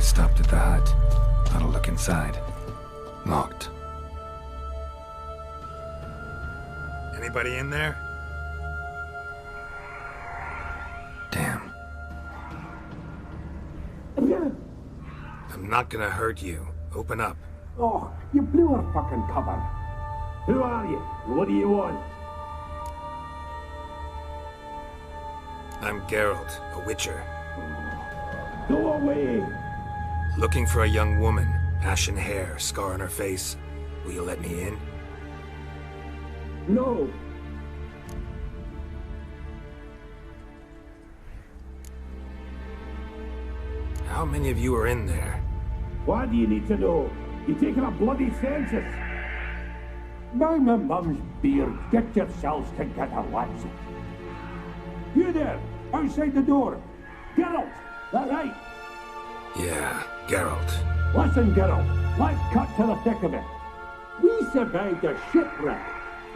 stopped at the hut. Had a look inside. Locked. Anybody in there? Damn. I'm not gonna hurt you. Open up. Oh, you blew our fucking cover. Who are you? What do you want? I'm Geralt, a witcher. Go away! Looking for a young woman. Ashen hair, scar on her face. Will you let me in? No! How many of you are in there? Why do you need to know? You're taking a bloody census! By my mum's beard, get yourselves together, lads. You there, outside the door. Geralt, that right? Yeah, Geralt. Listen, Geralt, let's cut to the thick of it. We survived a shipwreck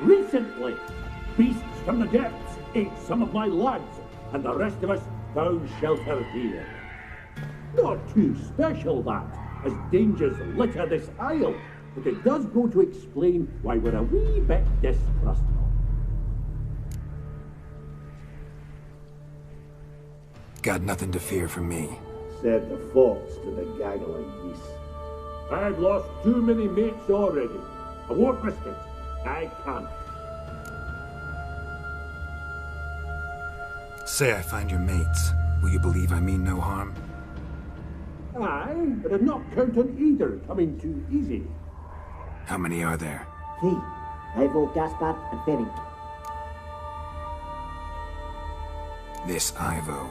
recently. Beasts from the depths ate some of my lads, and the rest of us found shelter here. Not too special, that, as dangers litter this isle, but it does go to explain why we're a wee bit distrustful. Got nothing to fear from me. Said the fox to the gaggling geese. I've lost too many mates already. I won't risk it. I can't. Say I find your mates. Will you believe I mean no harm? Aye, but I'm not counting either coming too easy. How many are there? 3. Ivo, Gaspard, and Ferenc. This Ivo.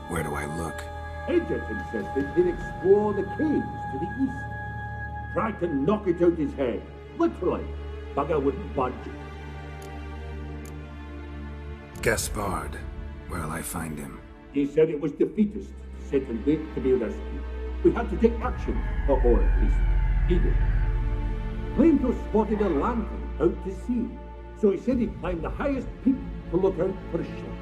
Where do I look? Agent insisted he'd explore the caves to the east. Tried to knock it out his head. Literally. Bugger wouldn't budge. Gaspard. Where'll I find him? He said it was defeatist, set and wait to be rescued. We had to take action, or at least he did. Claimed to have spotted a lantern out to sea, so he said he'd climb the highest peak to look out for ships.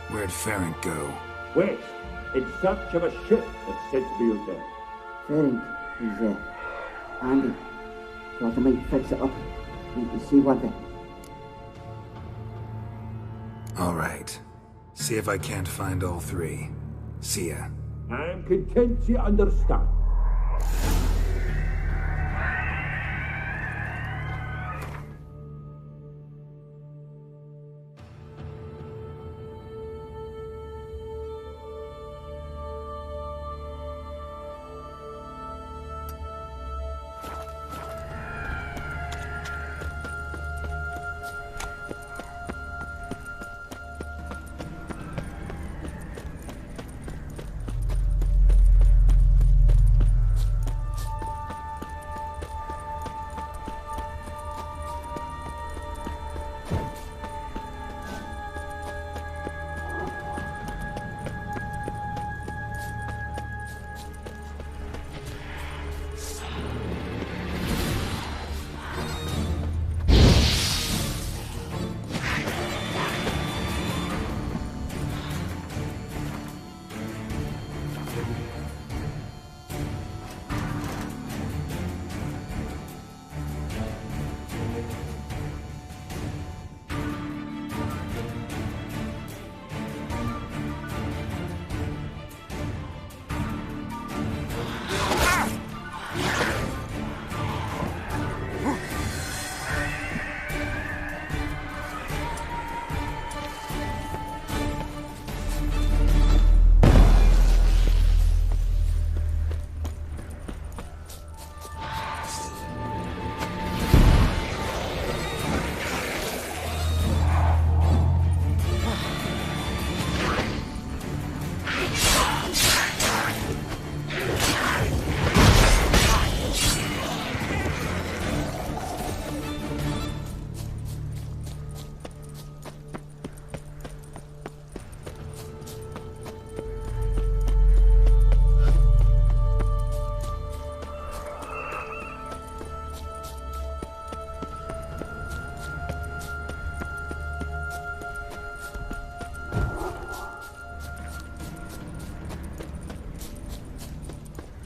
Where'd Ferenc go? West, in search of a ship that's said to be out there. Ferenc is handy. Thought I might fix it up. You can see one thing. All right. See if I can't find all 3. See ya. I'm content you understand.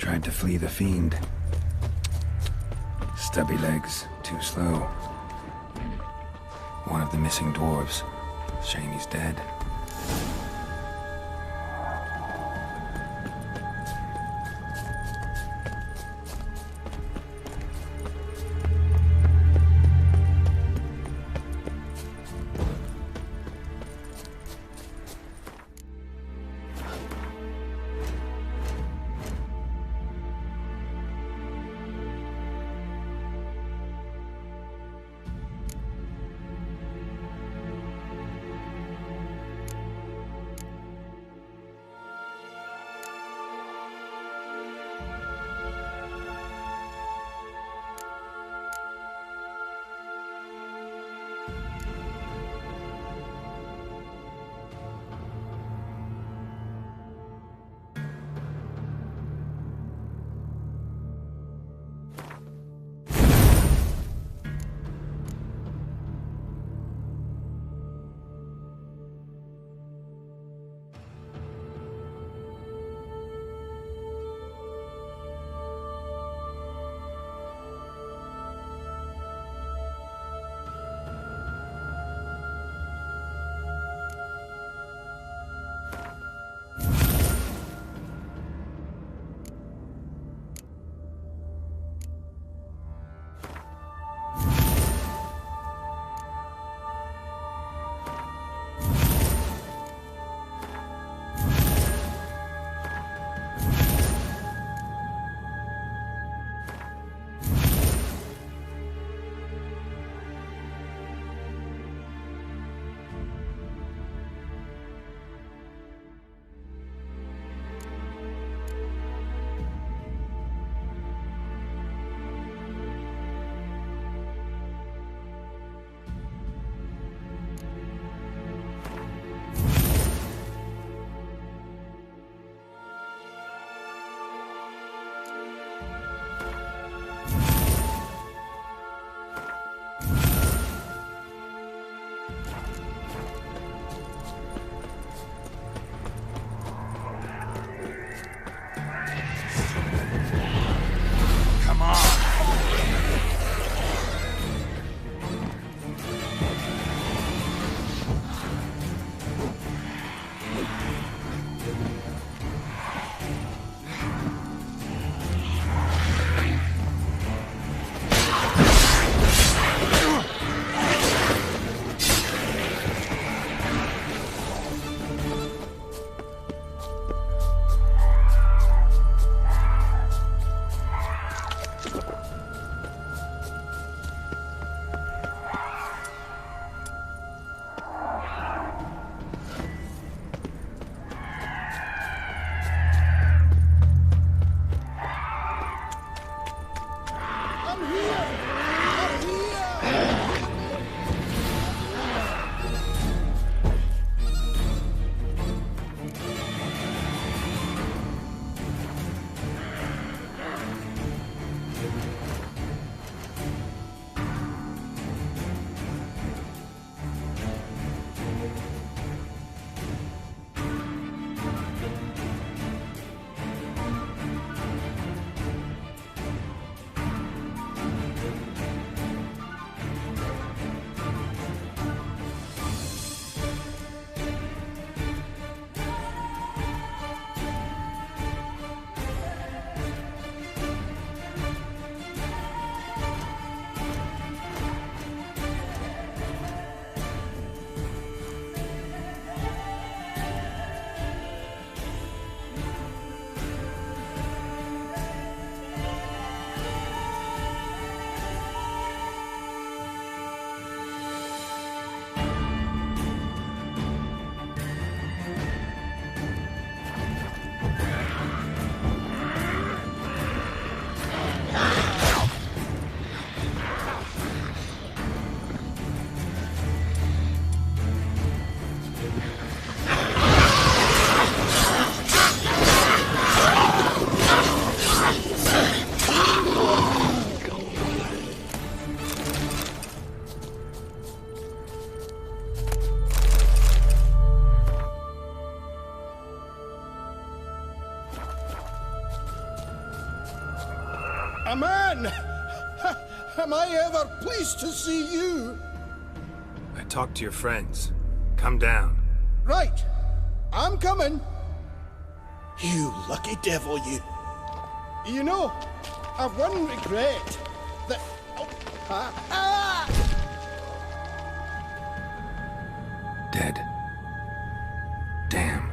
tried to flee the fiend. Stubby legs, too slow. One of the missing dwarves. Shame he's dead. A man! Am I ever pleased to see you? I talked to your friends. Come down. Right. I'm coming. You lucky devil, you. You know, I've one regret. That... Oh, Dead. Damn.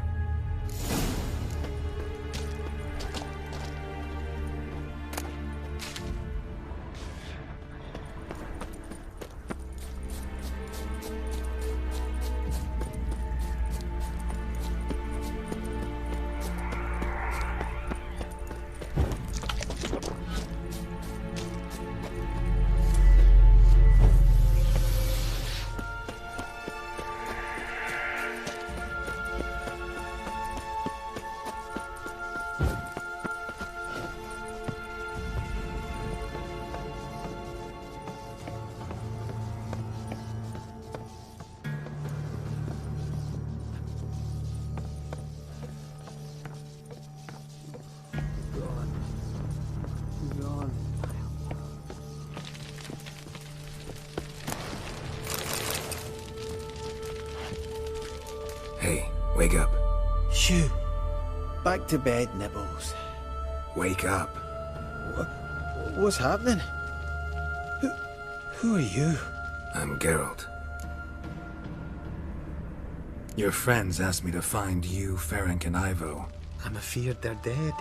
Hey, wake up. Shoo. Back to bed, Nibbles. Wake up. What's happening? Who are you? I'm Geralt. Your friends asked me to find you, Ferenc, and Ivo. I'm afeard they're dead.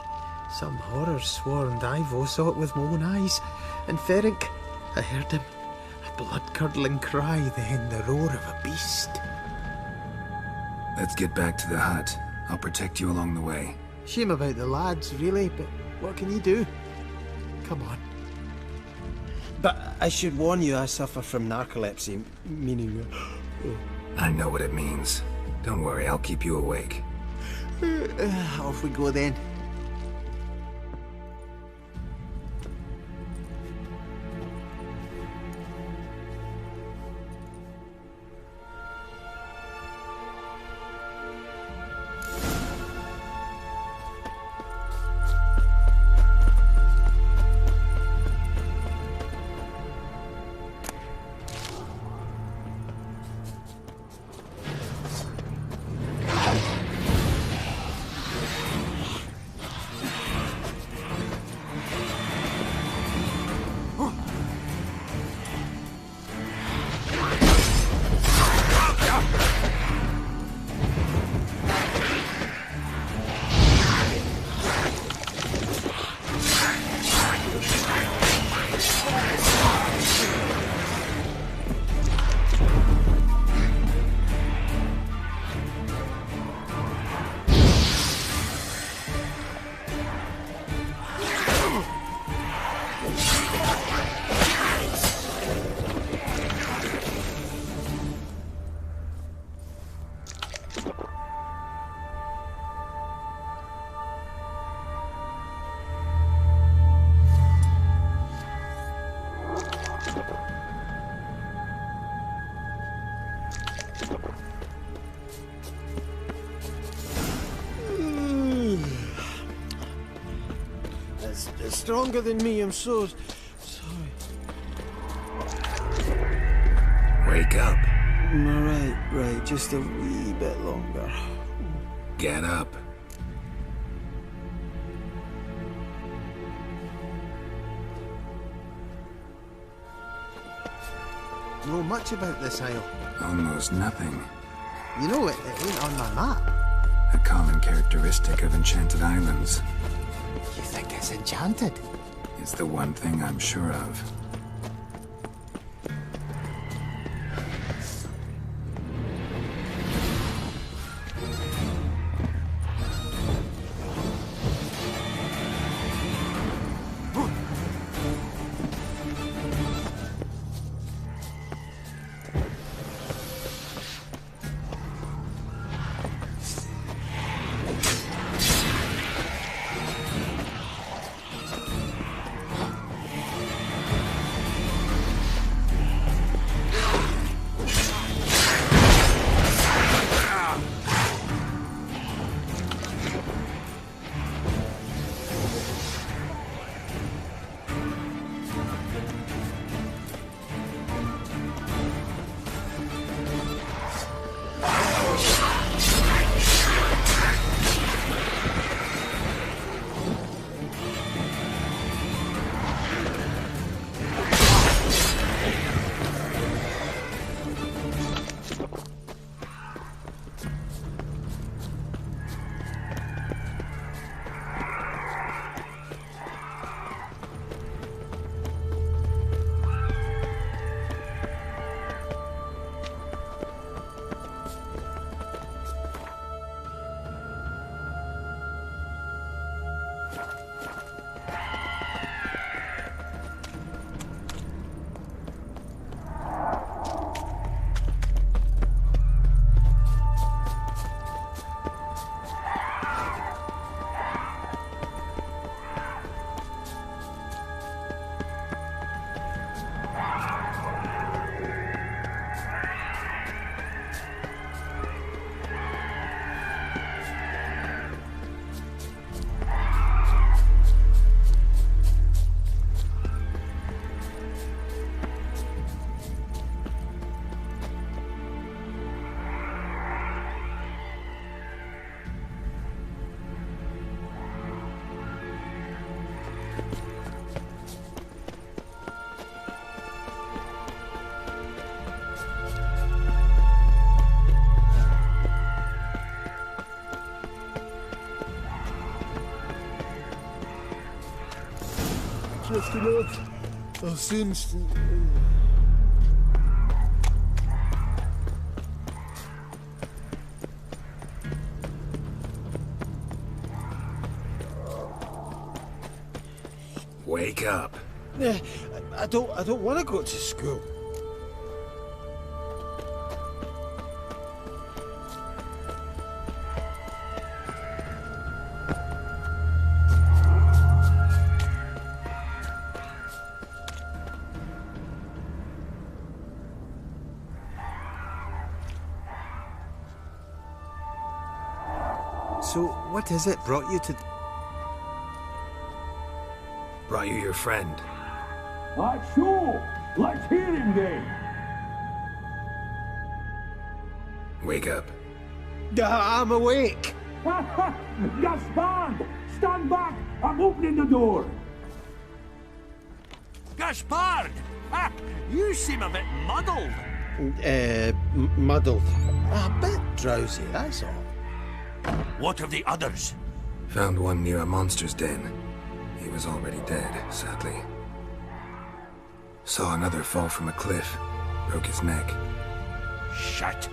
Some horror swarmed Ivo, saw it with my own eyes. And Ferenc, I heard him. A blood-curdling cry, then the roar of a beast. Let's get back to the hut. I'll protect you along the way. Shame about the lads, really, but what can you do? Come on. But I should warn you, I suffer from narcolepsy, meaning... I know what it means. Don't worry, I'll keep you awake. Off we go then. It's stronger than me, I'm so sorry. Wake up. Right, just a wee bit longer. Get up. Know much about this isle. Almost nothing. You know, it ain't on my map. A common characteristic of enchanted islands. You think it's enchanted? It's the one thing I'm sure of. drifting off. I'll soon... Wake up. I don't want to go to school. So, what is it brought you to... Brought you your friend. That's so. Let's hear him then. Wake up. I'm awake. Gaspard! Stand back! I'm opening the door! Gaspard! Ha! You seem a bit muddled. Muddled. A bit drowsy, that's all. What of the others? Found one near a monster's den. He was already dead, sadly. Saw another fall from a cliff. Broke his neck. Shit.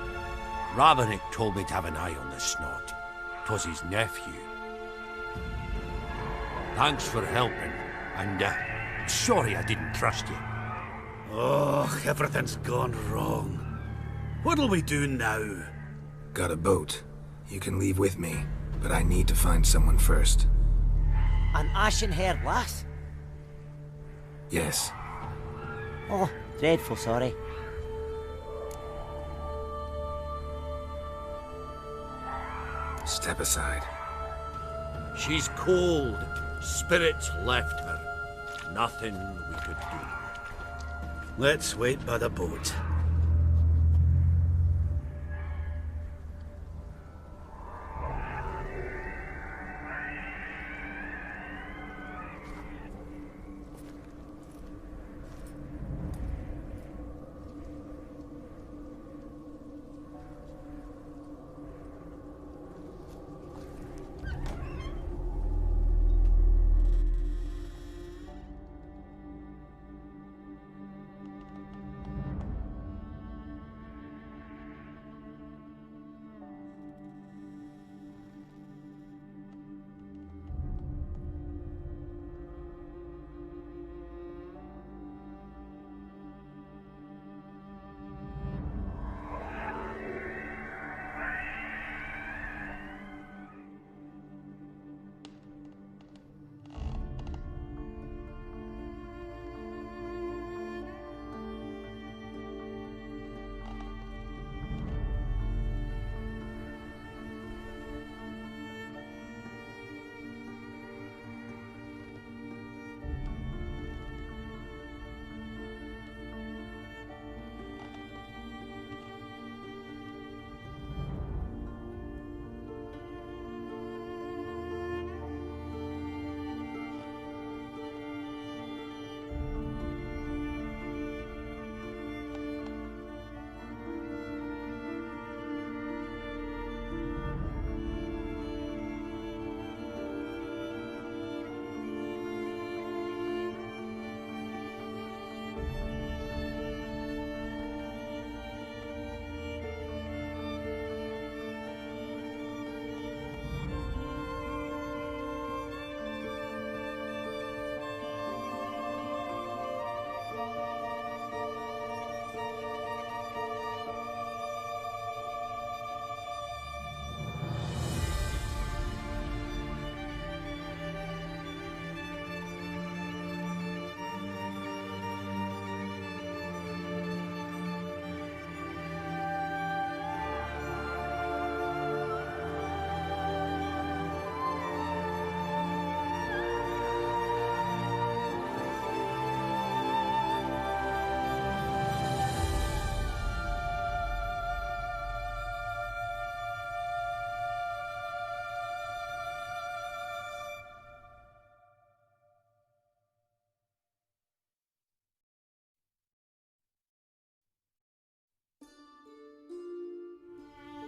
Ravenick told me to have an eye on the snot. 'Twas his nephew. Thanks for helping, and sorry I didn't trust you. Oh, everything's gone wrong. What'll we do now? Got a boat. You can leave with me, but I need to find someone first. An ashen-haired lass? Yes. Oh, dreadful sorry. Step aside. She's cold. Spirits left her. Nothing we could do. Let's wait by the boat.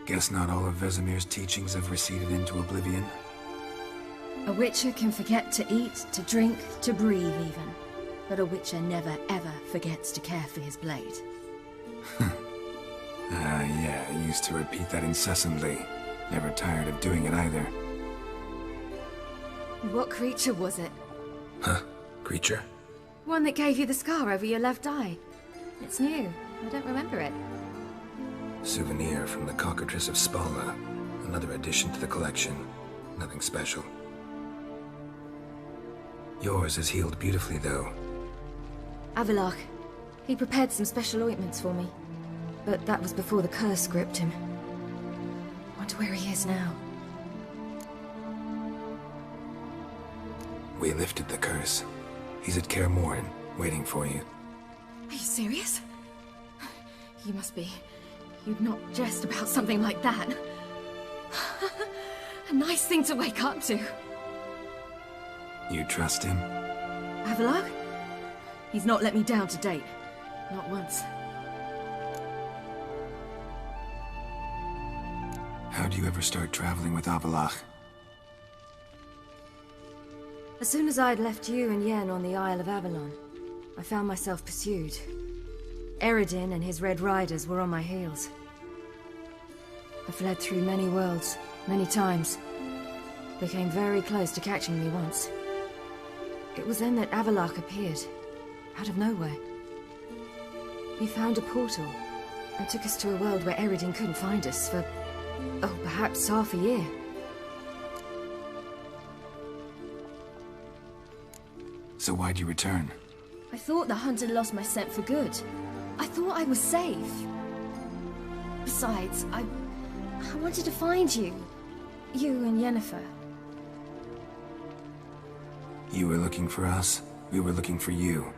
Guess not all of Vesemir's teachings have receded into oblivion. A witcher can forget to eat, to drink, to breathe even. But a witcher never ever forgets to care for his blade. Yeah, I used to repeat that incessantly. Never tired of doing it either. What creature was it? Huh? Creature? One that gave you the scar over your left eye. It's new. I don't remember it. Souvenir from the Cockatrice of Spala. Another addition to the collection. Nothing special. Yours is healed beautifully, though. Avallac'h. He prepared some special ointments for me. But that was before the curse gripped him. Wonder where he is now. We lifted the curse. He's at Kaer Morhen, waiting for you. Are you serious? You must be. You'd not jest about something like that. A nice thing to wake up to. You trust him? Avallac'h? He's not let me down to date. Not once. How'd you ever start traveling with Avallac'h? As soon as I'd left you and Yen on the Isle of Avalon, I found myself pursued. Eredin and his Red Riders were on my heels. I fled through many worlds, many times. They came very close to catching me once. It was then that Avallac'h appeared, out of nowhere. He found a portal, and took us to a world where Eredin couldn't find us for, oh, perhaps half a year. So why'd you return? I thought the hunt had lost my scent for good. I thought I was safe. Besides, I wanted to find you. You and Yennefer. You were looking for us, we were looking for you.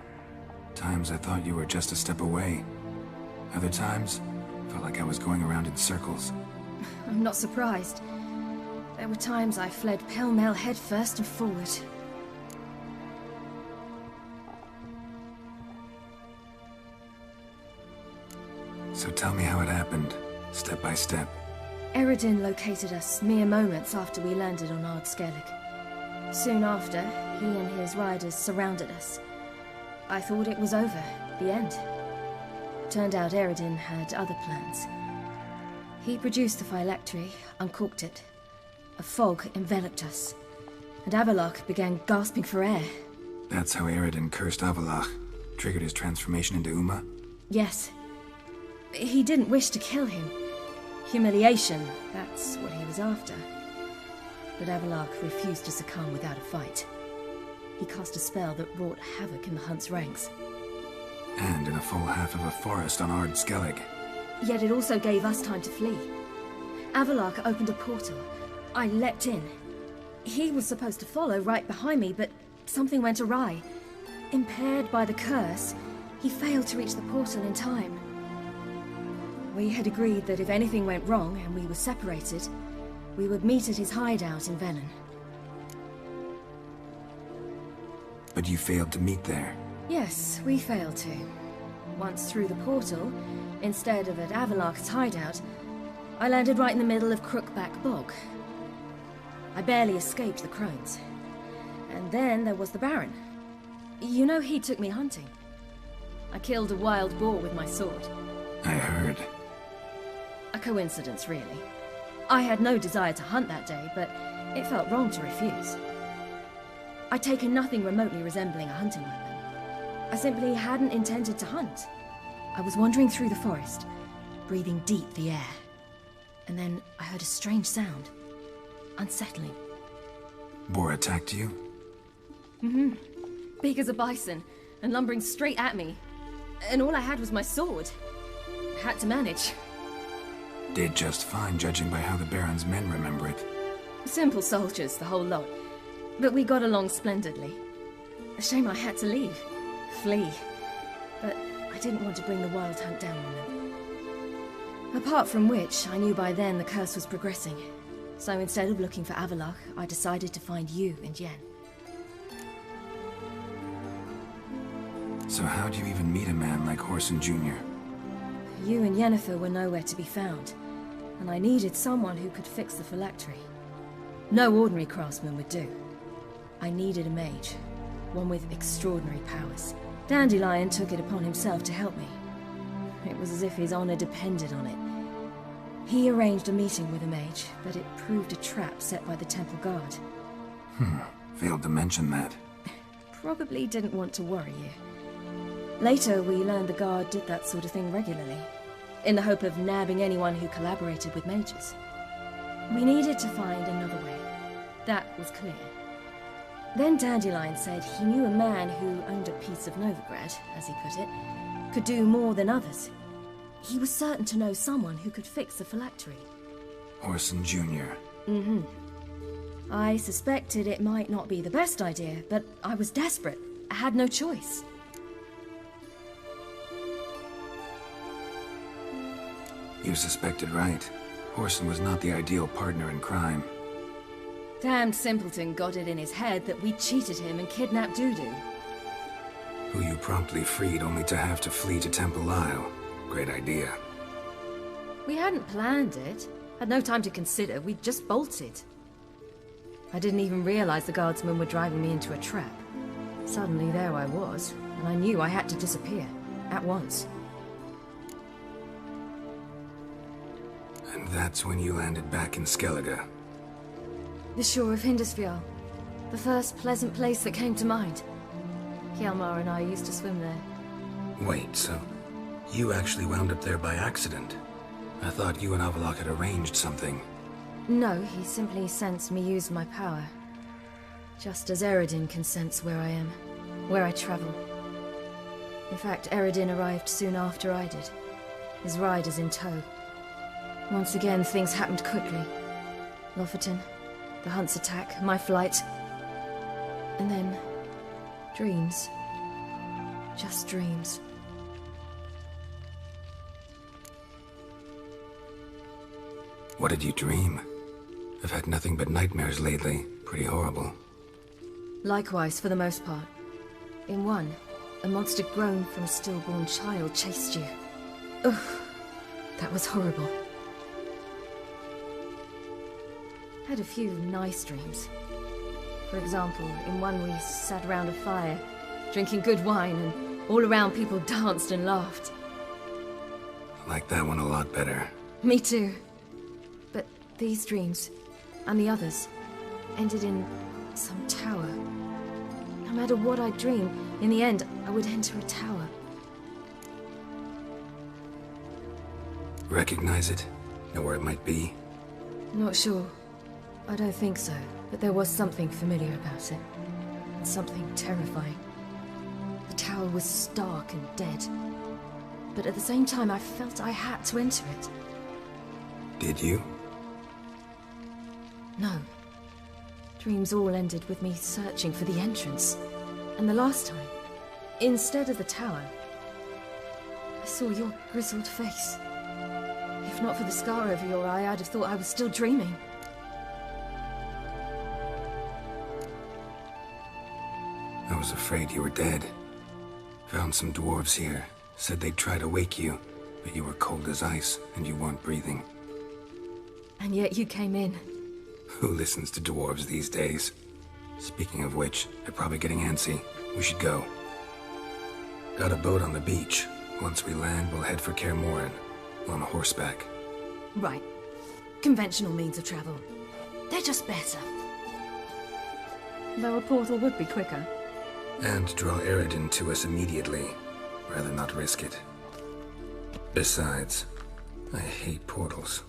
Times I thought you were just a step away. Other times, felt like I was going around in circles. I'm not surprised. There were times I fled pell-mell headfirst and forward. So tell me how it happened, step by step. Eredin located us mere moments after we landed on Ard Skellig. Soon after, he and his riders surrounded us. I thought it was over, the end. Turned out Eredin had other plans. He produced the phylactery, uncorked it. A fog enveloped us, and Avallac'h began gasping for air. That's how Eredin cursed Avallac'h, triggered his transformation into Uma? Yes. He didn't wish to kill him. Humiliation, that's what he was after. But Avallac'h refused to succumb without a fight. He cast a spell that wrought havoc in the Hunt's ranks. And in a full half of a forest on Ard Skellig. Yet it also gave us time to flee. Avallac'h opened a portal. I leapt in. He was supposed to follow right behind me, but something went awry. Impaired by the curse, he failed to reach the portal in time. We had agreed that if anything went wrong and we were separated, we would meet at his hideout in Velen. But you failed to meet there. Yes, we failed to. Once through the portal, instead of at Avallac'h's hideout, I landed right in the middle of Crookback Bog. I barely escaped the crones. And then there was the Baron. You know, he took me hunting. I killed a wild boar with my sword. I heard. A coincidence, really. I had no desire to hunt that day, but it felt wrong to refuse. I'd taken nothing remotely resembling a hunting weapon. I simply hadn't intended to hunt. I was wandering through the forest, breathing deep the air. And then I heard a strange sound. Unsettling. Boar attacked you? Mm-hmm. Big as a bison, and lumbering straight at me. And all I had was my sword. Had to manage. Did just fine, judging by how the Baron's men remember it. Simple soldiers, the whole lot. But we got along splendidly. A shame I had to leave. Flee. But I didn't want to bring the Wild Hunt down on them. Apart from which, I knew by then the curse was progressing. So instead of looking for Avallac'h, I decided to find you and Yen. So how'd you even meet a man like Whoreson Jr.? You and Yennefer were nowhere to be found, and I needed someone who could fix the phylactery. No ordinary craftsman would do. I needed a mage, one with extraordinary powers. Dandelion took it upon himself to help me. It was as if his honor depended on it. He arranged a meeting with a mage, but it proved a trap set by the Temple Guard. Failed to mention that. Probably didn't want to worry you. Later, we learned the Guard did that sort of thing regularly, in the hope of nabbing anyone who collaborated with mages. We needed to find another way. That was clear. Then Dandelion said he knew a man who owned a piece of Novigrad, as he put it, could do more than others. He was certain to know someone who could fix the phylactery. Orson Jr. I suspected it might not be the best idea, but I was desperate. I had no choice. You suspected right. Orson was not the ideal partner in crime. Damned simpleton got it in his head that we cheated him and kidnapped Dudu. Who you promptly freed only to have to flee to Temple Isle. Great idea. We hadn't planned it. Had no time to consider. We just bolted. I didn't even realize the guardsmen were driving me into a trap. Suddenly there I was, and I knew I had to disappear. At once. And that's when you landed back in Skellige. The shore of Hindisfjall. The first pleasant place that came to mind. Hjalmar and I used to swim there. Wait, so you actually wound up there by accident? I thought you and Avallac'h had arranged something. No, he simply sensed me use my power. Just as Eredin can sense where I am, where I travel. In fact, Eredin arrived soon after I did, his riders in tow. Once again, things happened quickly. Lofoten, the Hunt's attack, my flight. And then, dreams. Just dreams. What did you dream? I've had nothing but nightmares lately. Pretty horrible. Likewise, for the most part. In one, a monster grown from a stillborn child chased you. Ugh, that was horrible. Had a few nice dreams. For example, in one we sat around a fire, drinking good wine, and all around people danced and laughed. I like that one a lot better. Me too. But these dreams, and the others, ended in some tower. No matter what I dream, in the end, I would enter a tower. Recognize it? Know where it might be? Not sure. I don't think so, but there was something familiar about it. And something terrifying. The tower was stark and dead. But at the same time, I felt I had to enter it. Did you? No. Dreams all ended with me searching for the entrance. And the last time, instead of the tower, I saw your grizzled face. If not for the scar over your eye, I'd have thought I was still dreaming. I was afraid you were dead. Found some dwarves here. Said they'd try to wake you, but you were cold as ice, and you weren't breathing. And yet you came in. Who listens to dwarves these days? Speaking of which, they're probably getting antsy. We should go. Got a boat on the beach. Once we land, we'll head for Kaer Morhen. On horseback. Right. Conventional means of travel. They're just better. Though a portal would be quicker. And draw Eredin to us immediately. Rather not risk it. Besides, I hate portals.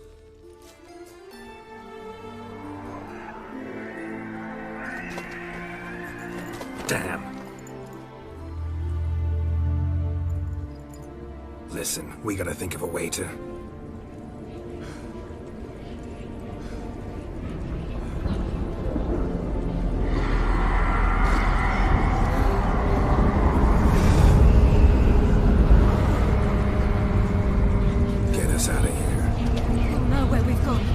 Damn. Listen, we gotta think of a way to... Get us out of here. They'll know where we've gone.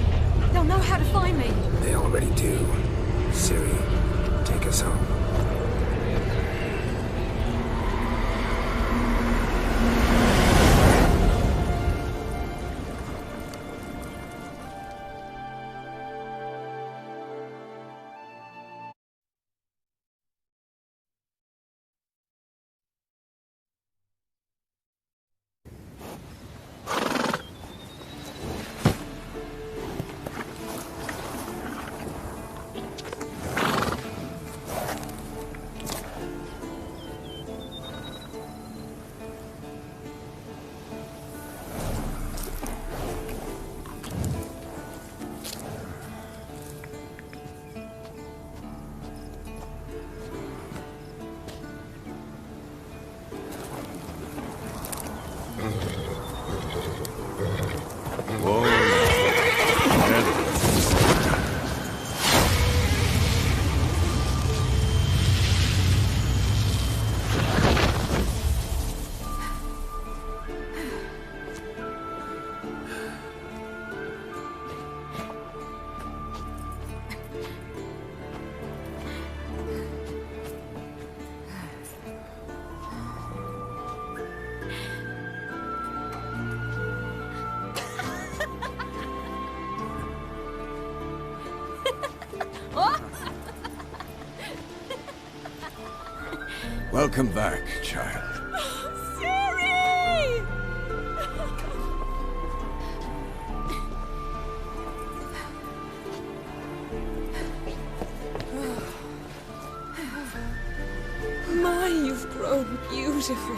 They'll know how to find me. They already do. Ciri, take us home. Welcome back, child. Ciri! My, you've grown beautiful.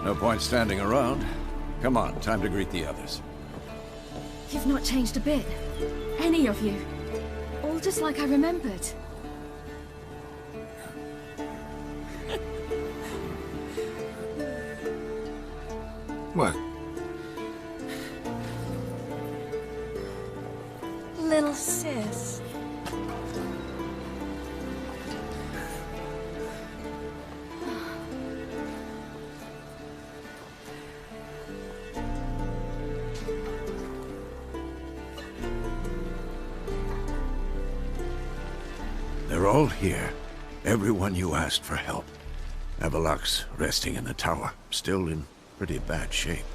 No point standing around. Come on, time to greet the others. You've not changed a bit. Any of you. All just like I remembered. What? Little sis. They're all here. Everyone you asked for help. Avallac'h's resting in the tower, still in pretty bad shape.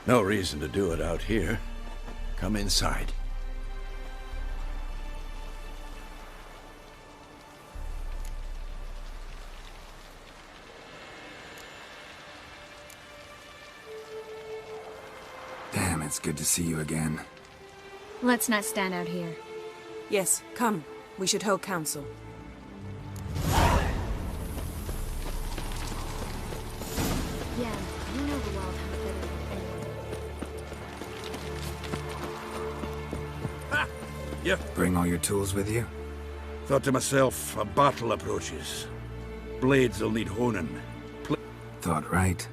No reason to do it out here. Come inside. Damn, it's good to see you again. Let's not stand out here. Yes, come. We should hold council. Yeah, you know the world how better than anyone. Yeah. Bring all your tools with you? Thought to myself, a battle approaches. Blades will need honing. Thought right.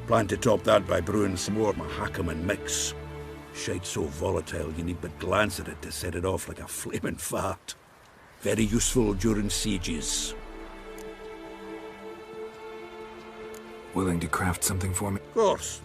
Plan to top that by brewing some more Mahakaman mix. Shite so volatile you need but glance at it to set it off like a flaming fart. Very useful during sieges. Willing to craft something for me? Of course.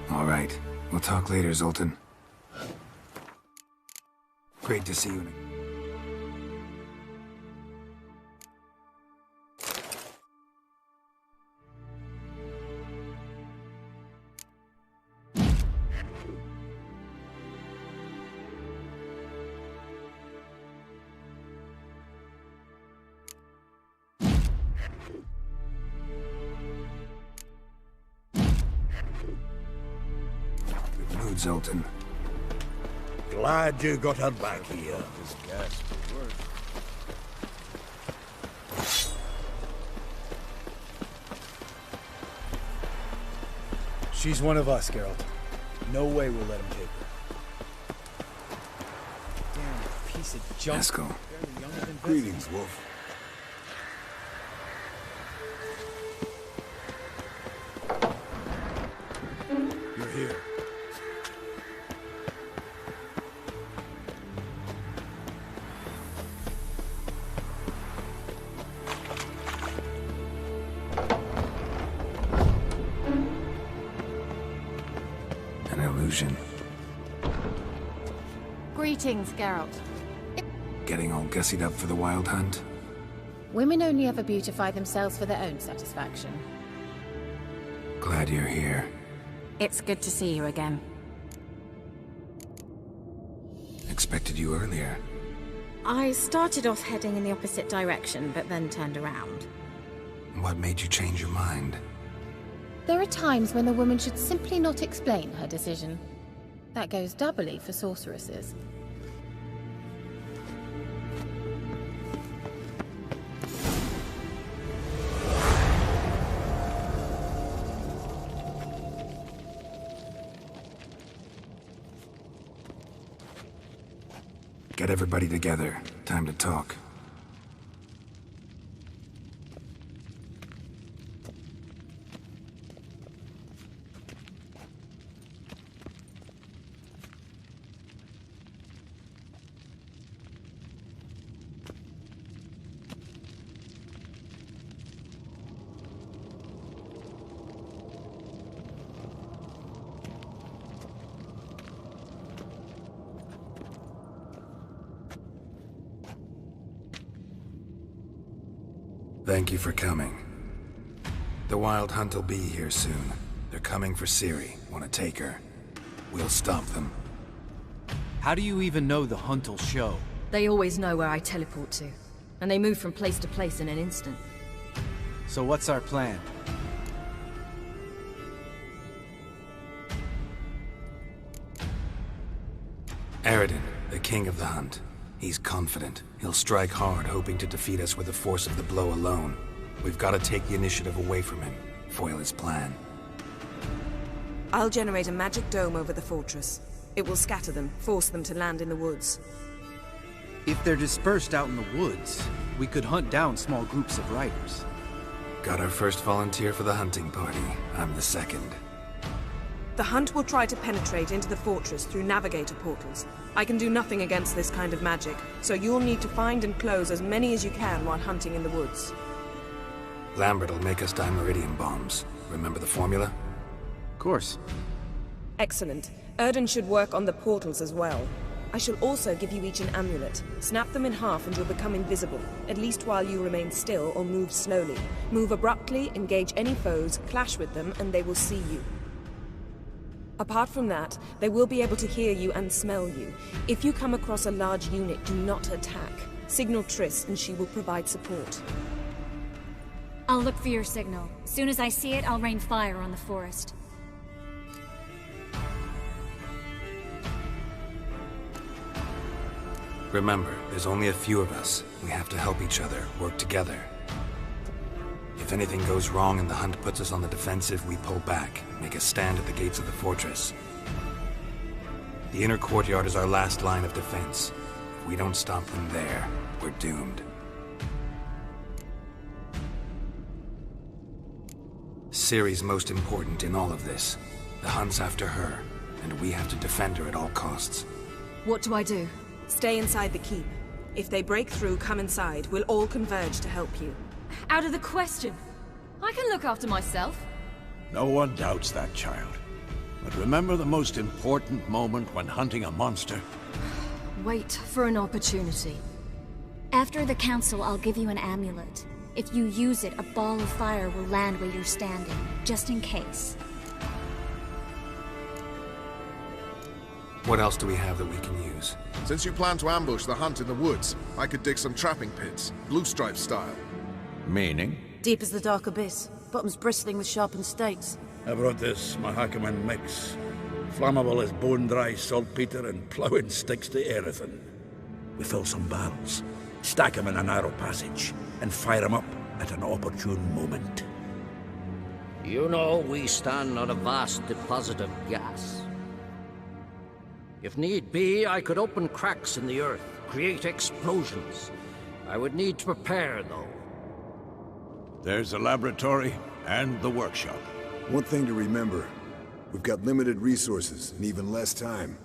All right. We'll talk later, Zoltan. Great to see you. Zoltan. Glad you got her back here. She's one of us, Geralt. No way we'll let him take her. Damn piece of junk. Eskel. Greetings, Wolf. You're here. Greetings, Geralt. Getting all gussied up for the Wild Hunt? Women only ever beautify themselves for their own satisfaction. Glad you're here. It's good to see you again. Expected you earlier. I started off heading in the opposite direction, but then turned around. What made you change your mind? There are times when a woman should simply not explain her decision. That goes doubly for sorceresses. Get everybody together. Time to talk. Thank you for coming. The Wild Hunt will be here soon. They're coming for Ciri. Want to take her? We'll stop them. How do you even know the Hunt will show? They always know where I teleport to. And they move from place to place in an instant. So what's our plan? Eredin, the king of the Hunt. He's confident. He'll strike hard, hoping to defeat us with the force of the blow alone. We've got to take the initiative away from him, foil his plan. I'll generate a magic dome over the fortress. It will scatter them, force them to land in the woods. If they're dispersed out in the woods, we could hunt down small groups of riders. Got our first volunteer for the hunting party. I'm the second. The Hunt will try to penetrate into the fortress through navigator portals. I can do nothing against this kind of magic, so you'll need to find and close as many as you can while hunting in the woods. Lambert will make us dimeridium bombs. Remember the formula? Of course. Excellent. Erden should work on the portals as well. I shall also give you each an amulet. Snap them in half and you'll become invisible, at least while you remain still or move slowly. Move abruptly, engage any foes, clash with them, and they will see you. Apart from that, they will be able to hear you and smell you. If you come across a large unit, do not attack. Signal Triss and she will provide support. I'll look for your signal. Soon as I see it, I'll rain fire on the forest. Remember, there's only a few of us. We have to help each other, work together. If anything goes wrong and the Hunt puts us on the defensive, we pull back, make a stand at the gates of the fortress. The inner courtyard is our last line of defense. If we don't stop them there, we're doomed. Ciri's most important in all of this. The Hunt's after her, and we have to defend her at all costs. What do I do? Stay inside the keep. If they break through, come inside. We'll all converge to help you. Out of the question. I can look after myself. No one doubts that, child. But remember the most important moment when hunting a monster? Wait for an opportunity. After the council, I'll give you an amulet. If you use it, a ball of fire will land where you're standing, just in case. What else do we have that we can use? Since you plan to ambush the Hunt in the woods, I could dig some trapping pits, blue stripe style. Meaning? Deep as the dark abyss, bottoms bristling with sharpened stakes. I brought this Mahakaman mix. Flammable as bone-dry saltpeter and ploughing sticks to Erethin. We fill some barrels, stack them in a narrow passage, and fire them up at an opportune moment. You know, we stand on a vast deposit of gas. If need be, I could open cracks in the earth, create explosions. I would need to prepare, though. There's the laboratory and the workshop. One thing to remember, we've got limited resources and even less time.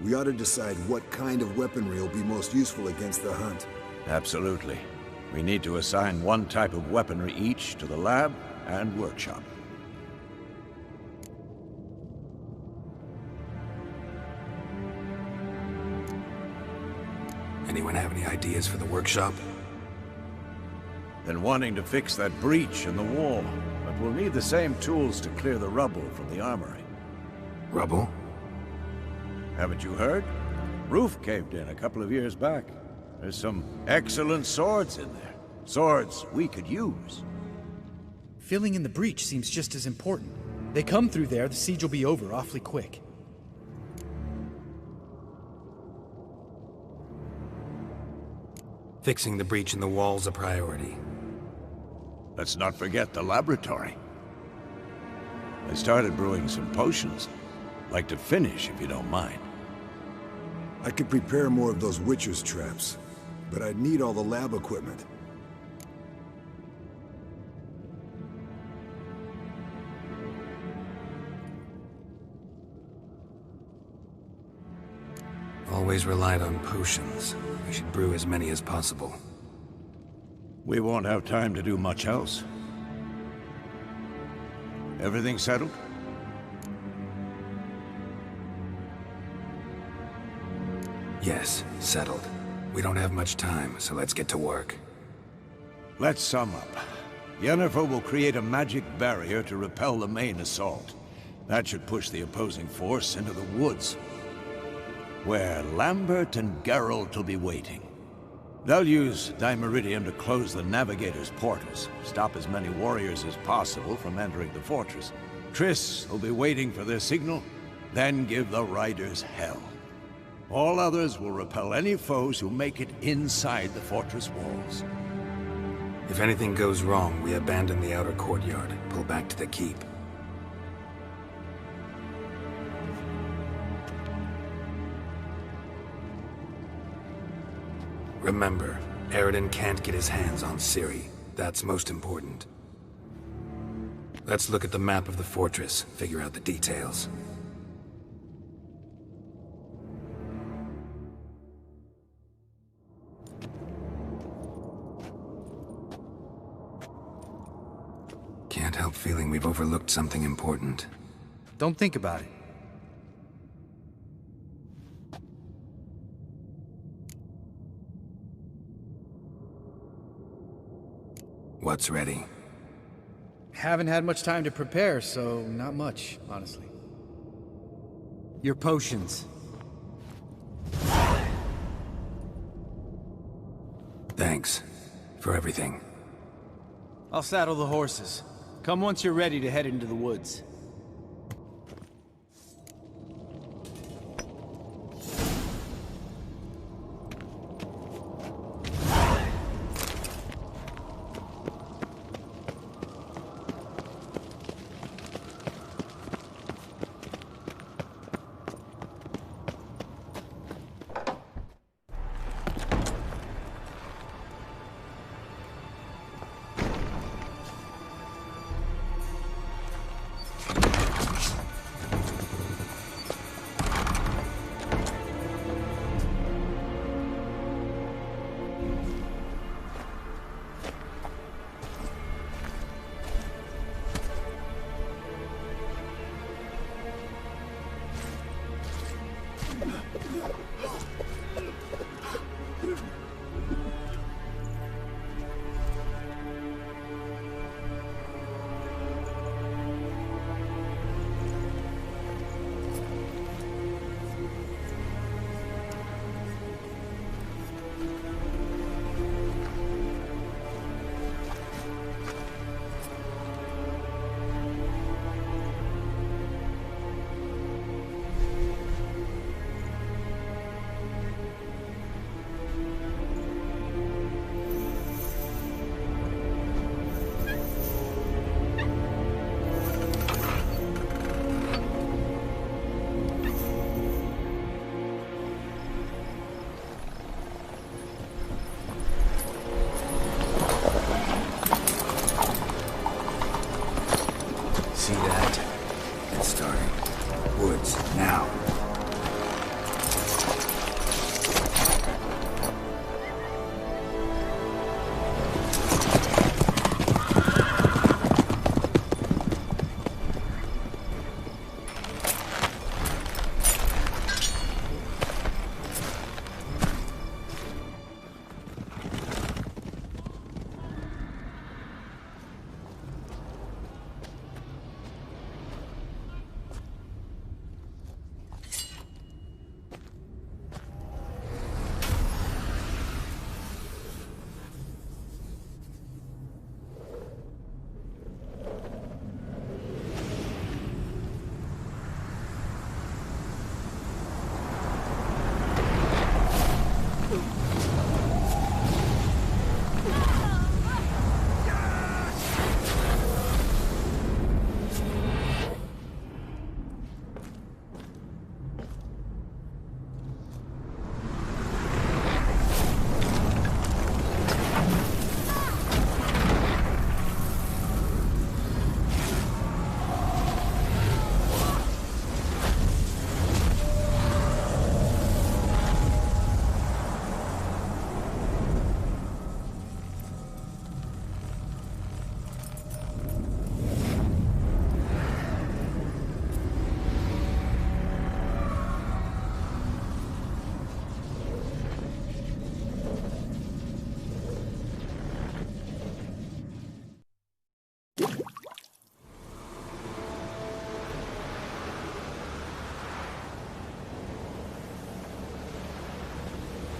We ought to decide what kind of weaponry will be most useful against the Hunt. Absolutely. We need to assign one type of weaponry each to the lab and workshop. Anyone have any ideas for the workshop? Been wanting to fix that breach in the wall, but we'll need the same tools to clear the rubble from the armory. Rubble? Haven't you heard? Roof caved in a couple of years back. There's some excellent swords in there. Swords we could use. Filling in the breach seems just as important. They come through there, the siege will be over awfully quick. Fixing the breach in the wall's a priority. Let's not forget the laboratory. I started brewing some potions. Like to finish, if you don't mind. I could prepare more of those Witcher's traps, but I'd need all the lab equipment. Always relied on potions. We should brew as many as possible. We won't have time to do much else. Everything settled? Yes, settled. We don't have much time, so let's get to work. Let's sum up. Yennefer will create a magic barrier to repel the main assault. That should push the opposing force into the woods, where Lambert and Geralt will be waiting. They'll use Dimeridium to close the Navigator's portals, stop as many warriors as possible from entering the fortress. Triss will be waiting for their signal, then give the riders hell. All others will repel any foes who make it inside the fortress walls. If anything goes wrong, we abandon the outer courtyard, pull back to the keep. Remember, Eredin can't get his hands on Ciri. That's most important. Let's look at the map of the fortress, figure out the details. Can't help feeling we've overlooked something important. Don't think about it. What's ready? Haven't had much time to prepare, so not much, honestly. Your potions. Thanks for everything. I'll saddle the horses. Come once you're ready to head into the woods. See that? It's starting. Woods, now.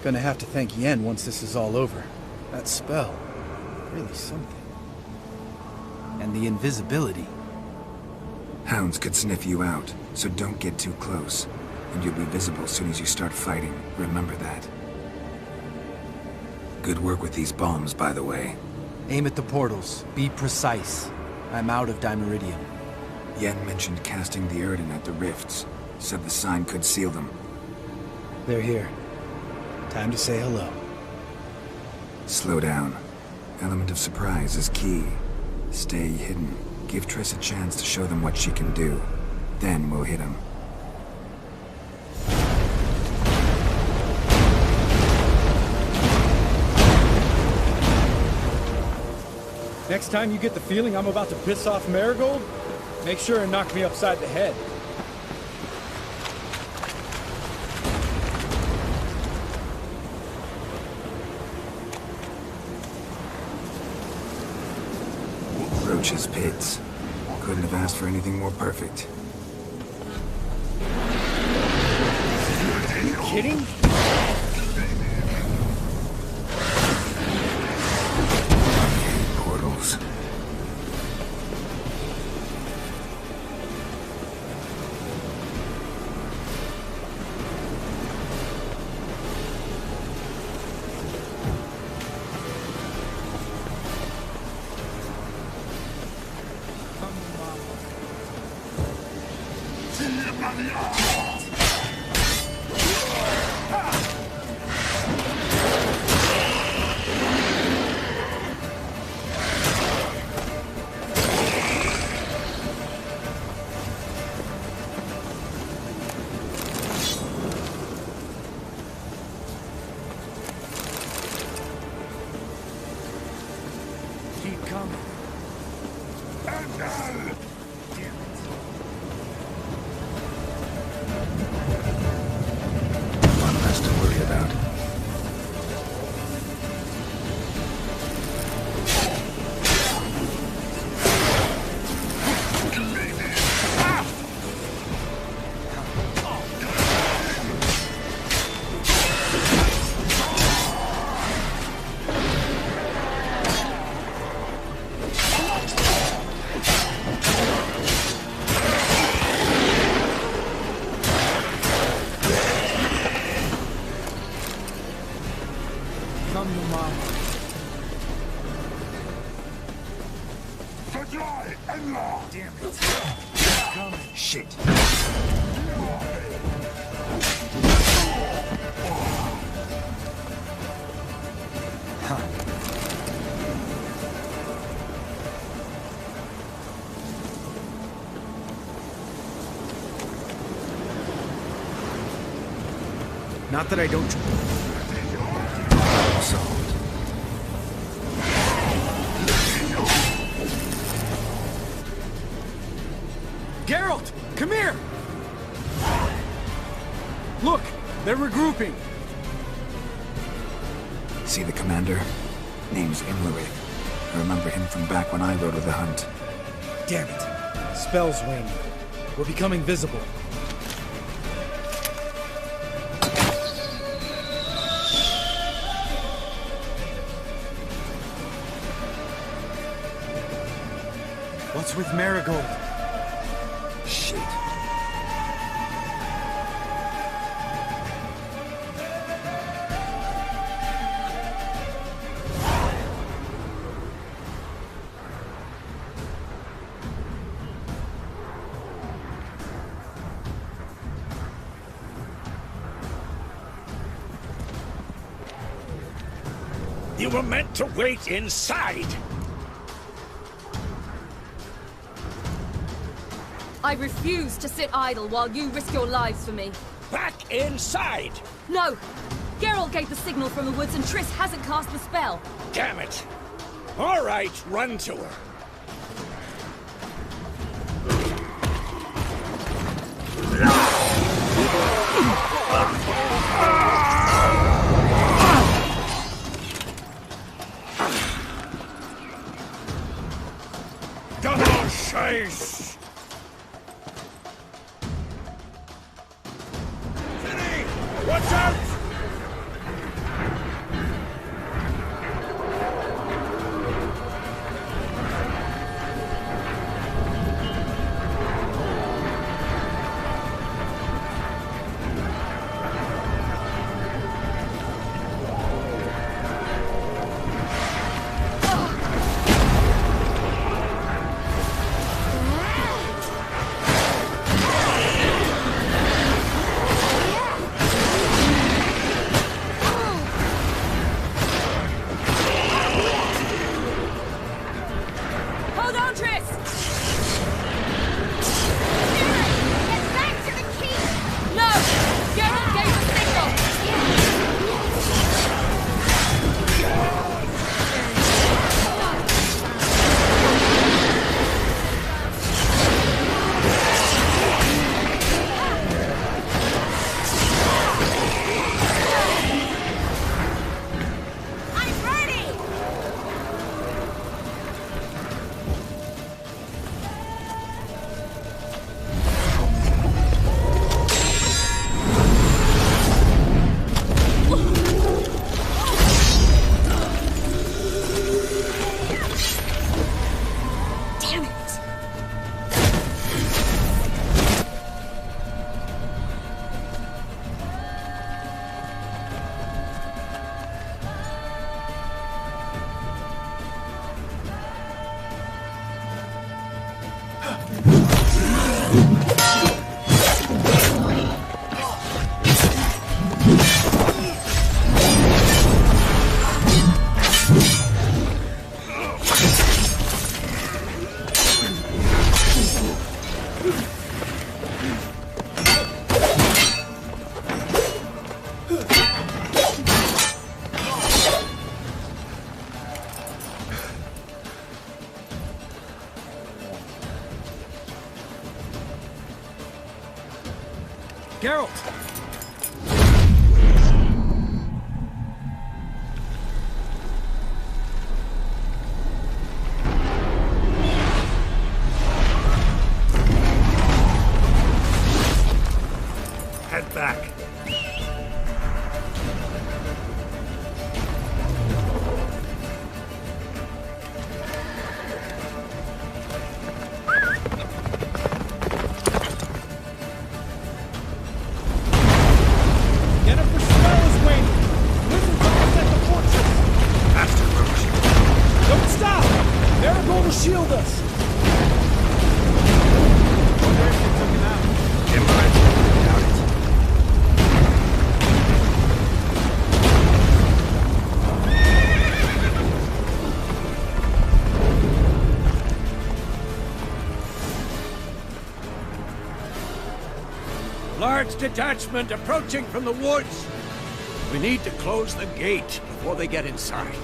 Gonna have to thank Yen once this is all over. That spell, really something. And the invisibility. Hounds could sniff you out, so don't get too close. And you'll be visible as soon as you start fighting. Remember that. Good work with these bombs, by the way. Aim at the portals. Be precise. I'm out of Dimeridium. Yen mentioned casting the Erdin at the rifts. Said the sign could seal them. They're here. Time to say hello. Slow down. Element of surprise is key. Stay hidden. Give Triss a chance to show them what she can do. Then we'll hit them. Next time you get the feeling I'm about to piss off Marigold, make sure and knock me upside the head. Roach's pits. Couldn't have asked for anything more perfect. Are you kidding? Portals. Keep coming. One less to worry about. Come to mama. Damn it. Keep coming. Shit. Not that I don't... Solved. Geralt, come here! Look, they're regrouping. See the commander? Name's Imlerith. I remember him from back when I rode with the hunt. Damn it. Spell's waning. We're becoming visible. What's with Marigold? Shit. You were meant to wait inside! I refuse to sit idle while you risk your lives for me. Back inside! No! Geralt gave the signal from the woods and Triss hasn't cast the spell. Damn it! All right, run to her. Double chase! Watch out! Geralt! Head back. Shield us! Large detachment approaching from the woods. We need to close the gate before they get inside.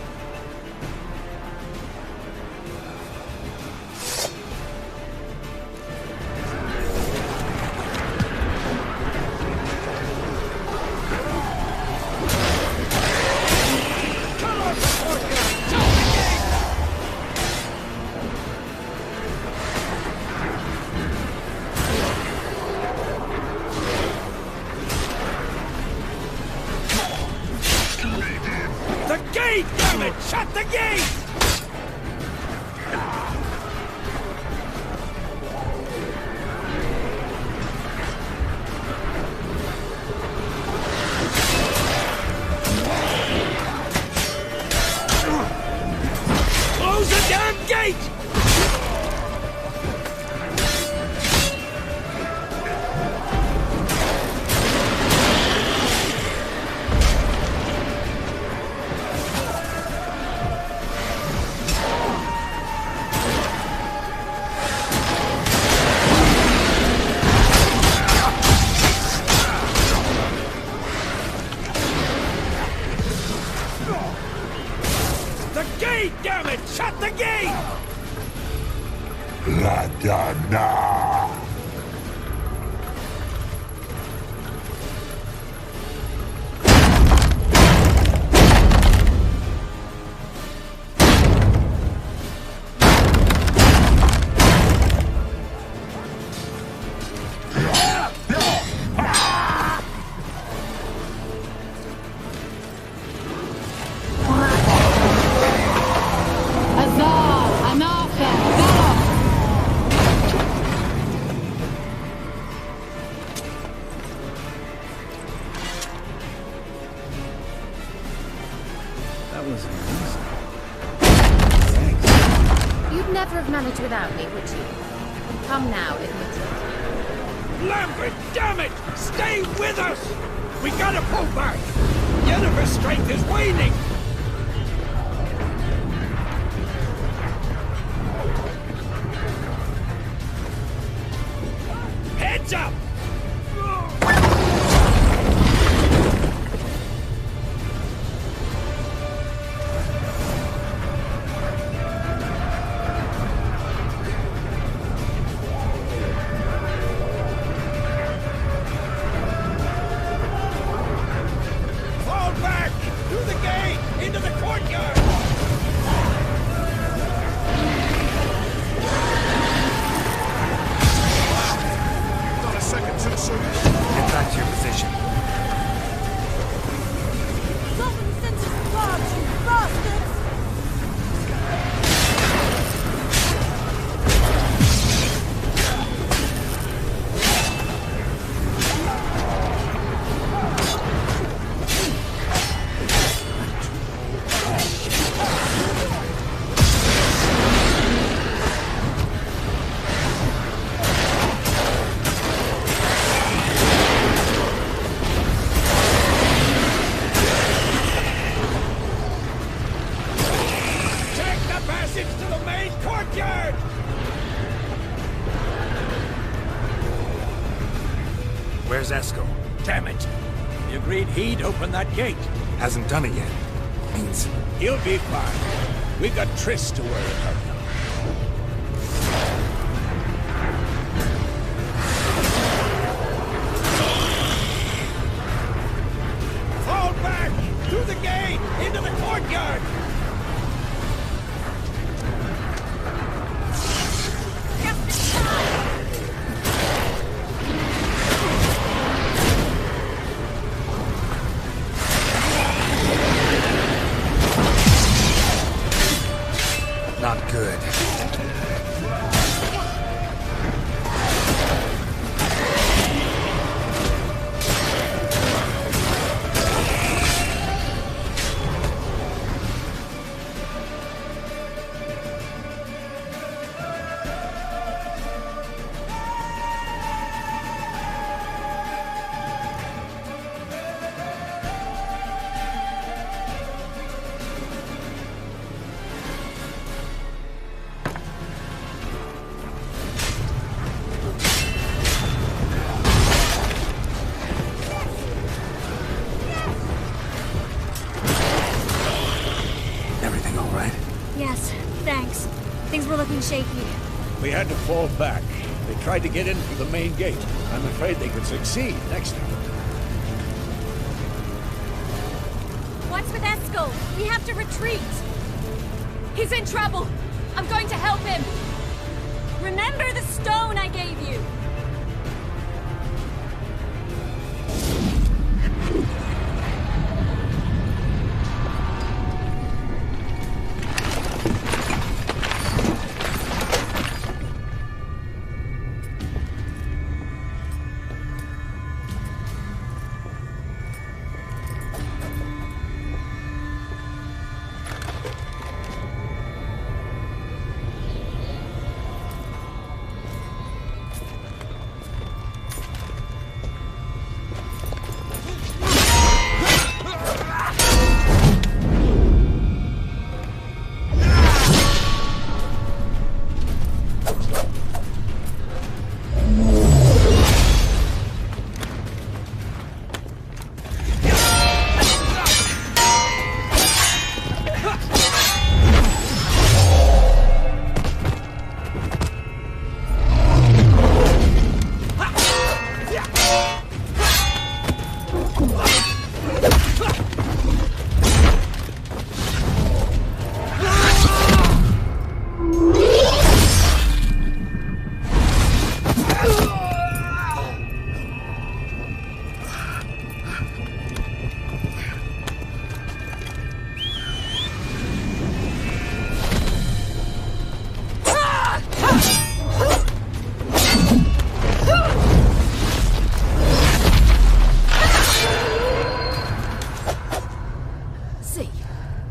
Damn it! Shut the gate! Close the damn gate! Damn it! Shut the gate! La da da! Never have managed without me, would you? Come now, admit it. Lambert, damn it! Stay with us! We gotta pull back! Yennefer's strength is waning! Heads up! Where's Esco? Damn it! He agreed he'd open that gate. Hasn't done it yet. Means he'll be fine. We've got Triss to worry about now. had to fall back. They tried to get in through the main gate. I'm afraid they could succeed next time. What's with Eskel? We have to retreat. He's in trouble. I'm going to help him. Remember the stone I gave you.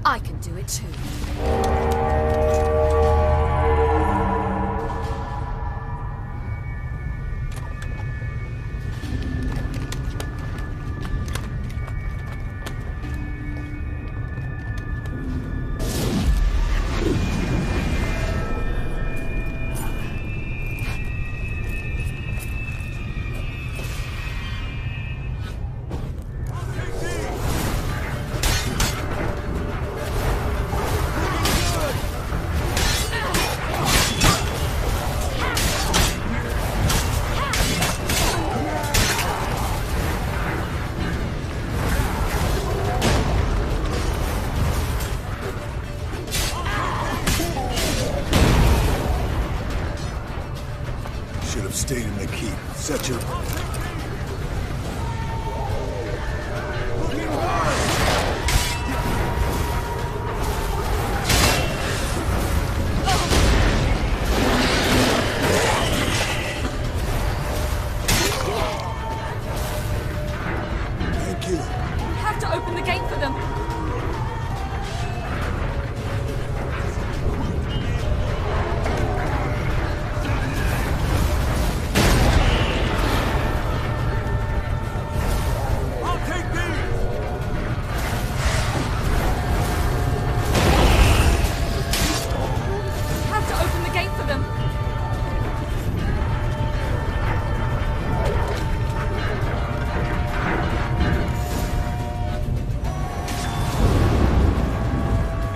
I can do it too. Stayed in the keep. Such a... Thank you. Have to open the gate for them.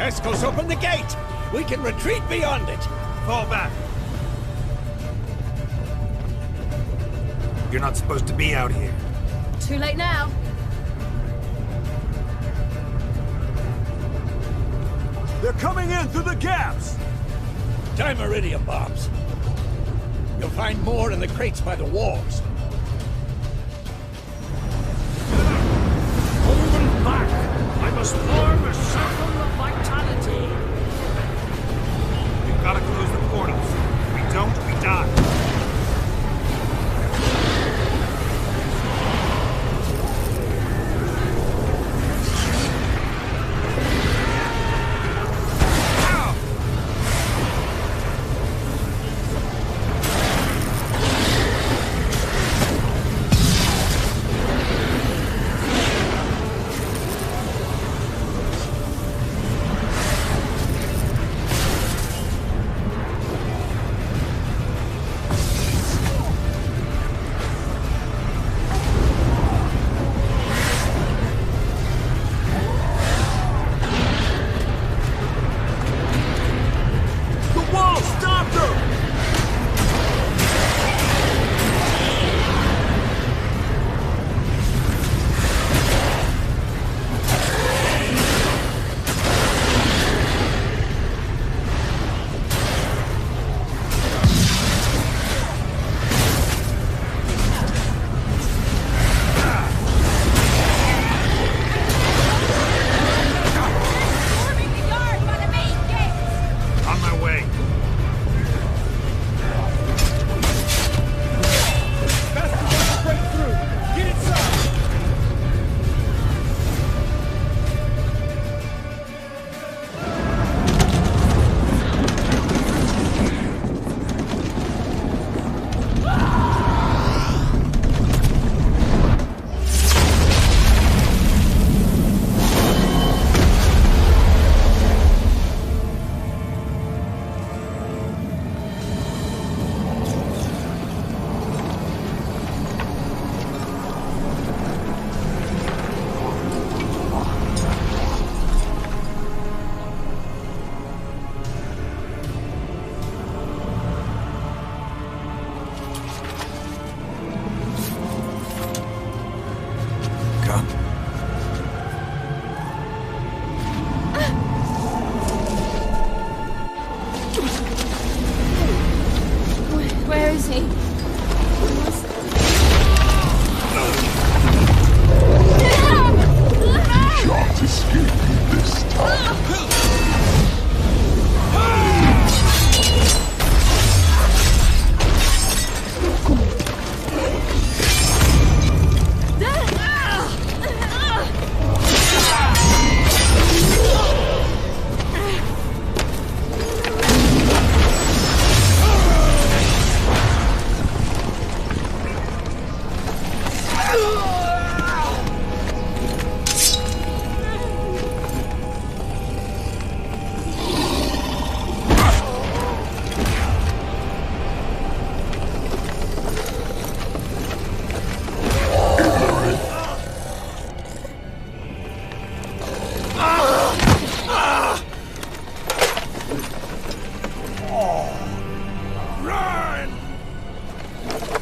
Eskel's open the gate! We can retreat beyond it! Fall back. You're not supposed to be out here. Too late now. They're coming in through the gaps! Time iridium bombs. You'll find more in the crates by the walls. Hold them back! I must form a circle of vitality! We've got to close the portals. If we don't, we die.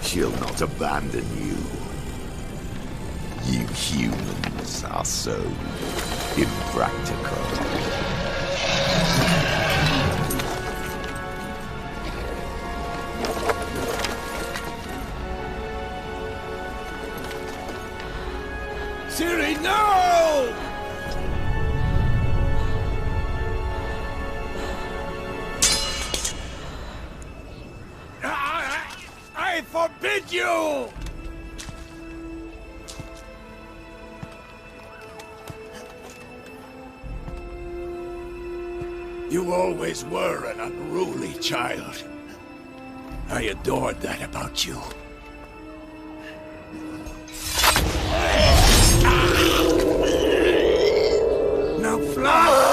She'll not abandon you. You humans are so impractical. Ciri, no! I forbid you! You always were an unruly child. I adored that about you. Now fly!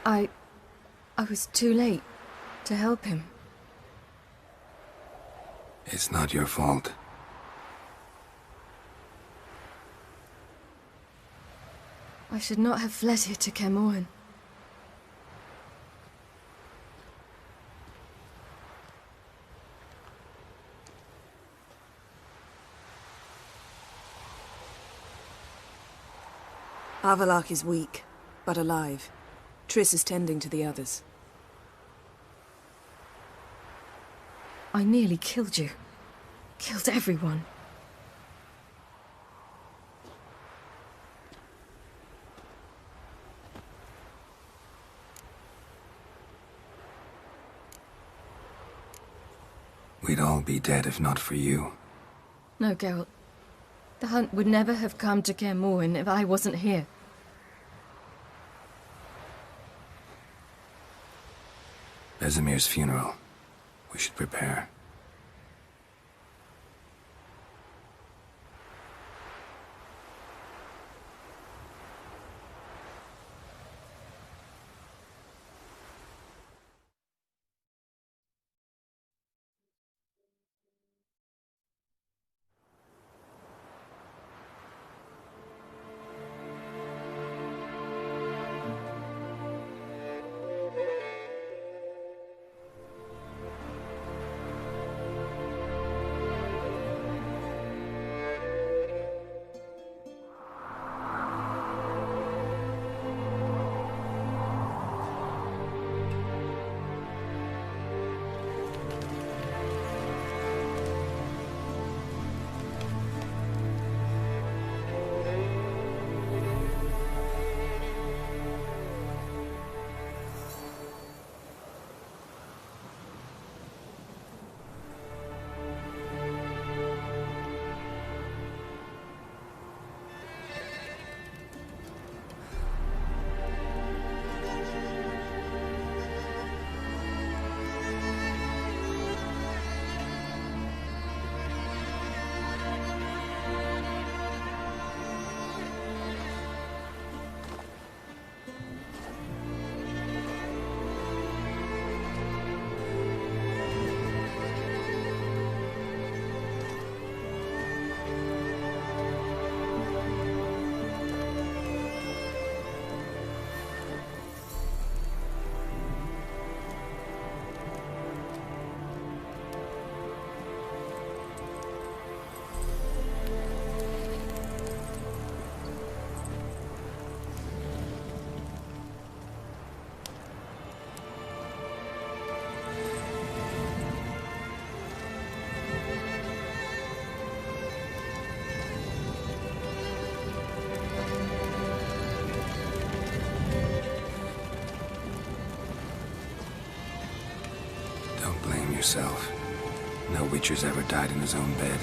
I was too late to help him. It's not your fault. I should not have fled here to Kaer Morhen. Avallac'h is weak, but alive. Triss is tending to the others. I nearly killed you. Killed everyone. We'd all be dead if not for you. No, Geralt. The hunt would never have come to Kaer Morhen if I wasn't here. Vesemir's funeral. We should prepare. Yourself. No Witcher's ever died in his own bed.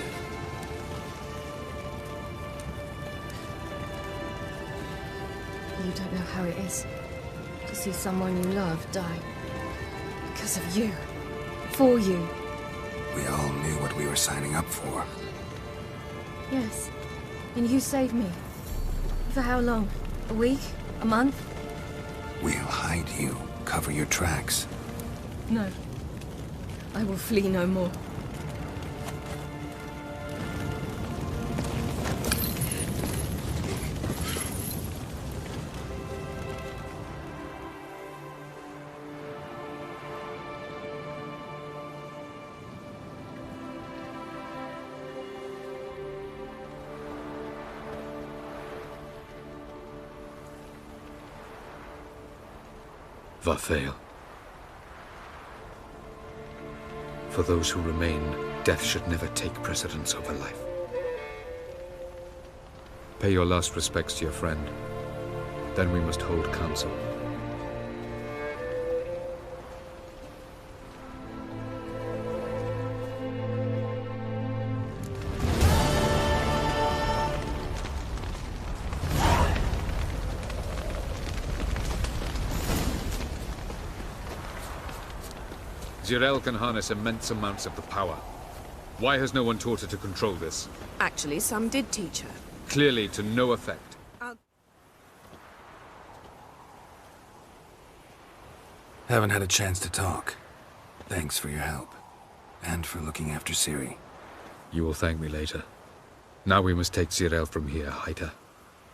You don't know how it is to see someone you love die. Because of you. For you. We all knew what we were signing up for. Yes. And you saved me. For how long? A week? A month? We'll hide you. Cover your tracks. No. I will flee no more. Vathael. For those who remain, death should never take precedence over life. Pay your last respects to your friend. Then we must hold council. Zyrel can harness immense amounts of the power. Why has no one taught her to control this? Actually, some did teach her. Clearly to no effect. Haven't had a chance to talk. Thanks for your help. And for looking after Ciri. You will thank me later. Now we must take Zirael from here, Haida,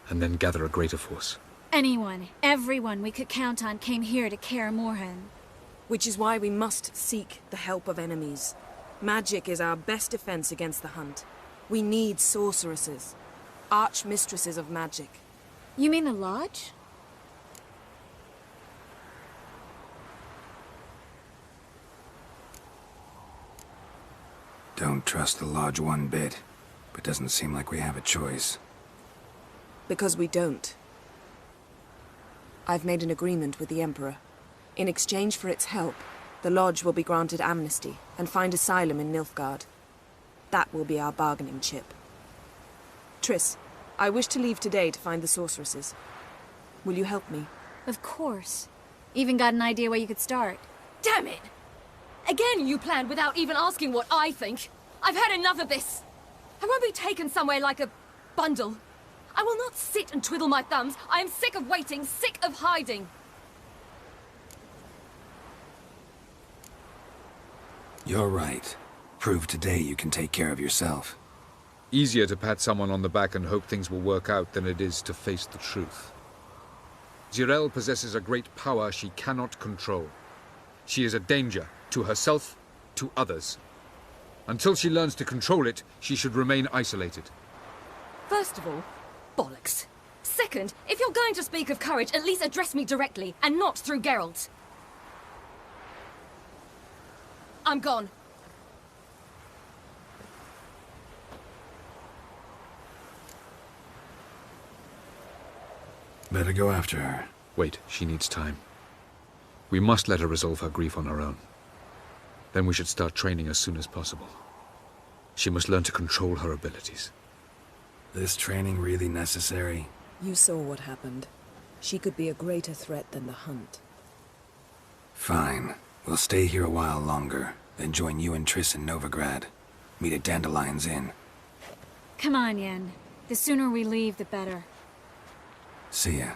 and then gather a greater force. Anyone, everyone we could count on came here to Kaer Morhen. Which is why we must seek the help of enemies. Magic is our best defense against the Hunt. We need sorceresses. Archmistresses of magic. You mean the Lodge? Don't trust the Lodge one bit, but doesn't seem like we have a choice. Because we don't. I've made an agreement with the Emperor. In exchange for its help, the Lodge will be granted amnesty and find asylum in Nilfgaard. That will be our bargaining chip. Triss, I wish to leave today to find the sorceresses. Will you help me? Of course. Even got an idea where you could start. Damn it! Again you planned without even asking what I think. I've had enough of this. I won't be taken somewhere like a bundle. I will not sit and twiddle my thumbs. I am sick of waiting, sick of hiding. You're right. Prove today you can take care of yourself. Easier to pat someone on the back and hope things will work out than it is to face the truth. Zirael possesses a great power she cannot control. She is a danger to herself, to others. Until she learns to control it, she should remain isolated. First of all, bollocks. Second, if you're going to speak of courage, at least address me directly, and not through Geralt. I'm gone. Better go after her. Wait, she needs time. We must let her resolve her grief on her own. Then we should start training as soon as possible. She must learn to control her abilities. This training really necessary? You saw what happened. She could be a greater threat than the Hunt. Fine. We'll stay here a while longer, then join you and Triss in Novigrad. Meet at Dandelion's Inn. Come on, Yen. The sooner we leave, the better. See ya.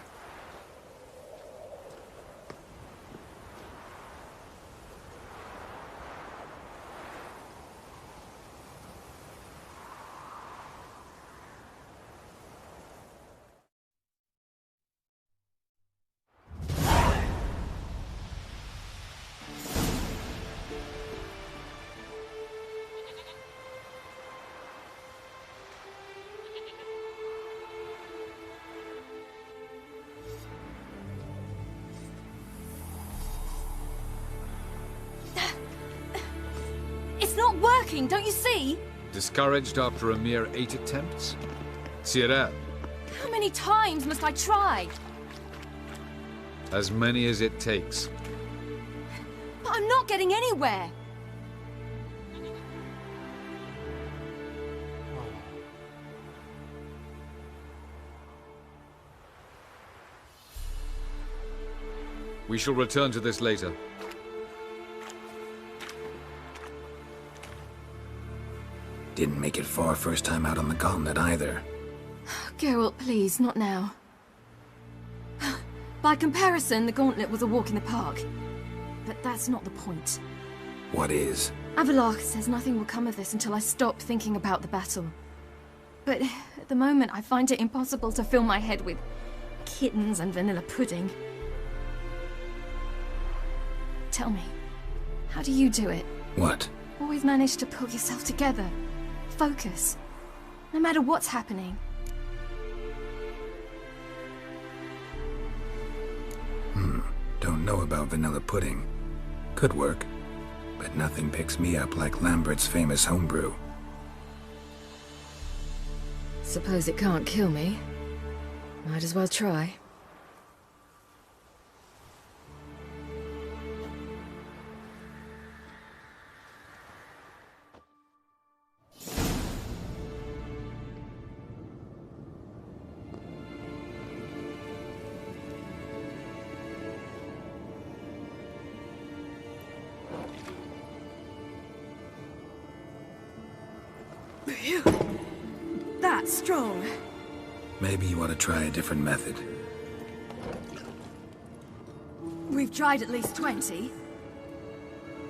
Don't you see? Discouraged after a mere 8 attempts? Zirael. How many times must I try? As many as it takes. But I'm not getting anywhere. We shall return to this later. Didn't make it far first time out on the Gauntlet either. Geralt, please, not now. By comparison, the Gauntlet was a walk in the park. But that's not the point. What is? Avallac'h says nothing will come of this until I stop thinking about the battle. But at the moment, I find it impossible to fill my head with kittens and vanilla pudding. Tell me, how do you do it? What? Always manage to pull yourself together. Focus. No matter what's happening. Don't know about vanilla pudding. Could work. But nothing picks me up like Lambert's famous homebrew. Suppose it can't kill me. Might as well try. That's strong. Maybe you ought to try a different method. We've tried at least 20.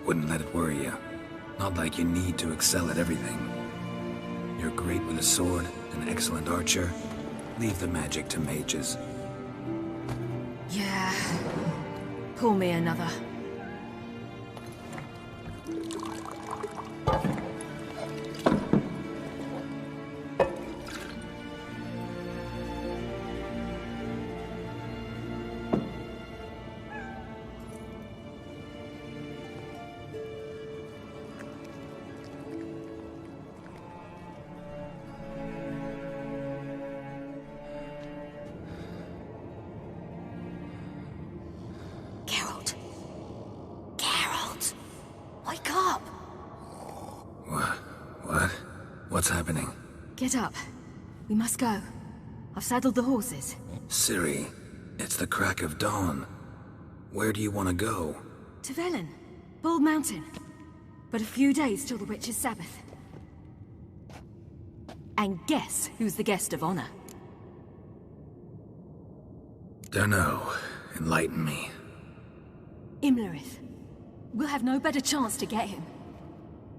Wouldn't let it worry you. Not like you need to excel at everything. You're great with a sword, an excellent archer. Leave the magic to mages. Yeah. Pull me another. What's happening? Get up. We must go. I've saddled the horses. Ciri, it's the crack of dawn. Where do you want to go? To Velen. Bald Mountain. But a few days till the Witch's Sabbath. And guess who's the guest of honor? Dunno. Enlighten me. Imlerith. We'll have no better chance to get him.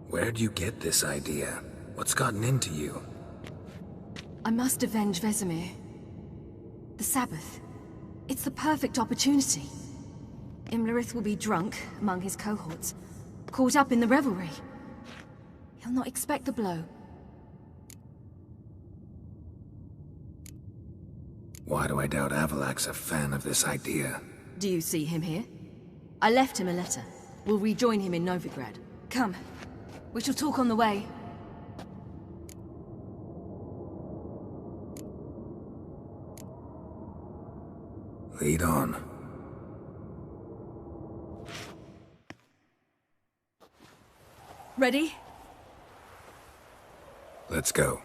Where'd you get this idea? What's gotten into you? I must avenge Vesemir. The Sabbath. It's the perfect opportunity. Imlerith will be drunk among his cohorts, caught up in the revelry. He'll not expect the blow. Why do I doubt Avallac''s a fan of this idea? Do you see him here? I left him a letter. We'll rejoin him in Novigrad. Come. We shall talk on the way. Lead on. Ready? Let's go.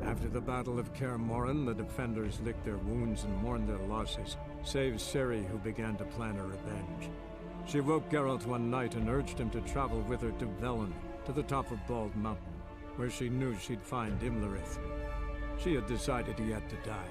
After the Battle of Kaer Morhen, the defenders licked their wounds and mourned their losses, save Ciri, who began to plan her revenge. She woke Geralt one night and urged him to travel with her to Velen, to the top of Bald Mountain, where she knew she'd find Imlerith. She had decided he had to die.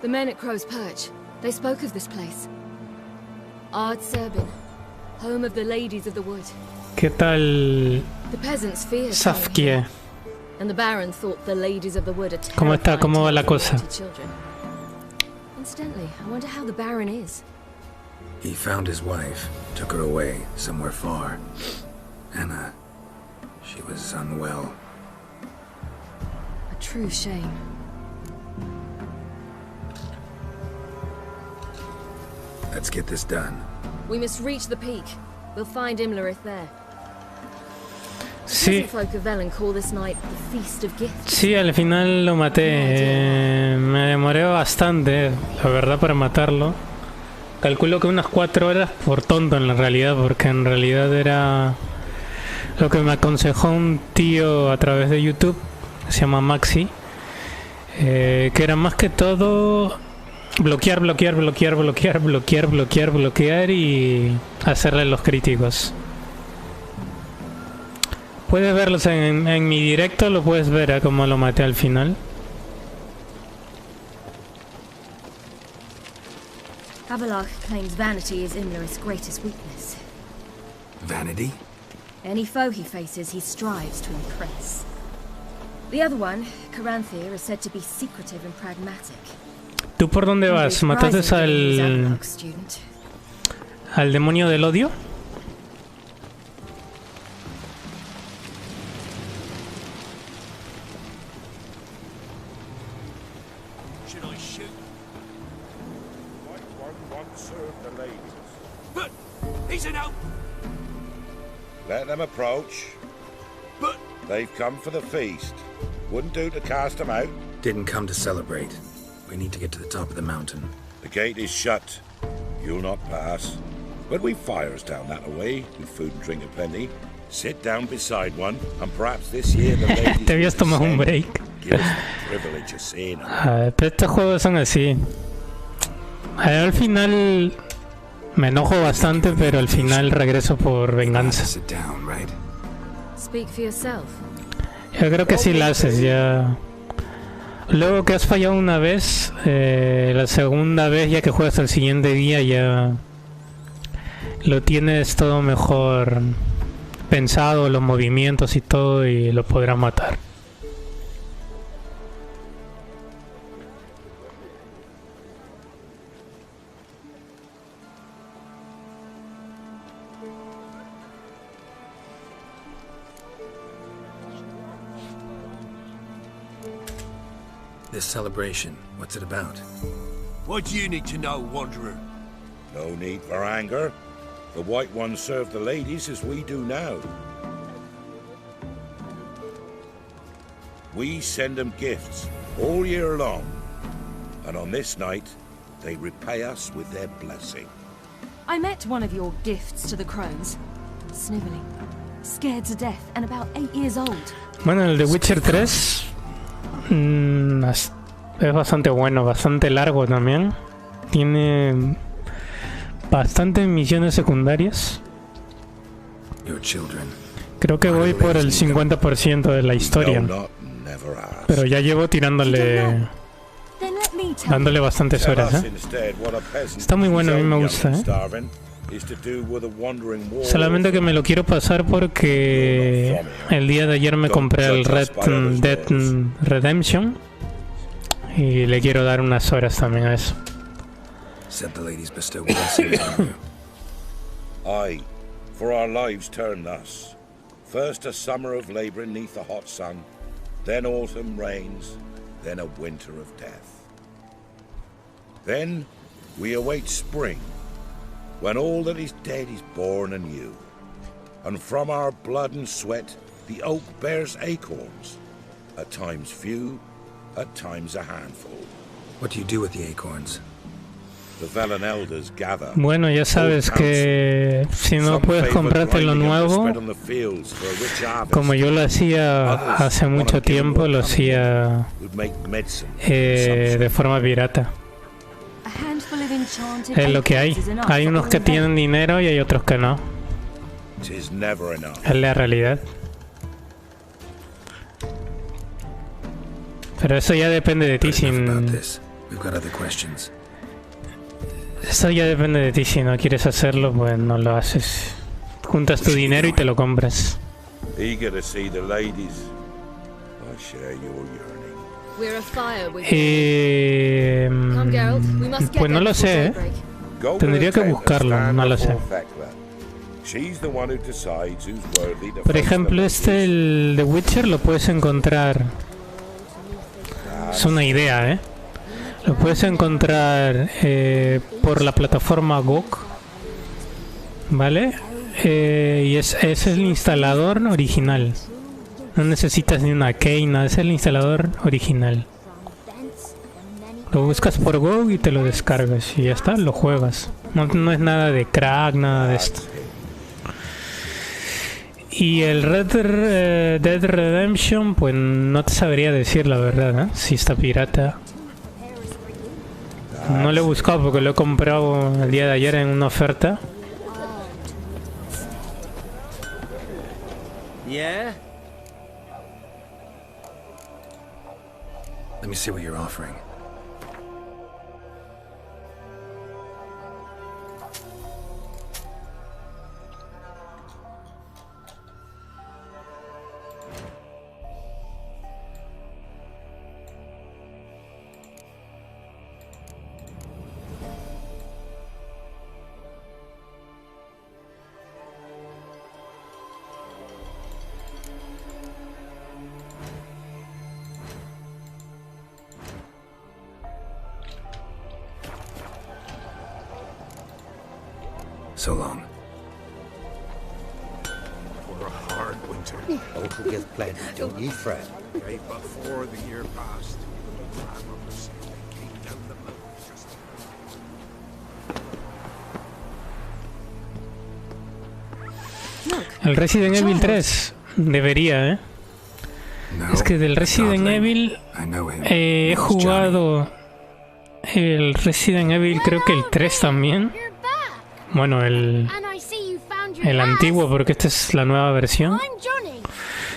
The men at Crow's Perch, they spoke of this place. Ard Serbin, home of the ladies of the wood. ¿Qué tal, The peasants feared Safkie? and the Baron thought the ladies of the wood are ¿Cómo está? terrified ¿Cómo va la to cosa? to children. Incidentally, I wonder how the Baron is. He found his wife, took her away, somewhere far. Anna, she was unwell. A true shame. Let's get this done. We must reach the peak. We'll find Imlerith there. Sí. The folk of Velen call this night the Feast of Gifts. Sí, al final lo maté. Me demoré bastante, la verdad, para matarlo. Calculo que unas 4 horas por tonto en la realidad, porque en realidad era lo que me aconsejó un tío a través de YouTube, se llama Maxi, que era más que todo bloquear y hacerle los críticos. Puedes verlos en mi directo, lo puedes ver como lo maté al final. Avallac'h claims vanity is Imlerith's greatest weakness. Vanity? Any foe he faces, he strives to impress. The other one, Caranthir, is said to be secretive and pragmatic. ¿Tú por dónde vas? ¿Mataste al demonio del odio? serve the ladies. But he's an out. Let them approach. But they've come for the feast. Wouldn't do to cast them out. Didn't come to celebrate. We need to get to the top of the mountain. The gate is shut. You'll not pass. But we've fires down that way, with food and drink aplenty. Sit down beside one, and perhaps this year the ladies Te habías tomado un break. give us the privilege of seeing them. Pero estos juegos son así. Al final me enojo bastante, pero al final regreso por venganza. Speak for yourself. Yo creo que si la haces ya. Luego que has fallado una vez, la segunda vez ya que juegas el siguiente día ya lo tienes todo mejor pensado, los movimientos y todo, y lo podrás matar. This celebration, what's it about? What do you need to know, Wanderer? No need for anger. The White Ones serve the ladies as we do now. We send them gifts all year long, and on this night, they repay us with their blessing. I met one of your gifts to the crones. Sniveling, scared to death, and about 8 years old. Bueno, el de Witcher 3 es bastante bueno, bastante largo también. Tiene bastantes misiones secundarias. Creo que voy por el 50% de la historia. Pero ya llevo dándole bastantes horas, ¿eh? Está muy bueno, a mí me gusta, ¿eh? Solamente que me lo quiero pasar porque el día de ayer me compré el Red Dead Redemption y le quiero dar unas horas también a eso. Aye, for our lives turn thus. First a summer of labouring neath the hot sun, then autumn rains, then a winter of death. Then we await spring, when all that is dead is born anew. And from our blood and sweat the oak bears acorns, at times few, at times a handful. What do you do with the acorns? The Velen elders gather. Bueno, ya sabes que si no puedes comprarte lo nuevo, como yo lo hacía hace mucho tiempo, lo hacía de forma pirata. Es lo que hay. Hay unos que tienen dinero y hay otros que no. Es la realidad. Pero eso ya depende de ti. Eso ya depende de ti. Si no quieres hacerlo, pues no lo haces. Juntas tu dinero y te lo compras. Pues no lo sé, ¿eh? Tendría que buscarlo, no lo sé. Por ejemplo, el de Witcher lo puedes encontrar. Es una idea, ¿eh? Lo puedes encontrar por la plataforma GOG, ¿vale? Y es el instalador original. No necesitas ni una key, nada, es el instalador original. Lo buscas por GOG y te lo descargas y ya está, lo juegas. No es nada de crack, nada de esto. Y el Red Dead Redemption, pues no te sabría decir la verdad, ¿eh? Si está pirata. No lo he buscado porque lo he comprado el día de ayer en una oferta. Yeah. Let me see what you're offering. So long. For a hard winter. Out will give plenty, don't ye fret. Right before the year passed, I'm on the sea, came down the mountain just El Resident Evil 3 debería, ¿eh? Es que del Resident Evil he jugado el Resident Evil, creo que el 3 también. Bueno, el antiguo, porque esta es la nueva versión.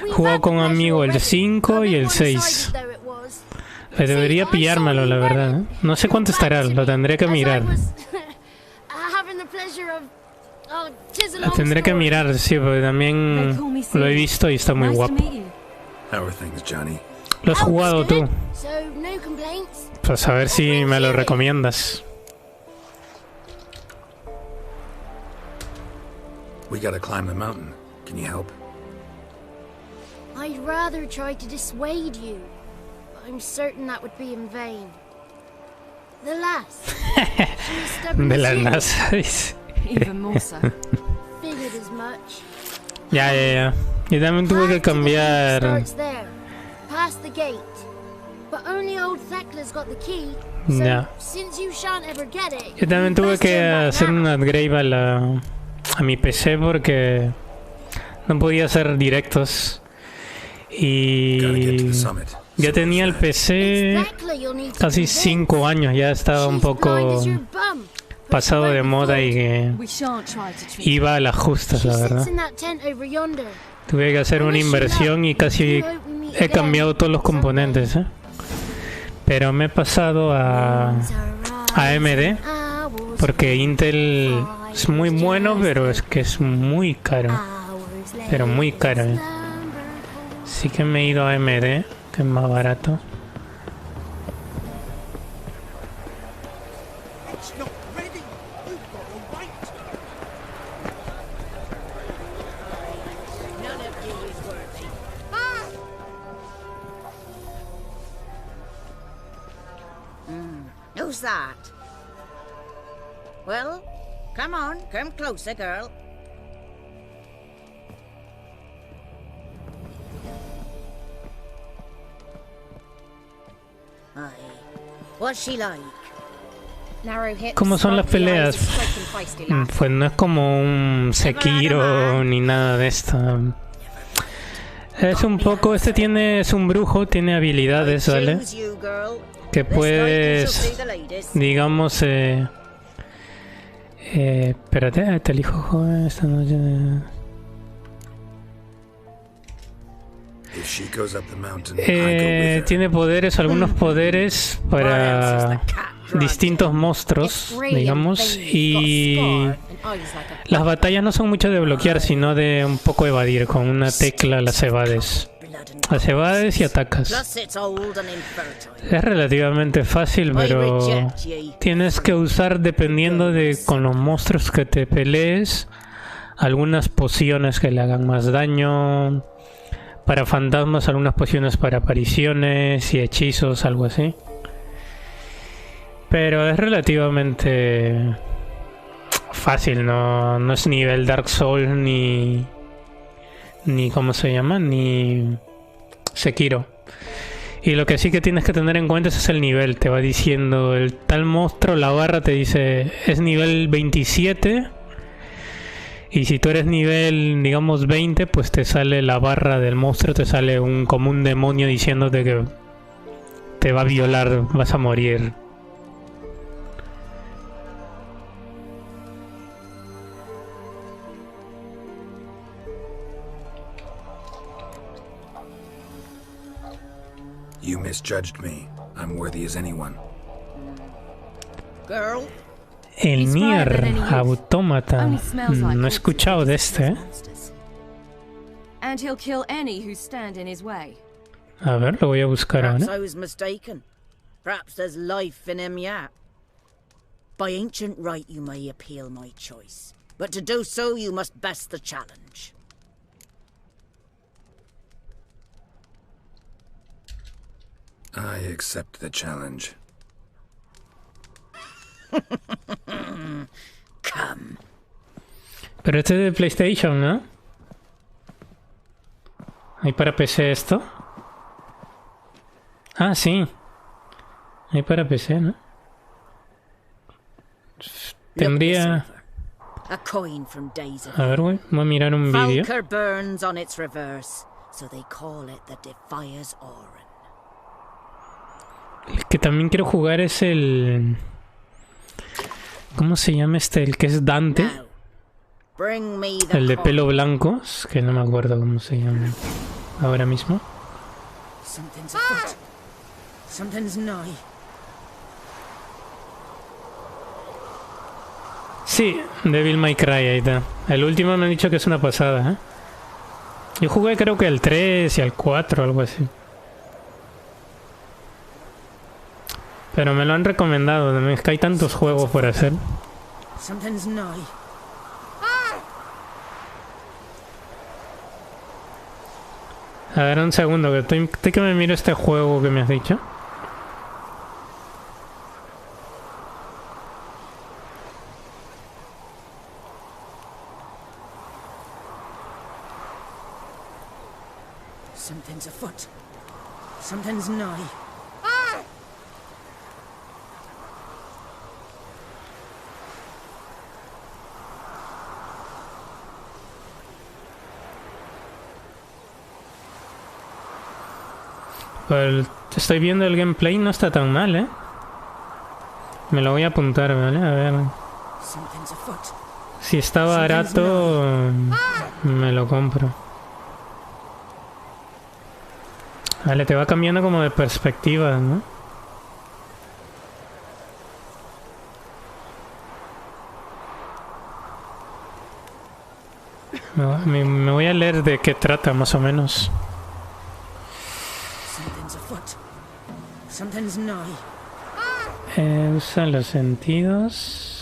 He jugado con un amigo el 5 y el 6. Debería pillármelo, la verdad, ¿eh? No sé cuánto estará, lo tendré que mirar. Lo tendré que mirar, sí, porque también lo he visto y está muy guapo. ¿Lo has jugado tú? Pues a ver si me lo recomiendas. We gotta climb the mountain. Can you help? I'd rather try to dissuade you, but I'm certain that would be in vain. The lass. She's stubborn De as las you. nazas. Even more so. Figured as much. Ya. Yo también tuve que cambiar. Starts there, past the gate. But only old Thekla's got the key. So, Ya. since you shan't ever get it, Yo también tuve que hacer un upgrade a mi PC porque no podía hacer directos. Y ya tenía el PC casi 5 años, ya estaba un poco pasado de moda y que iba a las justas, la verdad. in that tent over yonder. Tuve que hacer una inversión y casi he cambiado todos los componentes, ¿eh? Pero me he pasado a AMD porque Intel es muy bueno, pero es que es muy caro. Pero muy caro, ¿eh? Así que me he ido a AMD, que es más barato. Who's that? Well, come on, come closer, girl. Aye. What's she like? ¿Cómo son las peleas? Pues no es como un Sekiro ni nada de esto. Es un poco, es un brujo, tiene habilidades, ¿vale? Que puedes, digamos, espérate, te elijo joven esta noche. Tiene poderes, algunos poderes para distintos monstruos, digamos, y las batallas no son mucho de bloquear, sino de un poco evadir. Con una tecla las evades. Las evades y atacas. Es relativamente fácil, pero tienes que usar, dependiendo de con los monstruos que te pelees, algunas pociones que le hagan más daño. Para fantasmas, algunas pociones para apariciones y hechizos, algo así. Pero es relativamente fácil, no es nivel Dark Souls ni ¿cómo se llama? Ni Sekiro. Y lo que sí que tienes que tener en cuenta es el nivel. Te va diciendo el tal monstruo, la barra te dice es nivel 27. Y si tú eres nivel, digamos, 20, pues te sale la barra del monstruo, te sale como un demonio diciéndote que te va a violar, vas a morir. You misjudged me. I'm worthy as anyone. Girl. El Nier Automata. No he escuchado de este, ¿eh? And he'll kill any who stand in his way. A ver, lo voy a buscar Perhaps ahora. I was mistaken. Perhaps there's life in him yet. By ancient right, you may appeal my choice. But to do so, you must best the challenge. I accept the challenge. Come. Pero este es de PlayStation, ¿no? ¿Hay para PC esto? Ah, sí. Hay para PC, ¿no? Tendría... A coin from days of A ver, güey. Voy a mirar un vídeo. Falker burns on its reverse, so they call it the Defias Oran. El que también quiero jugar es el... ¿Cómo se llama este? El que es Dante. Bring me the El de coin. pelo blanco. Es que no me acuerdo cómo se llama ahora mismo. Something's afoot. Something's nigh. Sí, Devil May Cry, ahí está. El último me han dicho que es una pasada, ¿eh? Yo jugué creo que al 3 y al 4, algo así. Pero me lo han recomendado, es que hay tantos juegos por hacer. Something's nigh. A ver, un segundo, que estoy que me miro este juego que me has dicho. Something's afoot. Something's nigh. Pues estoy viendo el gameplay, no está tan mal, ¿eh? Me lo voy a apuntar, ¿vale? A ver. Something's afoot. Si está barato, me lo compro. Vale, te va cambiando como de perspectiva, ¿no? Me voy a leer de qué trata, más o menos. Something's afoot. Something's nigh. Usa los sentidos.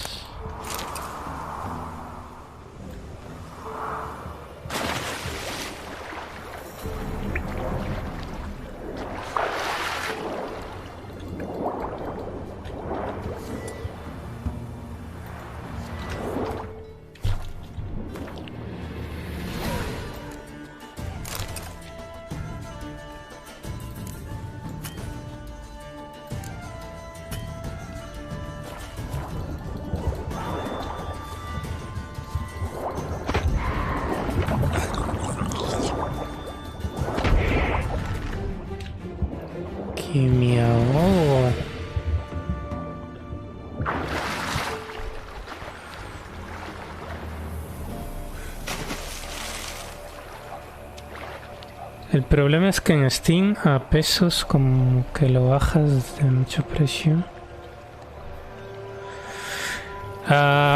Que me ahogo. El problema es que en Steam a pesos como que lo bajas de mucho precio.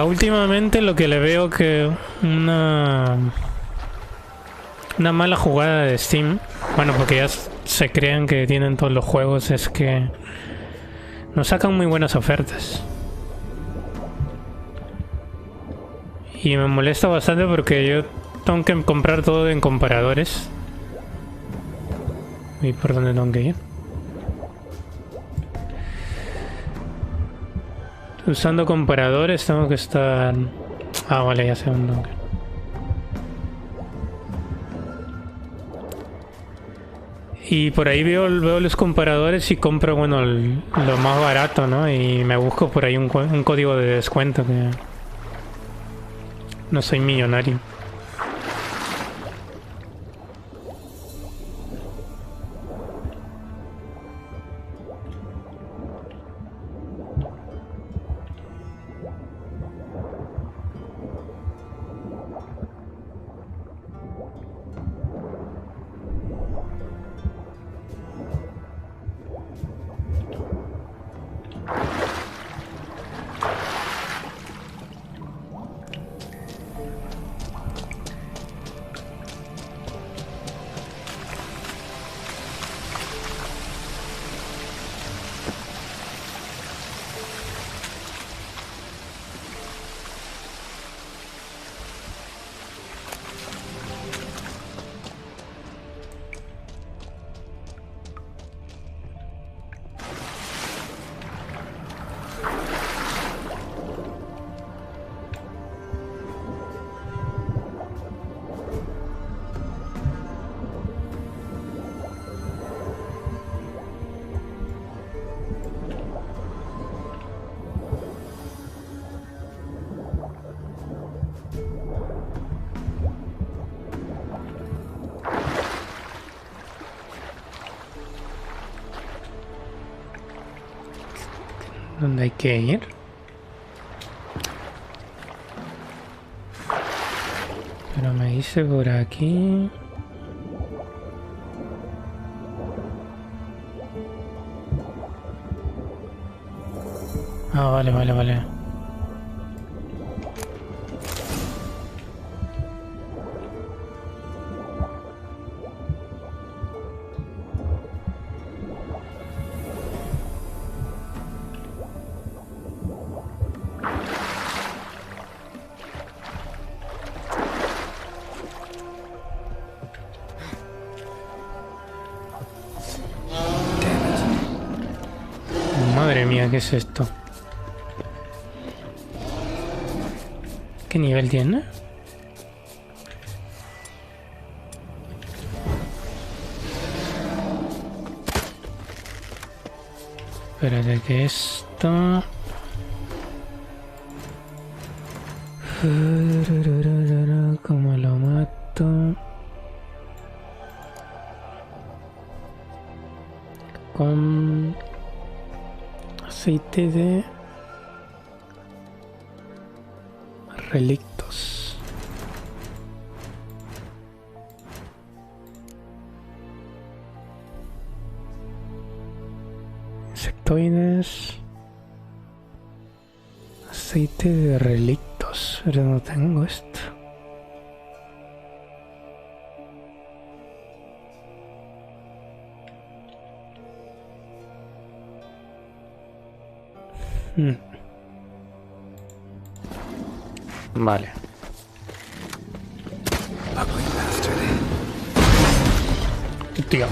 Últimamente lo que le veo que una mala jugada de Steam, bueno, porque ya se crean que tienen todos los juegos, es que nos sacan muy buenas ofertas. Y me molesta bastante porque yo tengo que comprar todo en comparadores. ¿Y por dónde tengo que ir? Usando comparadores tengo que estar... Ah, vale, ya sé dónde tengo que ir. Y por ahí veo los comparadores y compro, bueno, lo más barato, ¿no? Y me busco por ahí un código de descuento, que no soy millonario. ¿Dónde hay que ir? Pero me dice por aquí. Ah, vale, vale, vale. Madre mía, ¿qué es esto? ¿Qué nivel tiene? Espérate que esto... ¿Cómo lo mato? Con... aceite de... relictos. Insectoides. Aceite de relictos. Pero no tengo esto. Vale. Tío.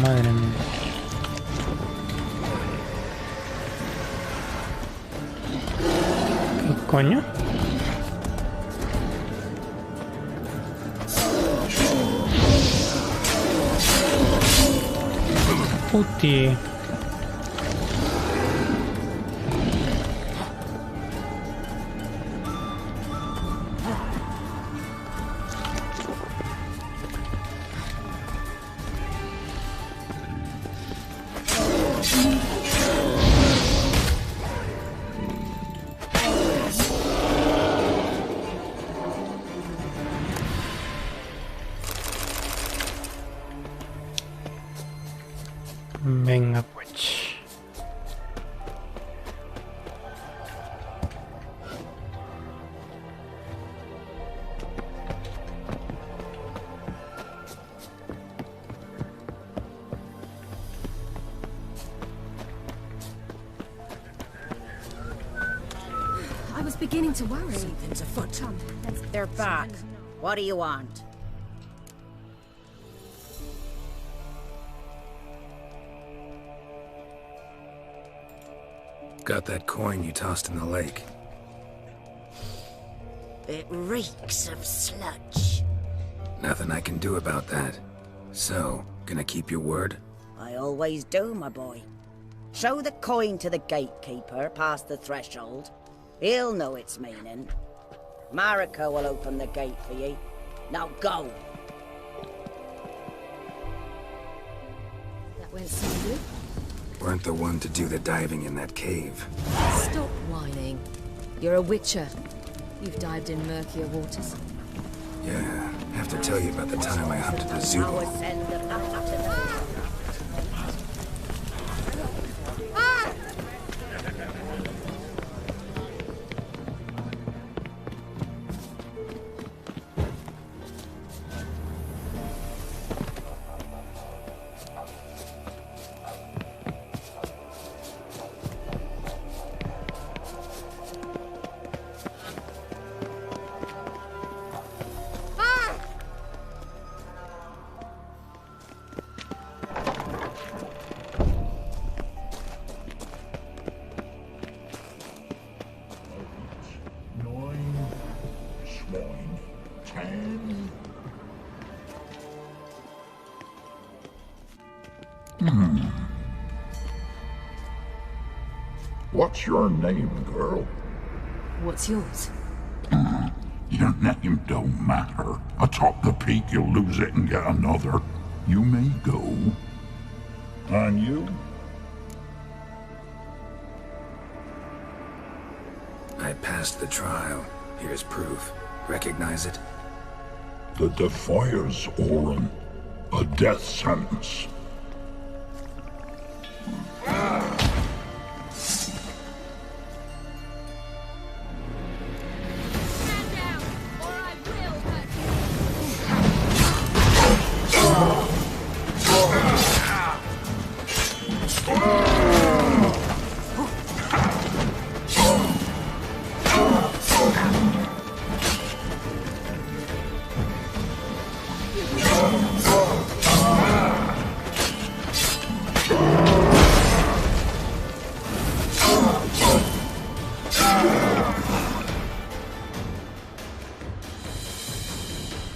Madre mía. ¿Qué coño? Puti. Venga, pues. I was beginning to worry. Something's afoot. Come, They're back. What do you want? Got that coin you tossed in the lake. It reeks of sludge. Nothing I can do about that. So, gonna keep your word? I always do, my boy. Show the coin to the gatekeeper past the threshold. He'll know its meaning. Mariko will open the gate for you. Now go. That went smoothly. Weren't the one to do the diving in that cave. Stop whining. You're a witcher. You've dived in murkier waters. Yeah, have to tell you about the time I hunted a Zulu. What's your name, girl? What's yours? Your name don't matter. Atop the peak, you'll lose it and get another. You may go. And you? I passed the trial. Here's proof. Recognize it? The Defiers, Orin. A death sentence.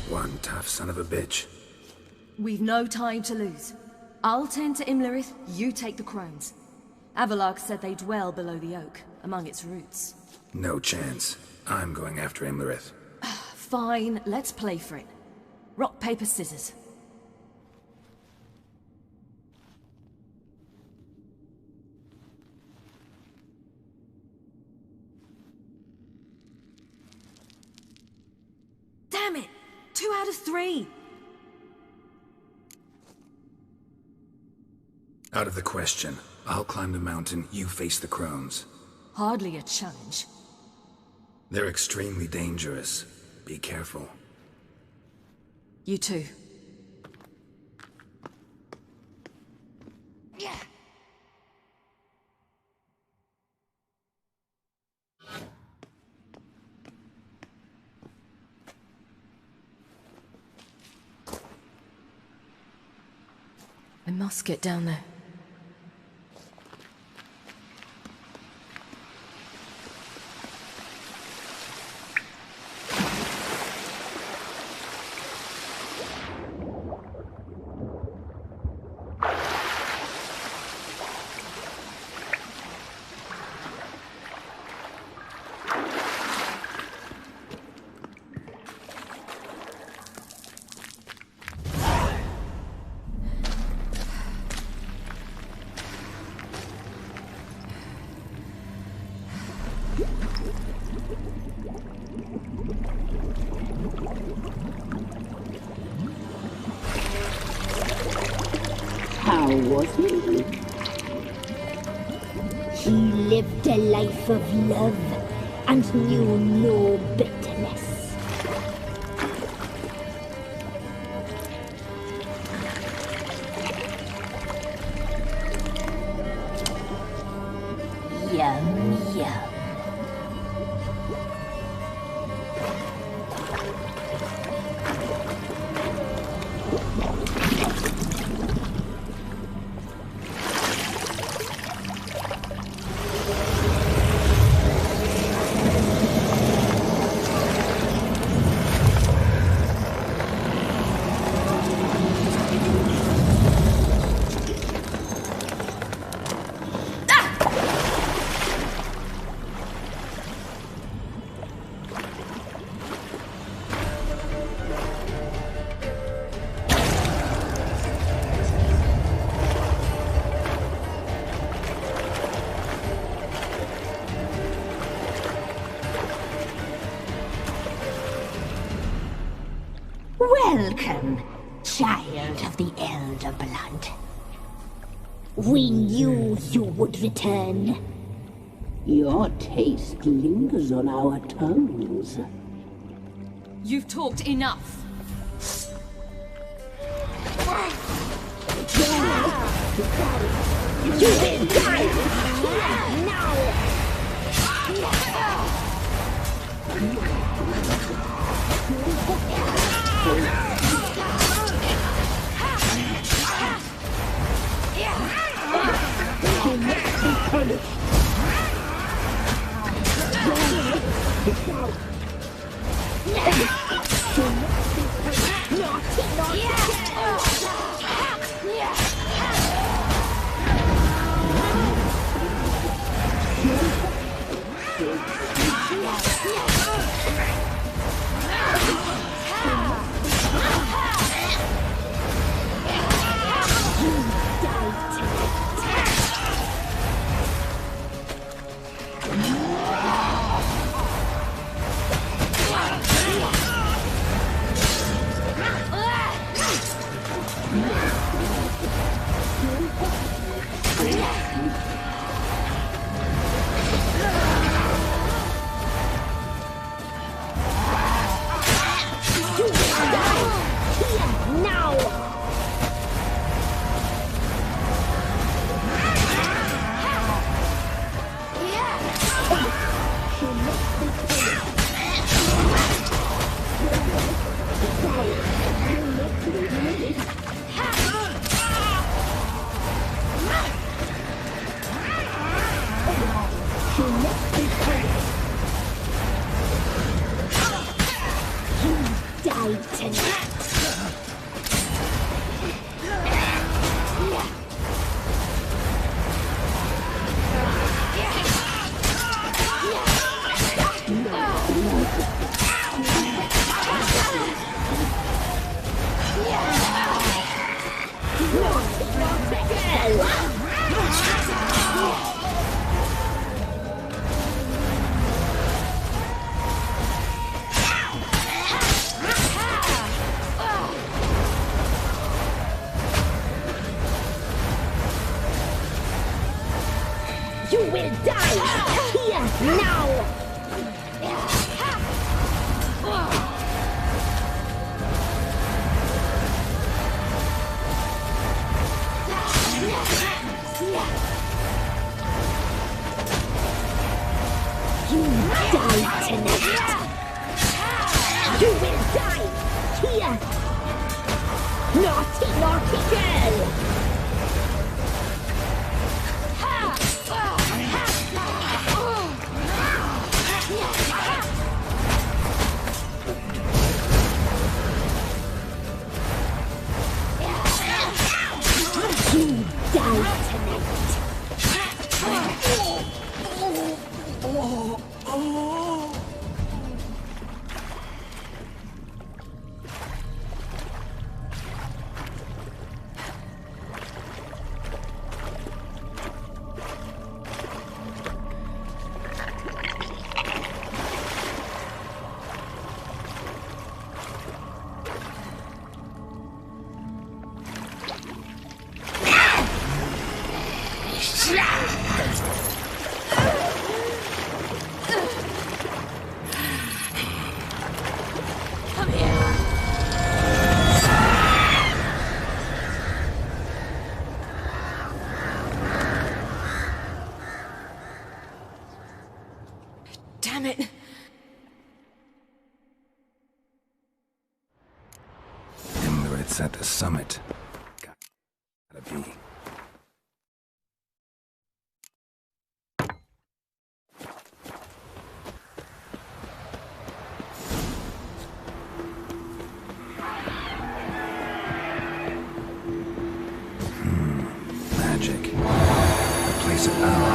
One tough son of a bitch. We've no time to lose. I'll tend to Imlerith, you take the crones. Avalok said they dwell below the oak, among its roots. No chance. I'm going after Imlerith. Fine, let's play for it. Rock, paper, scissors. Damn it! 2 out of 3! Out of the question. I'll climb the mountain, you face the crones. Hardly a challenge. They're extremely dangerous. Be careful. You too. I must get down there. How was he? He lived a life of love and knew no bitterness. Yum, yum. Welcome, child of the Elder Blood. We knew you would return. Your taste lingers on our tongues. You've talked enough. You will die now! You will die here now! You die tonight! You will die here! Naughty, naughty girl! You die tonight! Damn it! Imlrit's at the summit. Gotta be. Magic. A place of power.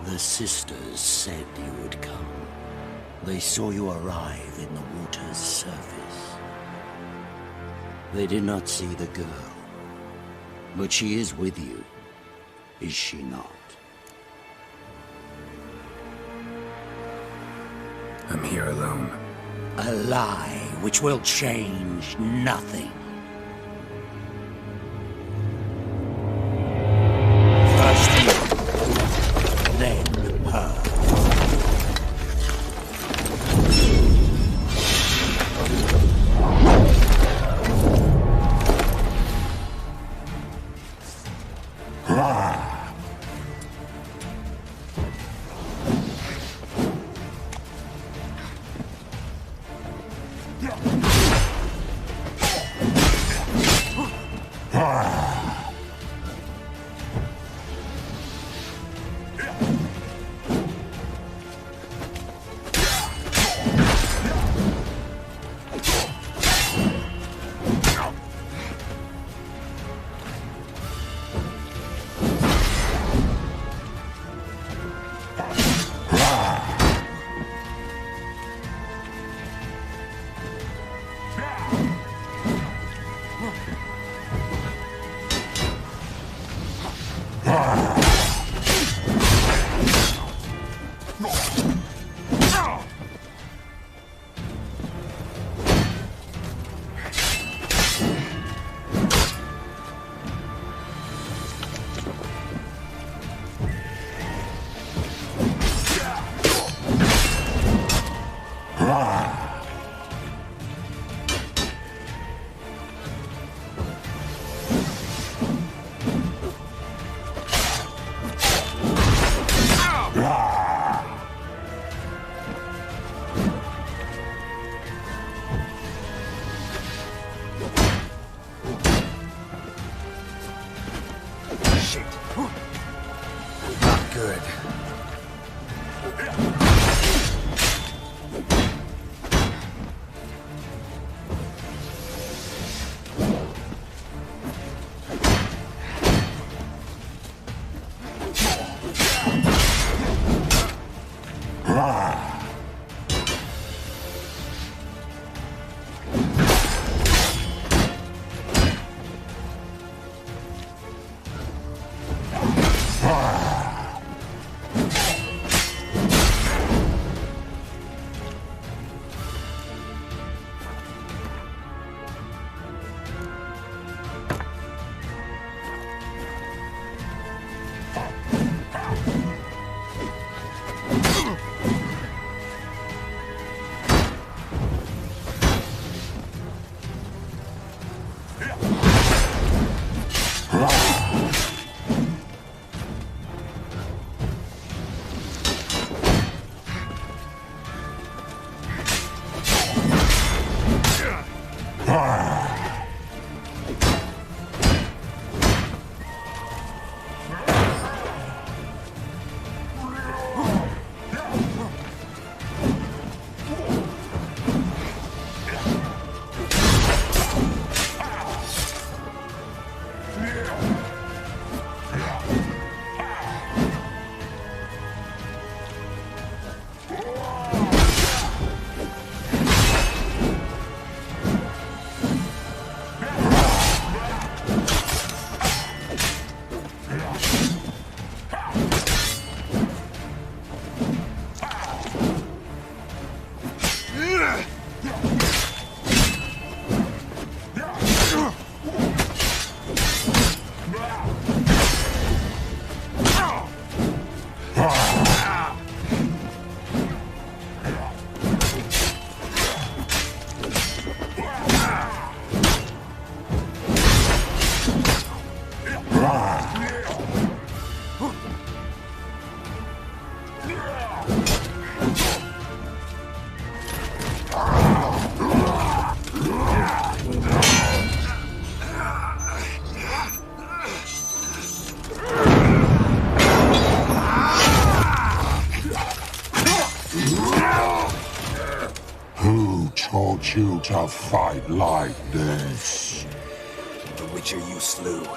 The sisters said you would come. They saw you arrive in the water's surface. They did not see the girl. But she is with you, is she not? I'm here alone. A lie which will change nothing. First you, then her. good. You to fight like this? The Witcher you slew.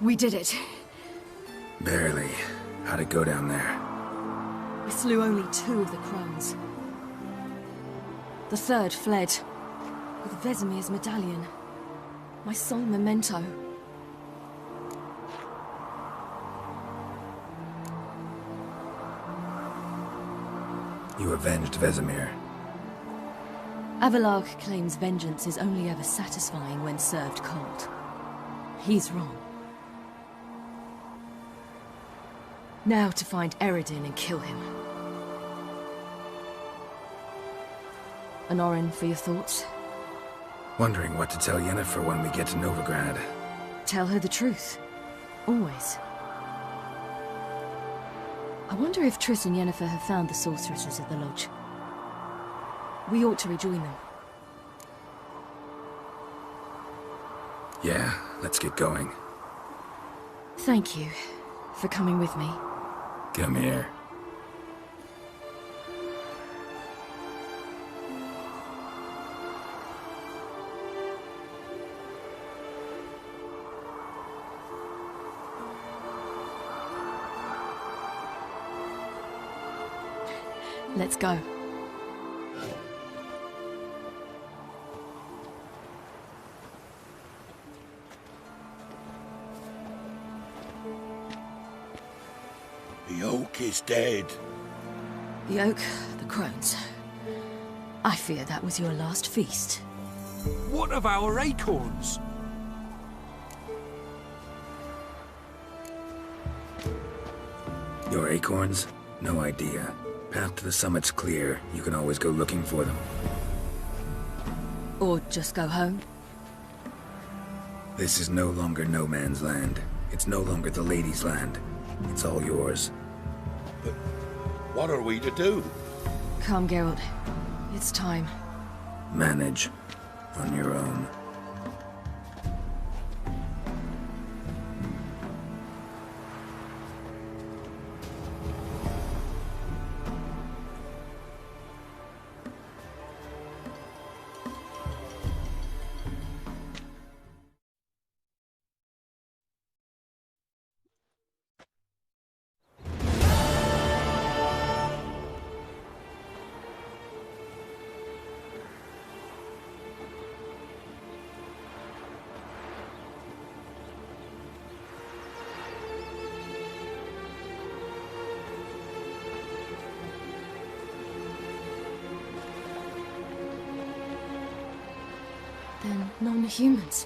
We did it. Barely. How'd it go down there? We slew only 2 of the crones. The 3rd fled, with Vesemir's medallion. My sole memento. You avenged Vesemir. Avelarch claims vengeance is only ever satisfying when served cold. He's wrong. Now to find Eredin and kill him. Honorin, for your thoughts? Wondering what to tell Yennefer when we get to Novigrad. Tell her the truth. Always. I wonder if Triss and Yennefer have found the sorceresses at the lodge. We ought to rejoin them. Yeah, let's get going. Thank you for coming with me. Come here. Let's go. The oak is dead. The oak, the crones. I fear that was your last feast. What of our acorns? Your acorns? No idea. Path to the summit's clear. You can always go looking for them. Or just go home. This is no longer no man's land. It's no longer the lady's land. It's all yours. But what are we to do? Come, Geralt. It's time. Manage. On your own. Then non-humans.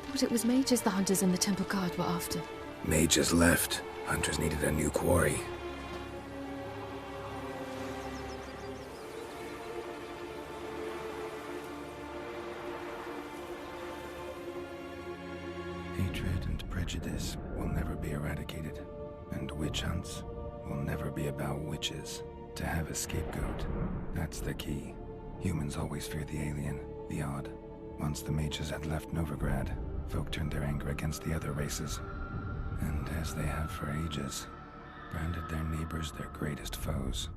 Thought it was mages the hunters and the temple guard were after. Mages left. Hunters needed a new quarry. Hatred and prejudice will never be eradicated. And witch hunts will never be about witches. To have a scapegoat, that's the key. Humans always fear the alien, the odd. Once the mages had left Novigrad, folk turned their anger against the other races. And as they have for ages, branded their neighbors their greatest foes.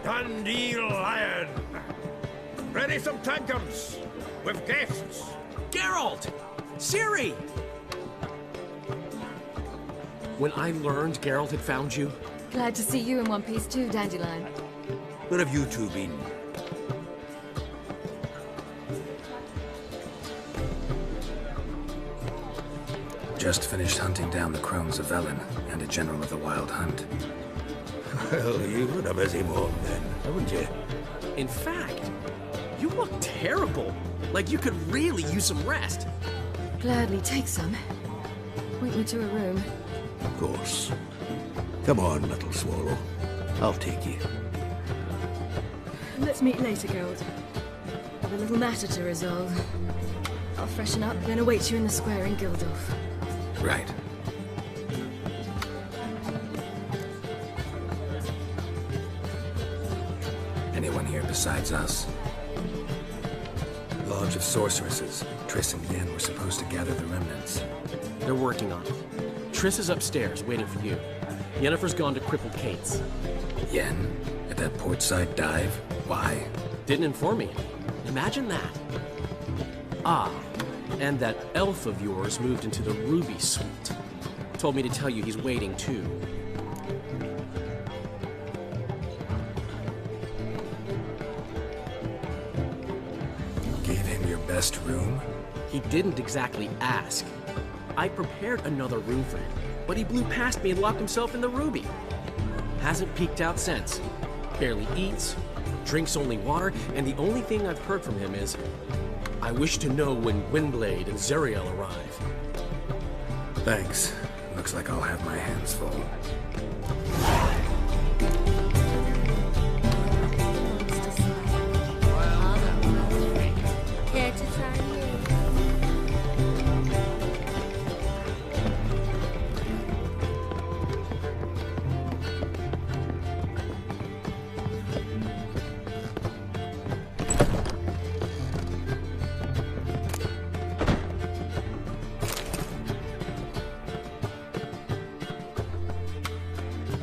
Dandelion! Ready some tankards! With guests! Geralt! Ciri! When I learned Geralt had found you... Glad to see you in one piece too, Dandelion. Where have you two been? Just finished hunting down the crones of Velen and a general of the Wild Hunt. Well, you had a busy morning then, haven't you? In fact, you look terrible. Like you could really use some rest. Gladly take some. Point me to a room. Of course. Come on, little swallow. I'll take you. Let's meet later, Geralt. Have a little matter to resolve. I'll freshen up, then await you in the square in Gildorf. Right. Anyone here besides us? Lodge of Sorceresses. Triss and Yen were supposed to gather the remnants. They're working on it. Triss is upstairs, waiting for you. Yennefer's gone to cripple Kate's. Yen? At that portside dive? Why? Didn't inform me. Imagine that. Ah, and that elf of yours moved into the Ruby Suite. Told me to tell you he's waiting too. Gave him your best room? He didn't exactly ask. I prepared another room for him, but he blew past me and locked himself in the Ruby. Hasn't peeked out since. Barely eats, drinks only water, and the only thing I've heard from him is, I wish to know when Gwynblade and Zariel arrive. Thanks. Looks like I'll have my hands full.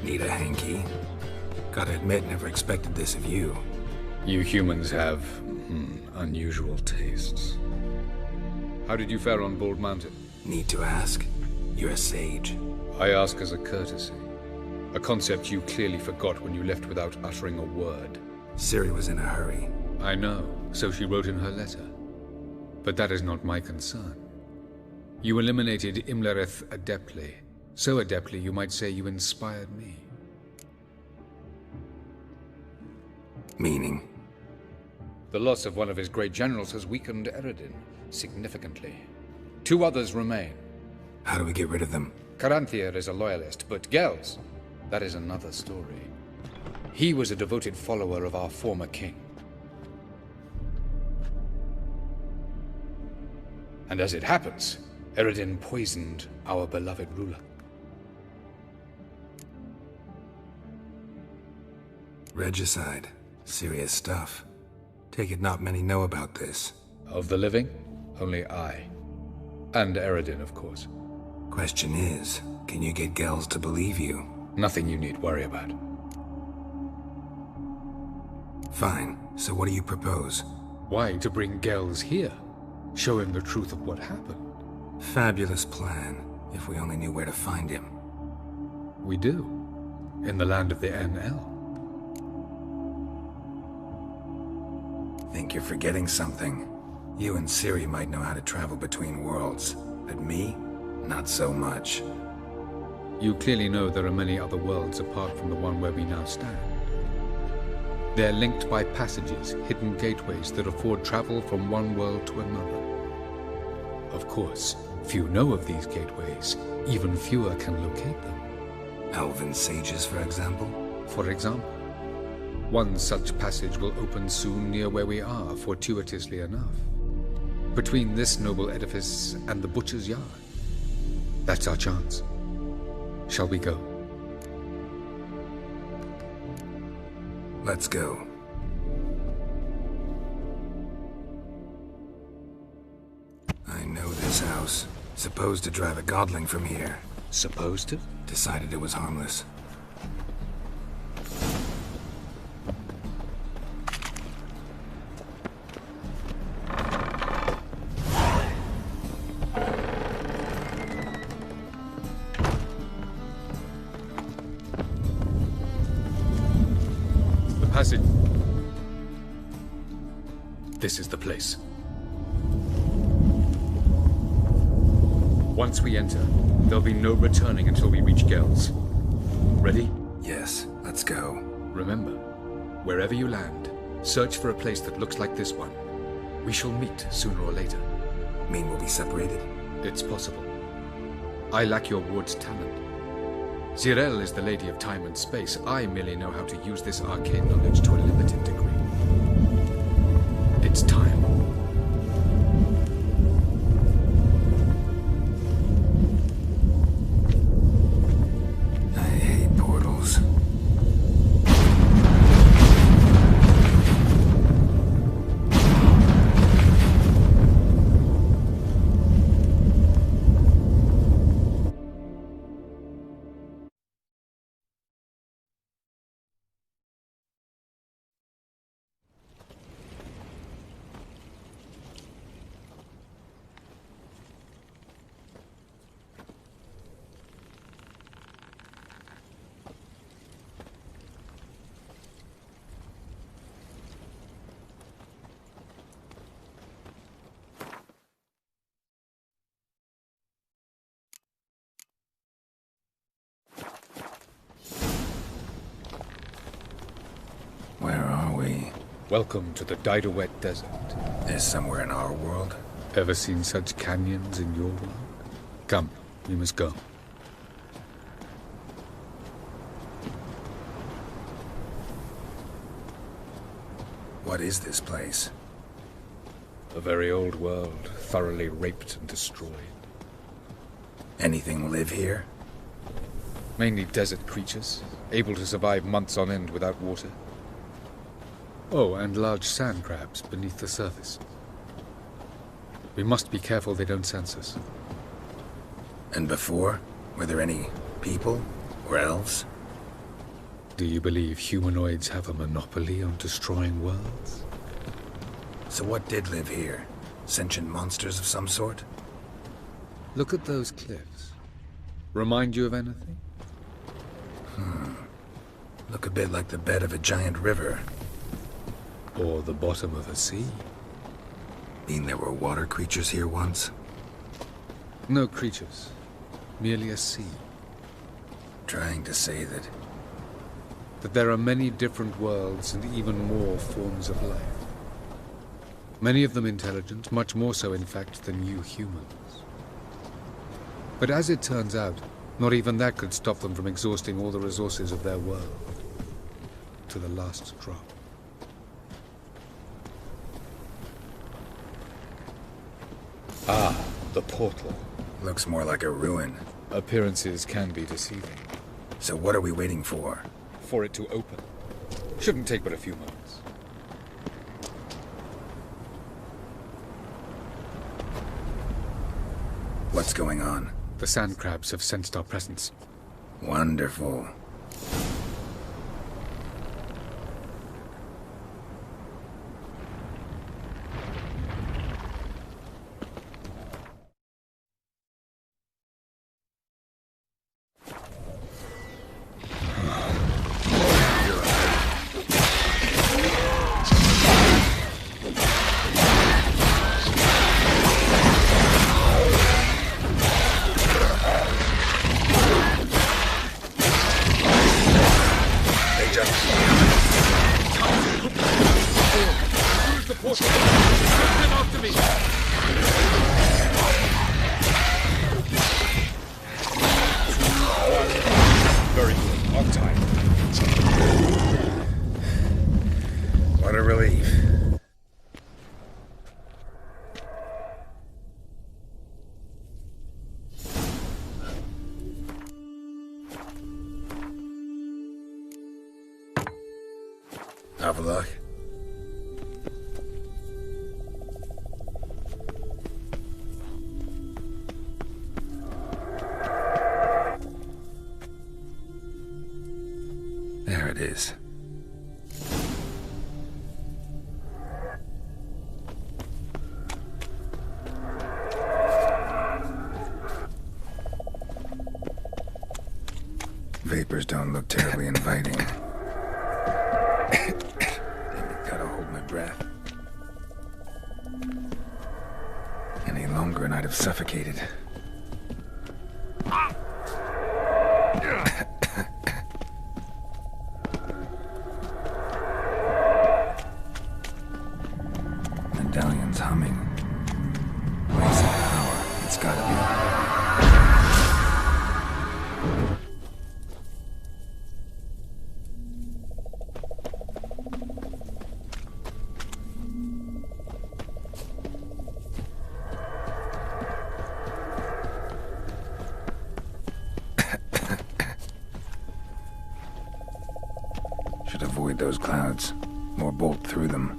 Need a hanky? Gotta admit, never expected this of you. You humans have unusual tastes. How did you fare on Bald Mountain? Need to ask? You're a sage. I ask as a courtesy. A concept you clearly forgot when you left without uttering a word. Ciri was in a hurry. I know, so she wrote in her letter. But that is not my concern. You eliminated Imlerith adeptly. So adeptly, you might say you inspired me. Meaning? The loss of one of his great generals has weakened Eredin significantly. 2 others remain. How do we get rid of them? Caranthir is a loyalist, but Gels, that is another story. He was a devoted follower of our former king. And as it happens, Eredin poisoned our beloved ruler. Regicide. Serious stuff. Take it not many know about this. Of the living, only I. And Eredin, of course. Question is, can you get Gels to believe you? Nothing you need worry about. Fine. So what do you propose? Why, to bring Gels here. Show him the truth of what happened. Fabulous plan, if we only knew where to find him. We do. In the land of the NL. Think you're forgetting something. You and Ciri might know how to travel between worlds, but me? Not so much. You clearly know there are many other worlds apart from the one where we now stand. They're linked by passages, hidden gateways that afford travel from one world to another. Of course, few know of these gateways. Even fewer can locate them. Elven sages, for example? For example. One such passage will open soon near where we are, fortuitously enough. Between this noble edifice and the butcher's yard. That's our chance. Shall we go? Let's go. I know this house. Supposed to drive a godling from here. Supposed to? Decided it was harmless. Passage. This is the place. Once we enter, there'll be no returning until we reach Gels. Ready? Yes, let's go. Remember, wherever you land, search for a place that looks like this one. We shall meet sooner or later. Mean we'll be separated? It's possible. I lack your ward's talent. Zirel is the lady of time and space. I merely know how to use this arcane knowledge to a limited degree. It's time. I hate portals. Where are we? Welcome to the Didowet Desert. Is somewhere in our world? Ever seen such canyons in your world? Come, we must go. What is this place? A very old world, thoroughly raped and destroyed. Anything live here? Mainly desert creatures, able to survive months on end without water. Oh, and large sand crabs beneath the surface. We must be careful they don't sense us. And before? Were there any people? Or elves? Do you believe humanoids have a monopoly on destroying worlds? So what did live here? Sentient monsters of some sort? Look at those cliffs. Remind you of anything? Look a bit like the bed of a giant river. Or the bottom of a sea. Mean there were water creatures here once? No creatures. Merely a sea. Trying to say that there are many different worlds and even more forms of life. Many of them intelligent, much more so in fact than you humans. But as it turns out, not even that could stop them from exhausting all the resources of their world. To the last drop. Ah, the portal. Looks more like a ruin. Appearances can be deceiving. So what are we waiting for? For it to open. Shouldn't take but a few moments. What's going on? The sand crabs have sensed our presence. Wonderful. Avallac'h. There it is. Vapors don't look terribly inviting. Gotta hold my breath. Any longer and I'd have suffocated. Medallion's humming. Waste of power. It's gotta be. Should avoid those clouds, or bolt through them.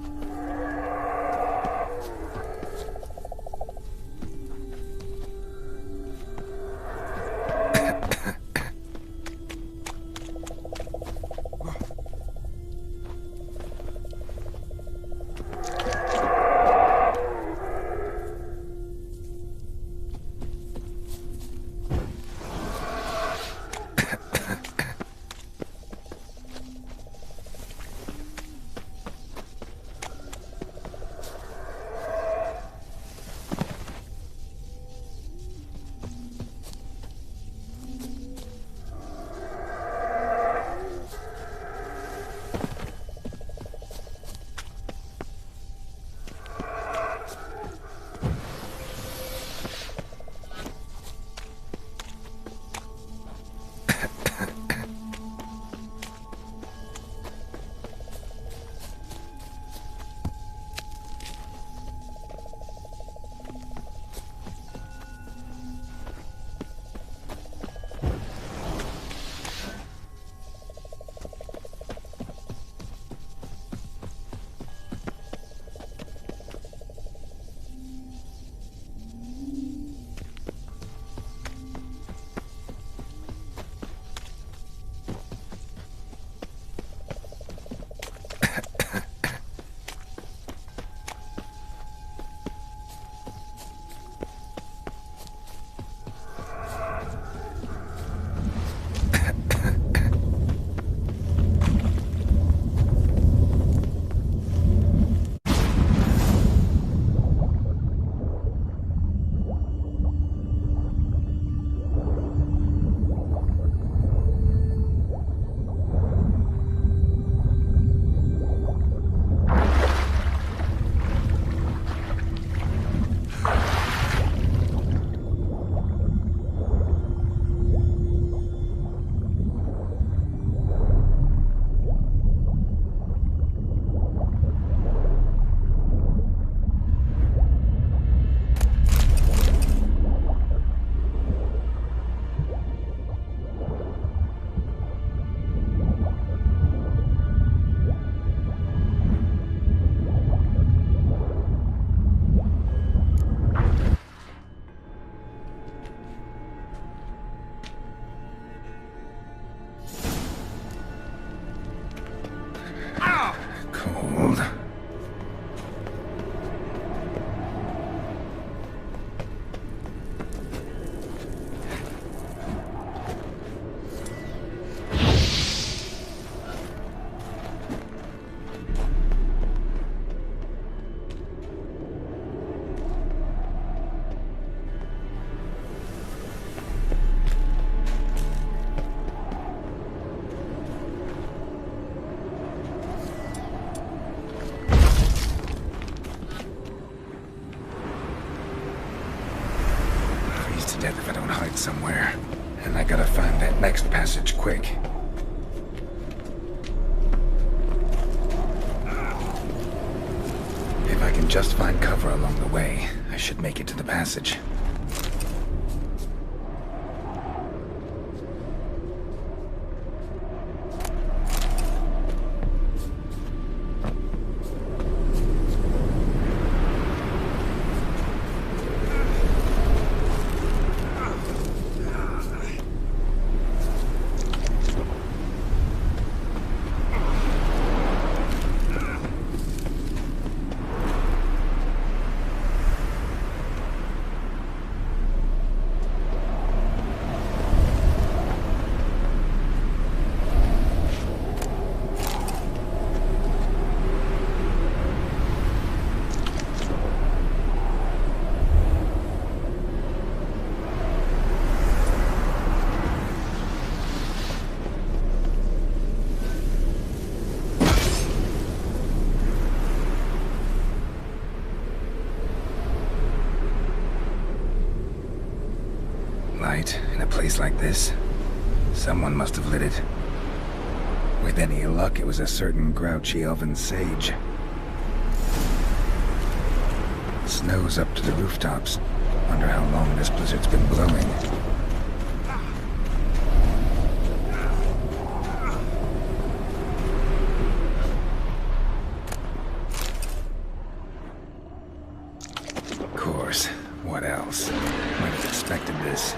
somewhere, and I gotta find that next passage quick. If I can just find cover along the way, I should make it to the passage. In a place like this, someone must have lit it. With any luck, it was a certain grouchy elven sage. Snow's up to the rooftops. Wonder how long this blizzard's been blowing. Of course. What else? Might have expected this.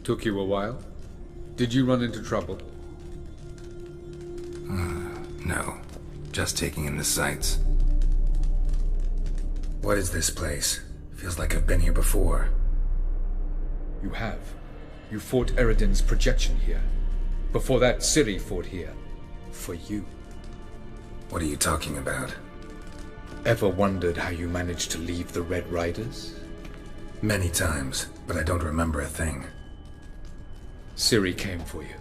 Took you a while? Did you run into trouble? No. Just taking in the sights. What is this place? Feels like I've been here before. You have. You fought Eredin's projection here. Before that, Ciri fought here. For you. What are you talking about? Ever wondered how you managed to leave the Red Riders? Many times, but I don't remember a thing. Ciri came for you.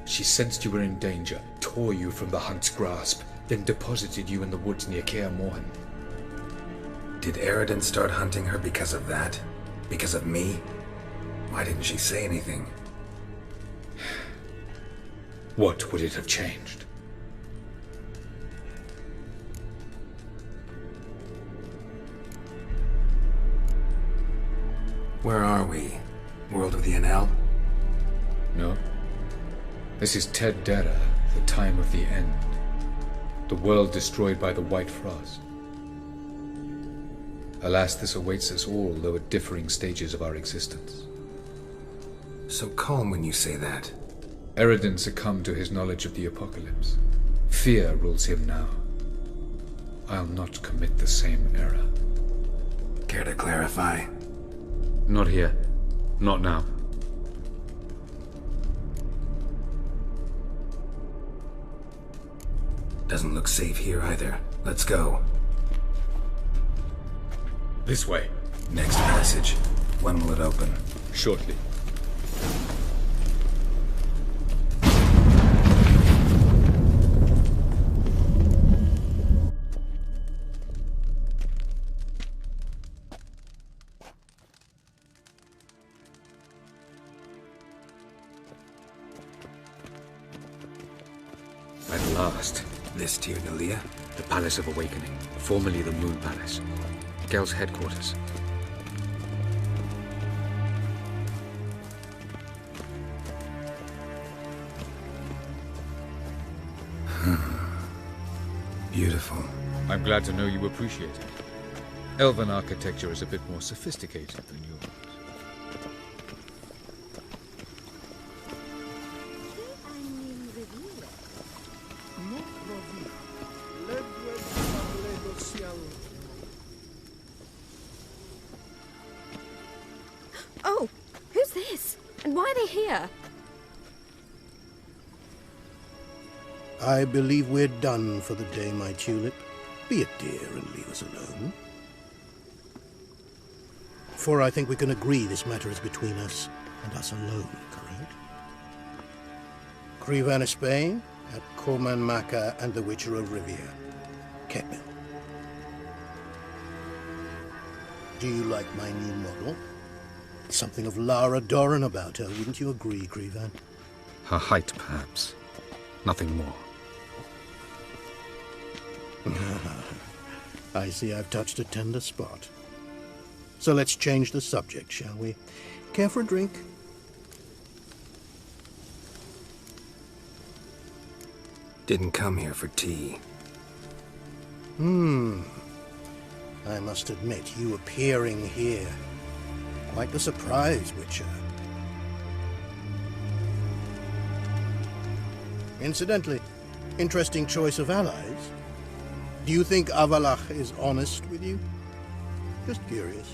She sensed you were in danger, tore you from the Hunt's grasp, then deposited you in the woods near Kaer Morhen. Did Eredin start hunting her because of that? Because of me? Why didn't she say anything? What would it have changed? Where are we? World of the Enel? No. This is Ted Dara, the time of the end. The world destroyed by the White Frost. Alas, this awaits us all, though at differing stages of our existence. So calm when you say that. Eredin succumbed to his knowledge of the apocalypse. Fear rules him now. I'll not commit the same error. Care to clarify? Not here. Not now. Doesn't look safe here either. Let's go. This way. Next passage. When will it open? Shortly. At last. This Tir Nalia? The Palace of Awakening, formerly the Moon Palace. Gel's headquarters. Beautiful. I'm glad to know you appreciate it. Elven architecture is a bit more sophisticated than yours. Oh, who's this? And why are they here? I believe we're done for the day, my tulip. Be a dear and leave us alone. For I think we can agree this matter is between us and us alone, correct? Krivan Spain at Corman Maka and the Witcher of Rivia. Kepin. Do you like my new model? Something of Lara Doran about her, wouldn't you agree, Krivan? Her height, perhaps. Nothing more. I see I've touched a tender spot. So let's change the subject, shall we? Care for a drink? Didn't come here for tea. I must admit, you appearing here. Quite the surprise, Witcher. Incidentally, interesting choice of allies. Do you think Avallac'h is honest with you? Just curious.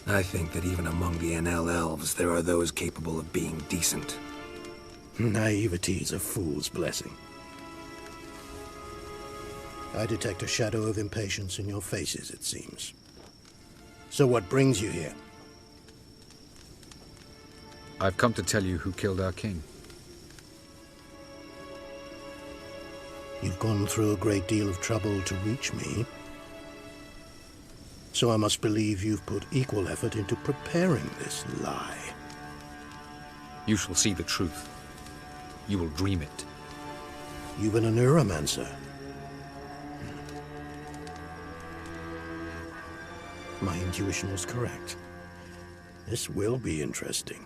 I think that even among the Enel elves, there are those capable of being decent. Naivety is a fool's blessing. I detect a shadow of impatience in your faces, it seems. So what brings you here? I've come to tell you who killed our king. You've gone through a great deal of trouble to reach me. So I must believe you've put equal effort into preparing this lie. You shall see the truth. You will dream it. You've been a neuromancer. My intuition was correct. This will be interesting.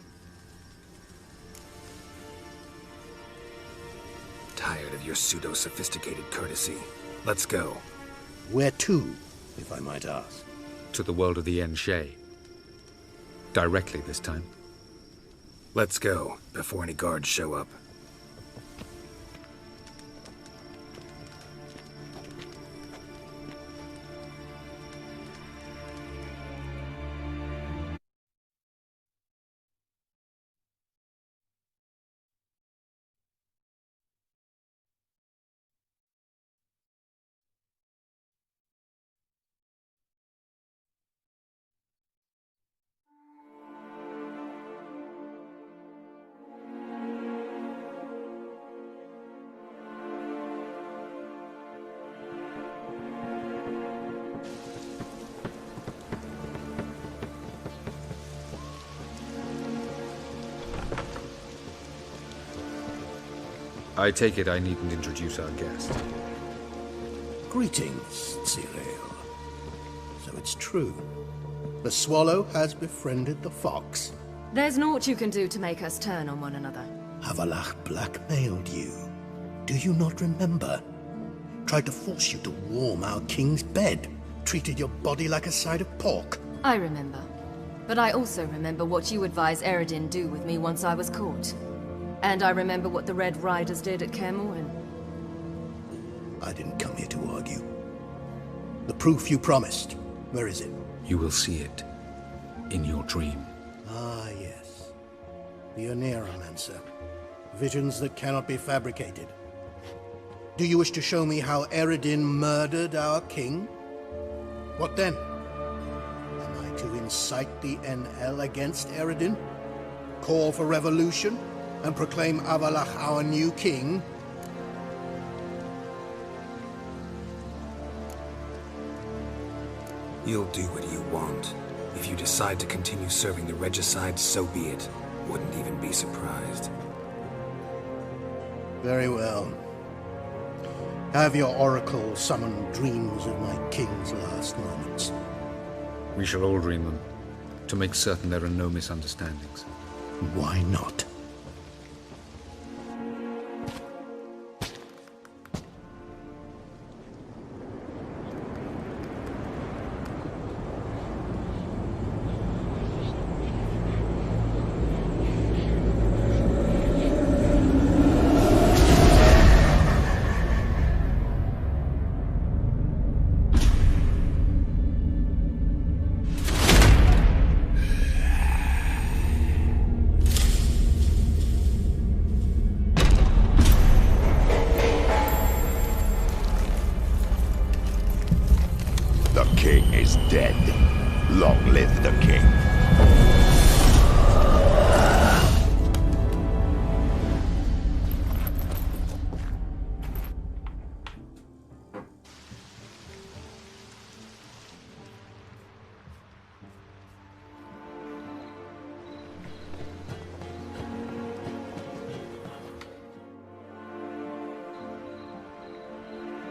Tired of your pseudo-sophisticated courtesy. Let's go. Where to, if I might ask? to the world of the Enshe. Directly this time. Let's go, before any guards show up. I take it I needn't introduce our guest. Greetings, Cyril. So it's true. The swallow has befriended the fox. There's naught you can do to make us turn on one another. Avallac'h blackmailed you. Do you not remember? Tried to force you to warm our king's bed. Treated your body like a side of pork. I remember. But I also remember what you advised Eredin do with me once I was caught. And I remember what the Red Riders did at Kaer Morhen. I didn't come here to argue. The proof you promised, where is it? You will see it. In your dream. Ah, yes. The Oneiromancer. Visions that cannot be fabricated. Do you wish to show me how Eredin murdered our king? What then? Am I to incite the NL against Eredin? Call for revolution? And proclaim Avallac'h our new king? You'll do what you want. If you decide to continue serving the regicide, so be it. Wouldn't even be surprised. Very well. Have your oracle summon dreams of my king's last moments. We shall all dream them, to make certain there are no misunderstandings. Why not?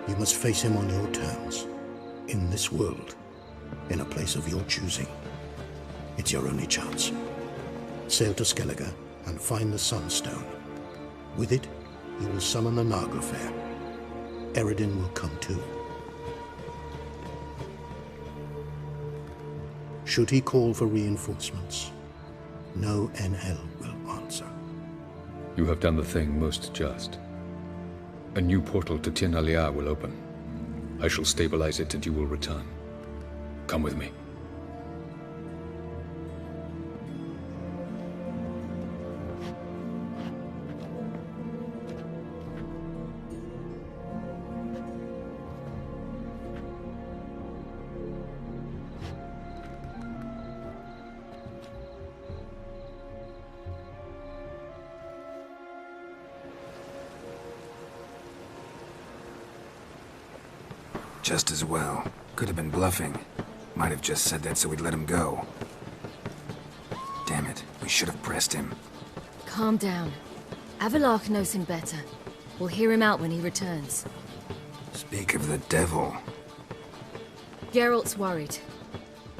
You must face him on your terms. In this world. In a place of your choosing. It's your only chance. Sail to Skellige and find the Sunstone. With it, you will summon the Naglfar. Eredin will come too. Should he call for reinforcements, no NL will answer. You have done the thing most just. A new portal to Tir na Liar will open. I shall stabilize it and you will return. Come with me. Just as well. Could have been bluffing. Might have just said that so we'd let him go. Damn it, we should have pressed him. Calm down. Avallac'h knows him better. We'll hear him out when he returns. Speak of the devil. Geralt's worried.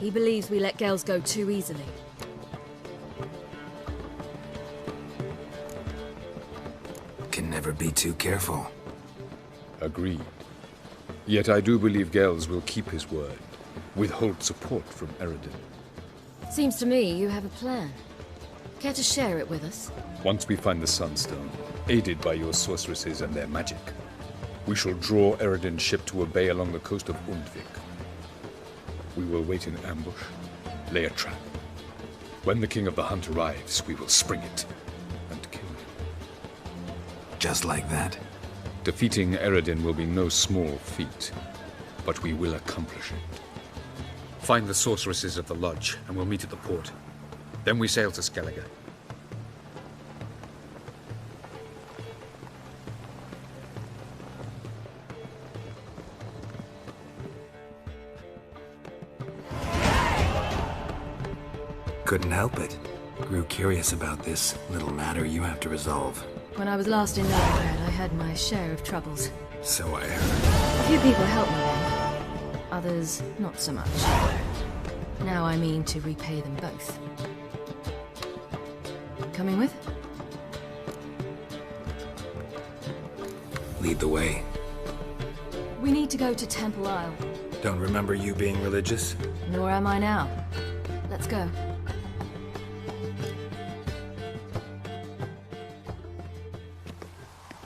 He believes we let Gels go too easily. Can never be too careful. Agreed. Yet I do believe Gels will keep his word. Withhold support from Eredin. Seems to me you have a plan. Care to share it with us? Once we find the Sunstone, aided by your sorceresses and their magic, we shall draw Eredin's ship to a bay along the coast of Undvik. We will wait in ambush, lay a trap. When the King of the Hunt arrives, we will spring it and kill him. Just like that? Defeating Eredin will be no small feat, but we will accomplish it. Find the sorceresses of the lodge, and we'll meet at the port. Then we sail to Skellige. Couldn't help it. Grew curious about this little matter you have to resolve. When I was last in Novigrad, I had my share of troubles. So I heard. A few people helped me then. Others, not so much. Now I mean to repay them both. Coming with? Lead the way. We need to go to Temple Isle. Don't remember you being religious? Nor am I now. Let's go.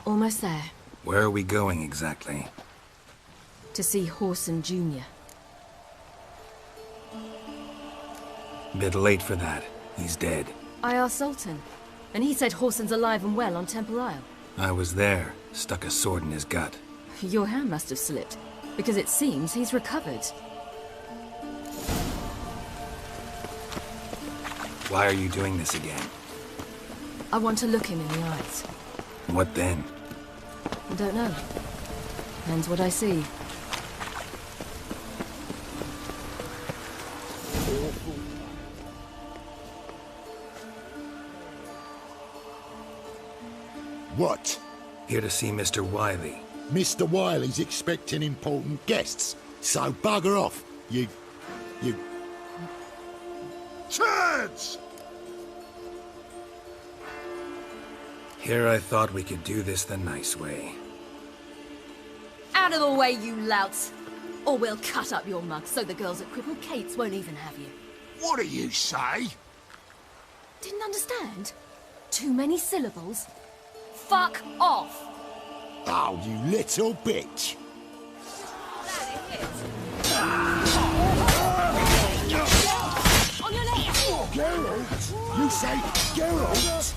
Almost there. Where are we going exactly? To see Whoreson Jr. Bit late for that. He's dead. I asked Sultan, and he said Whoreson's alive and well on Temple Isle. I was there. Stuck a sword in his gut. Your hand must have slipped, because it seems he's recovered. Why are you doing this again? I want to look him in the eyes. What then? I don't know. Depends what I see. What? Here to see Mr. Wiley. Mr. Wiley's expecting important guests, so bugger off, you... Turds! Here I thought we could do this the nice way. Out of the way, you louts! Or we'll cut up your mug so the girls at Cripple Kate's won't even have you. What do you say? Didn't understand? Too many syllables? Fuck off! Oh, you little bitch! On your left! Geralt? You say Geralt?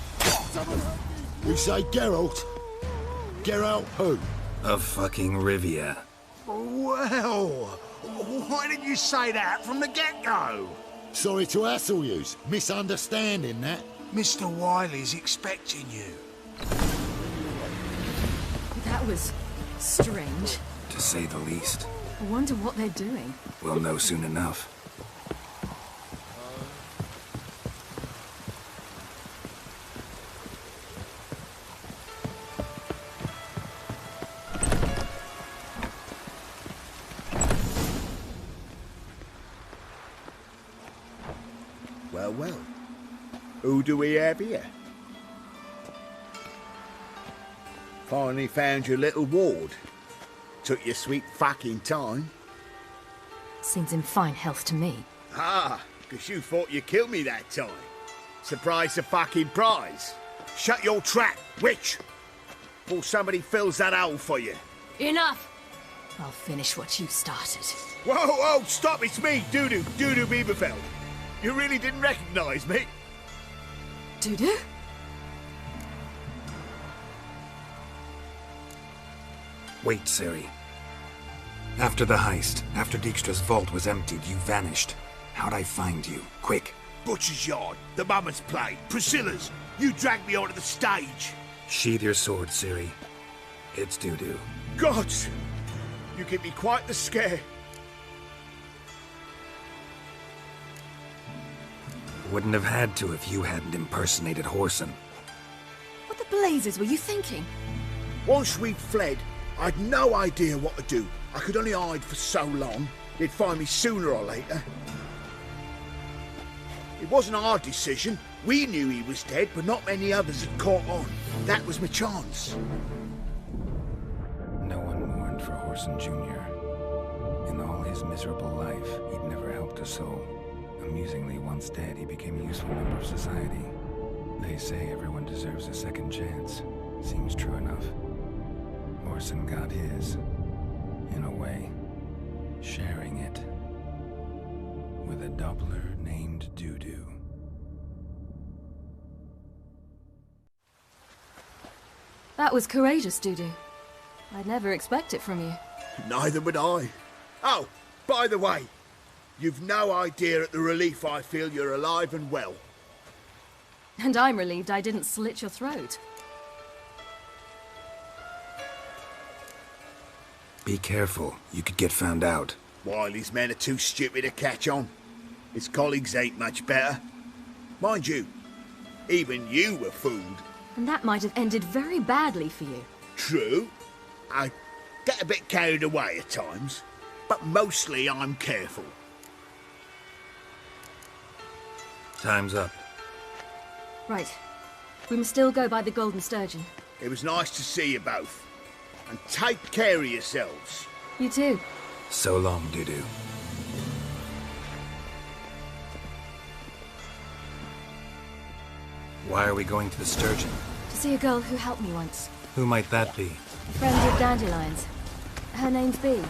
You say Geralt? Geralt who? Of fucking Rivia. Well, why didn't you say that from the get-go? Sorry to hassle yous. Misunderstanding that. Mr. Wiley's expecting you. That was strange. To say the least. I wonder what they're doing. We'll know soon enough. Well. Who do we have here? Finally found your little ward. Took your sweet fucking time. Seems in fine health to me. Ah, because you thought you killed me that time. Surprise the fucking prize. Shut your trap, witch! Before somebody fills that hole for you. Enough! I'll finish what you started. Whoa, stop, it's me, Dudu Bieberfeld. You really didn't recognize me? Dudu? Wait, Ciri. After the heist, after Dijkstra's vault was emptied, you vanished. How'd I find you? Quick. Butcher's Yard, the Mummer's Play, Priscilla's. You dragged me onto the stage. Sheathe your sword, Ciri. It's Dudu. Gods! You give me quite the scare. Wouldn't have had to if you hadn't impersonated Whoreson. What the blazes were you thinking? Once we'd fled, I'd no idea what to do. I could only hide for so long. They'd find me sooner or later. It wasn't our decision. We knew he was dead, but not many others had caught on. That was my chance. No one mourned for Whoreson Jr. In all his miserable life, he'd never helped a soul. Amusingly, once dead, he became a useful member of society. They say everyone deserves a second chance. Seems true enough. Orson got his, in a way, sharing it with a Doppler named Dudu. That was courageous, Dudu. I'd never expect it from you. Neither would I. Oh, by the way, you've no idea at the relief I feel you're alive and well. And I'm relieved I didn't slit your throat. Be careful. You could get found out. Wiley's men are too stupid to catch on. His colleagues ain't much better. Mind you, even you were fooled. And that might have ended very badly for you. True. I get a bit carried away at times, but mostly I'm careful. Time's up. Right. We must still go by the Golden Sturgeon. It was nice to see you both. And take care of yourselves. You too. So long, Dudu. Why are we going to the Sturgeon? To see a girl who helped me once. Who might that be? Friend of Dandelion's. Her name's Bee.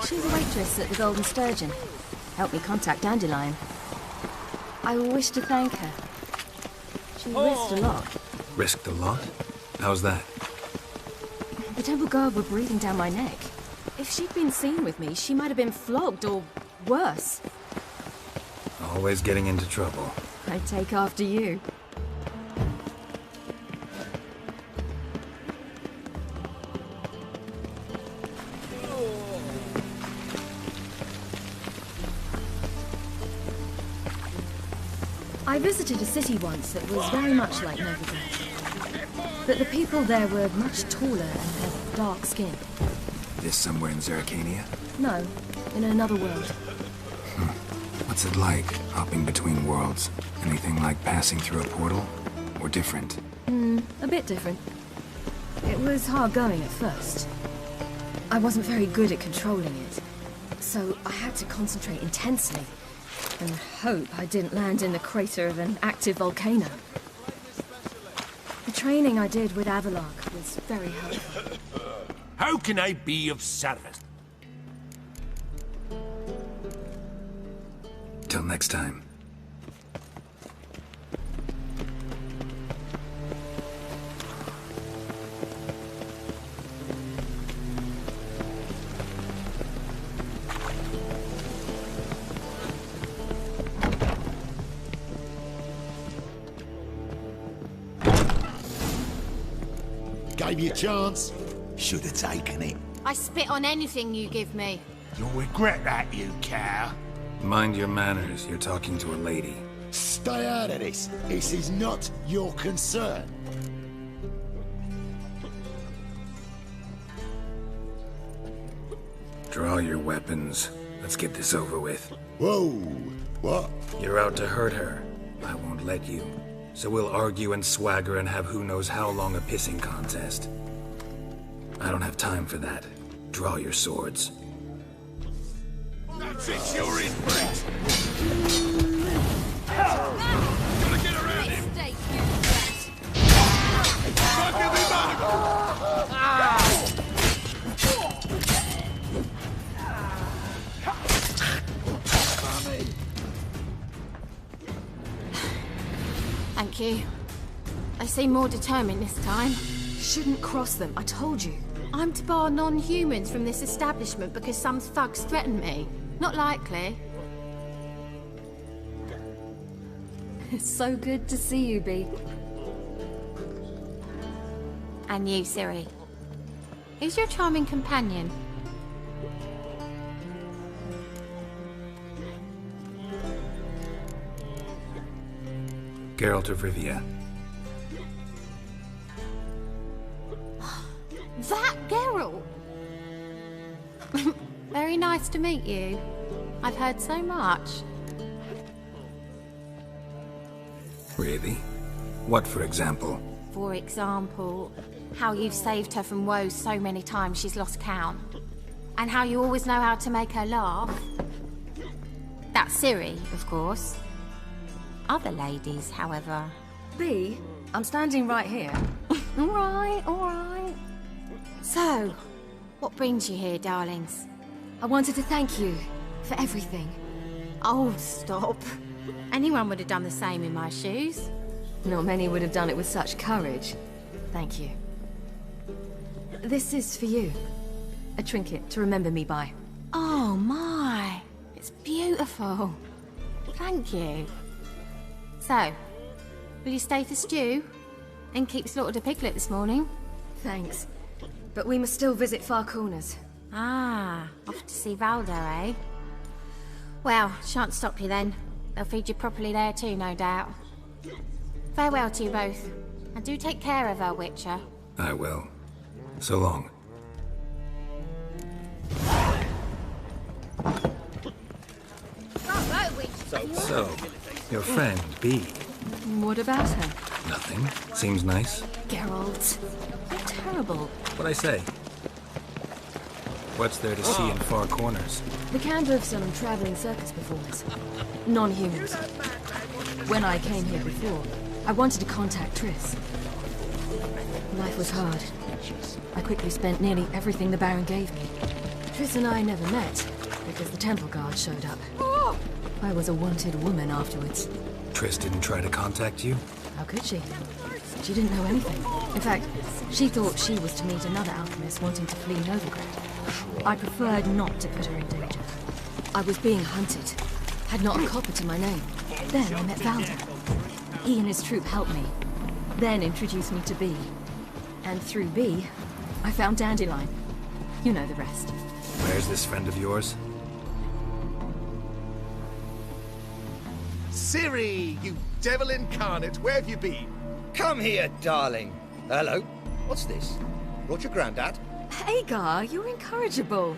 She's a waitress at the Golden Sturgeon. Helped me contact Dandelion. I wish to thank her. She risked a lot. Risked a lot? How's that? The Temple Guard were breathing down my neck. If she'd been seen with me, she might have been flogged or worse. Always getting into trouble. I'd take after you. I visited a city once that was very much like Novigrad. But the people there were much taller and had dark skin. This somewhere in Zerrikania? No, in another world. What's it like, hopping between worlds? Anything like passing through a portal? Or different? A bit different. It was hard going at first. I wasn't very good at controlling it. So I had to concentrate intensely. And hope I didn't land in the crater of an active volcano. The training I did with Avallac'h was very helpful. How can I be of service? Till next time. Gave you a chance. Should have taken it. I spit on anything you give me. You'll regret that, you cow. Mind your manners. You're talking to a lady. Stay out of this. This is not your concern. Draw your weapons. Let's get this over with. Whoa! What? You're out to hurt her. I won't let you. So we'll argue and swagger and have who knows how long a pissing contest. I don't have time for that. Draw your swords. That's it, you're in, Brett! Gotta get around him! Can't give him back! Thank you. I seem more determined this time. Shouldn't cross them, I told you. I'm to bar non-humans from this establishment because some thugs threaten me. Not likely. It's so good to see you, Bee. And you, Ciri. Who's your charming companion? Geralt of Rivia. That Geralt! Very nice to meet you. I've heard so much. Really? What, for example? For example, how you've saved her from woes so many times she's lost count. And how you always know how to make her laugh. That's Ciri, of course. Other ladies, however... Bea, I'm standing right here. Alright, alright. So, what brings you here, darlings? I wanted to thank you for everything. Oh, stop. Anyone would have done the same in my shoes. Not many would have done it with such courage. Thank you. This is for you. A trinket to remember me by. Oh my, it's beautiful. Thank you. So, will you stay for stew? And keep slaughtered a piglet this morning? Thanks. But we must still visit Far Corners. Ah, off to see Valdo, eh? Well, shan't stop you then. They'll feed you properly there too, no doubt. Farewell to you both. And do take care of her, Witcher. I will. So long. So, your friend, Bea. What about her? Nothing. Seems nice. Geralt, you're terrible. What'd I say? What's there to see in Far Corners? The camp of some traveling circus performers. Non-humans. When I came here before, I wanted to contact Triss. Life was hard. I quickly spent nearly everything the Baron gave me. Triss and I never met, because the temple guard showed up. I was a wanted woman afterwards. Triss didn't try to contact you? How could she? She didn't know anything. In fact, she thought she was to meet another alchemist wanting to flee Novigrad. I preferred not to put her in danger. I was being hunted. Had not a copper to my name. Then I met Valdo. He and his troop helped me. Then introduced me to Bea. And through Bea, I found Dandelion. You know the rest. Where's this friend of yours? Ciri, you devil incarnate, where have you been? Come here, darling. Hello. What's this? Brought your granddad? Hagar, you're incorrigible.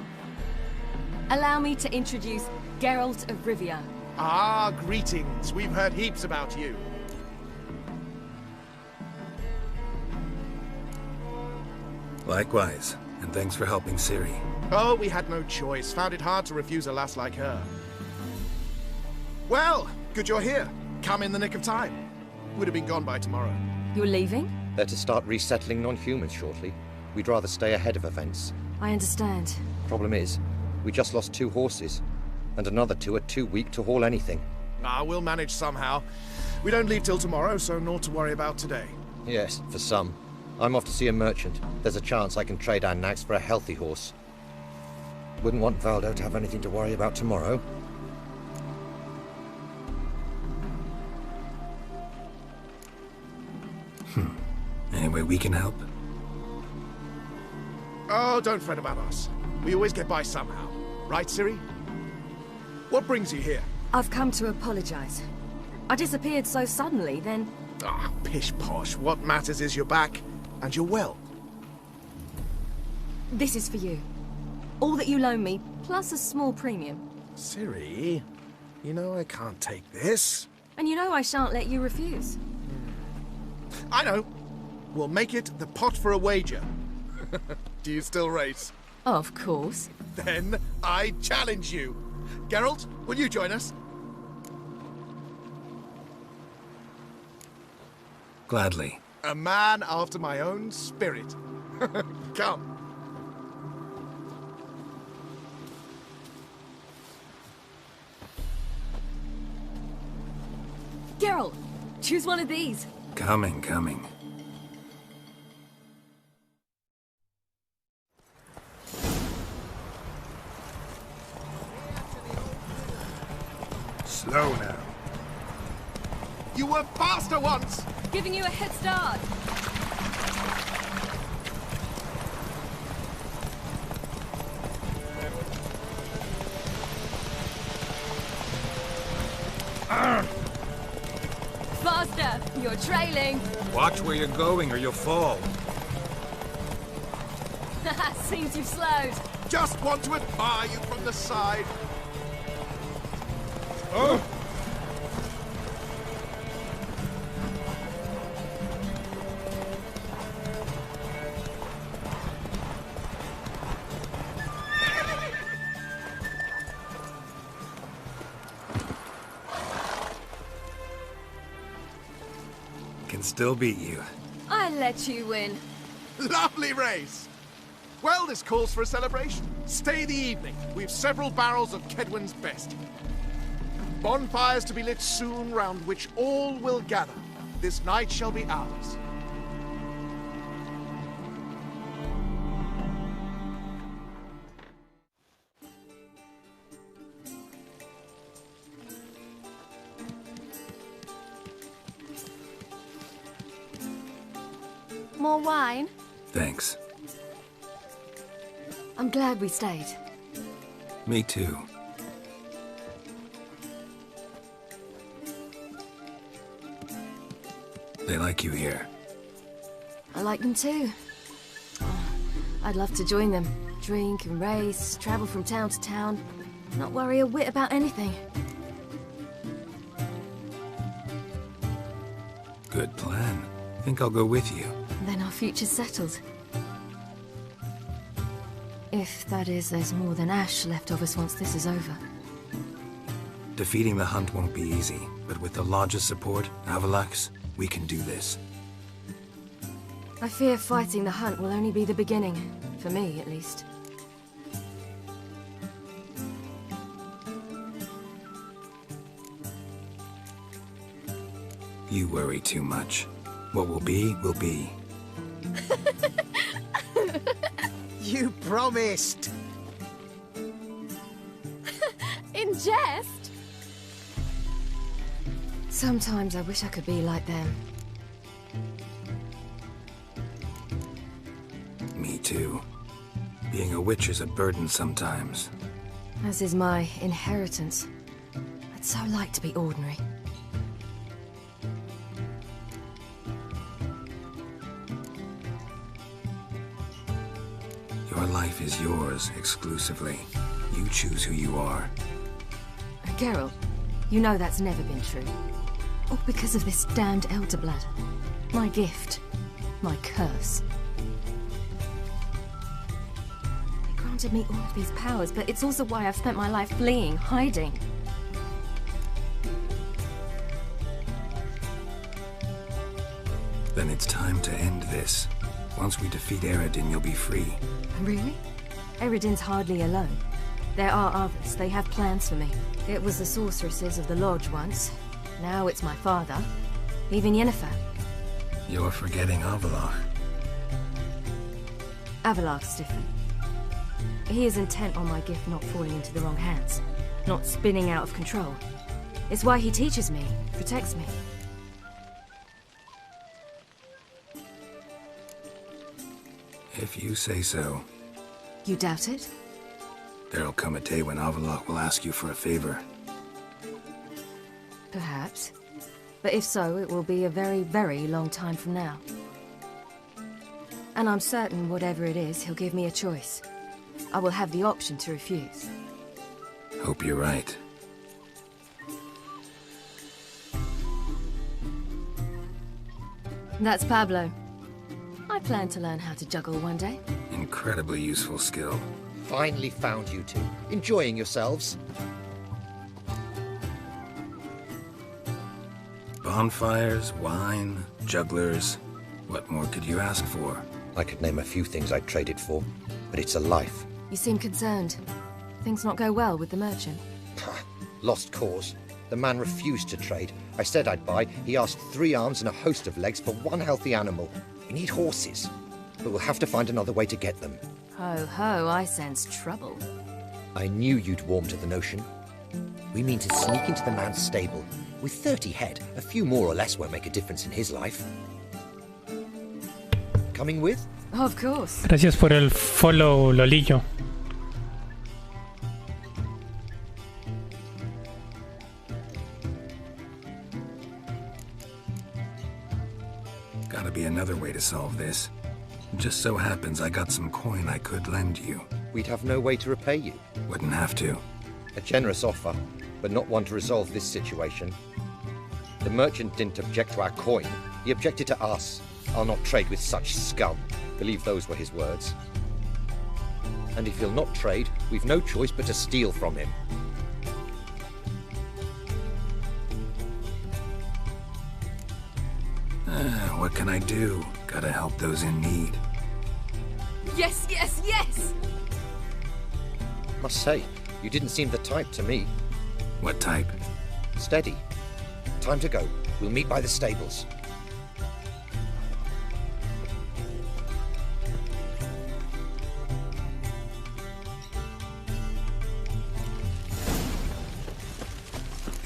Allow me to introduce Geralt of Rivia. Ah, greetings. We've heard heaps about you. Likewise, and thanks for helping Ciri. Oh, we had no choice. Found it hard to refuse a lass like her. Well, good you're here. Come in the nick of time. Would have been gone by tomorrow. You're leaving? They're to start resettling non-humans shortly. We'd rather stay ahead of events. I understand. Problem is, we just lost 2 horses. And another 2 are too weak to haul anything. Ah, we'll manage somehow. We don't leave till tomorrow, so naught to worry about today. Yes, for some. I'm off to see a merchant. There's a chance I can trade our nags for a healthy horse. Wouldn't want Valdo to have anything to worry about tomorrow. Any way we can help? Oh, don't fret about us. We always get by somehow. Right, Ciri? What brings you here? I've come to apologize. I disappeared so suddenly, then... Ah, pish-posh. What matters is you're back, and you're well. This is for you. All that you loan me, plus a small premium. Ciri, you know I can't take this. And you know I shan't let you refuse. I know. We'll make it the pot for a wager. Do you still race? Of course. Then I challenge you. Geralt, will you join us? Gladly. A man after my own spirit. Come. Geralt, choose one of these. Coming, coming. Slow now. You were faster once! Giving you a head start. Faster! You're trailing. Watch where you're going or you'll fall. Seems you've slowed. Just want to admire you from the side. Oh! can still beat you. I let you win. Lovely race! Well, this calls for a celebration. Stay the evening. We've several barrels of Kedwen's best. Bonfires to be lit soon, round which all will gather. This night shall be ours. More wine? Thanks. I'm glad we stayed. Me too. They like you here. I like them too. Oh, I'd love to join them. Drink and race, travel from town to town. Not worry a whit about anything. Good plan. Think I'll go with you. Then our future's settled. If, that is, there's more than ash left of us once this is over. Defeating the Hunt won't be easy, but with the Lodge's support, Avalax, we can do this. I fear fighting the Hunt will only be the beginning. For me, at least. You worry too much. What will be, will be. You promised! In jest? Sometimes I wish I could be like them. Me too. Being a witch is a burden sometimes. As is my inheritance. I'd so like to be ordinary. Your life is yours, exclusively. You choose who you are. Geralt, you know that's never been true. All because of this damned Elder Blood. My gift. My curse. It granted me all of these powers, but it's also why I've spent my life fleeing, hiding. Then it's time to end this. Once we defeat Eredin, you'll be free. Really? Eredin's hardly alone. There are others. They have plans for me. It was the sorceresses of the Lodge once. Now it's my father. Even Yennefer. You're forgetting Avallac'h. Avallac'h's different. He is intent on my gift not falling into the wrong hands. Not spinning out of control. It's why he teaches me, protects me. If you say so. You doubt it? There'll come a day when Avallac'h will ask you for a favor. Perhaps. But if so, it will be a very, very long time from now. And I'm certain whatever it is, he'll give me a choice. I will have the option to refuse. Hope you're right. That's Pablo. I plan to learn how to juggle one day. Incredibly useful skill. Finally found you two. Enjoying yourselves? Bonfires, wine, jugglers. What more could you ask for? I could name a few things I'd trade it for, but it's a life. You seem concerned. Things not go well with the merchant. Lost cause. The man refused to trade. I said I'd buy. He asked 3 arms and a host of legs for 1 healthy animal. We need horses, but we'll have to find another way to get them. Ho ho, I sense trouble. I knew you'd warm to the notion. We mean to sneak into the man's stable. With 30 head, a few more or less won't make a difference in his life. Coming with? Of course. Gracias por el follow, Lolillo. Gotta be another way to solve this. Just so happens I got some coin I could lend you. We'd have no way to repay you. Wouldn't have to. A generous offer, but not one to resolve this situation. The merchant didn't object to our coin. He objected to us. I'll not trade with such scum. Believe those were his words. And if he'll not trade, we've no choice but to steal from him. What can I do? Gotta help those in need. Yes, yes, yes! Must say, you didn't seem the type to me. What type? Steady. Time to go. We'll meet by the stables.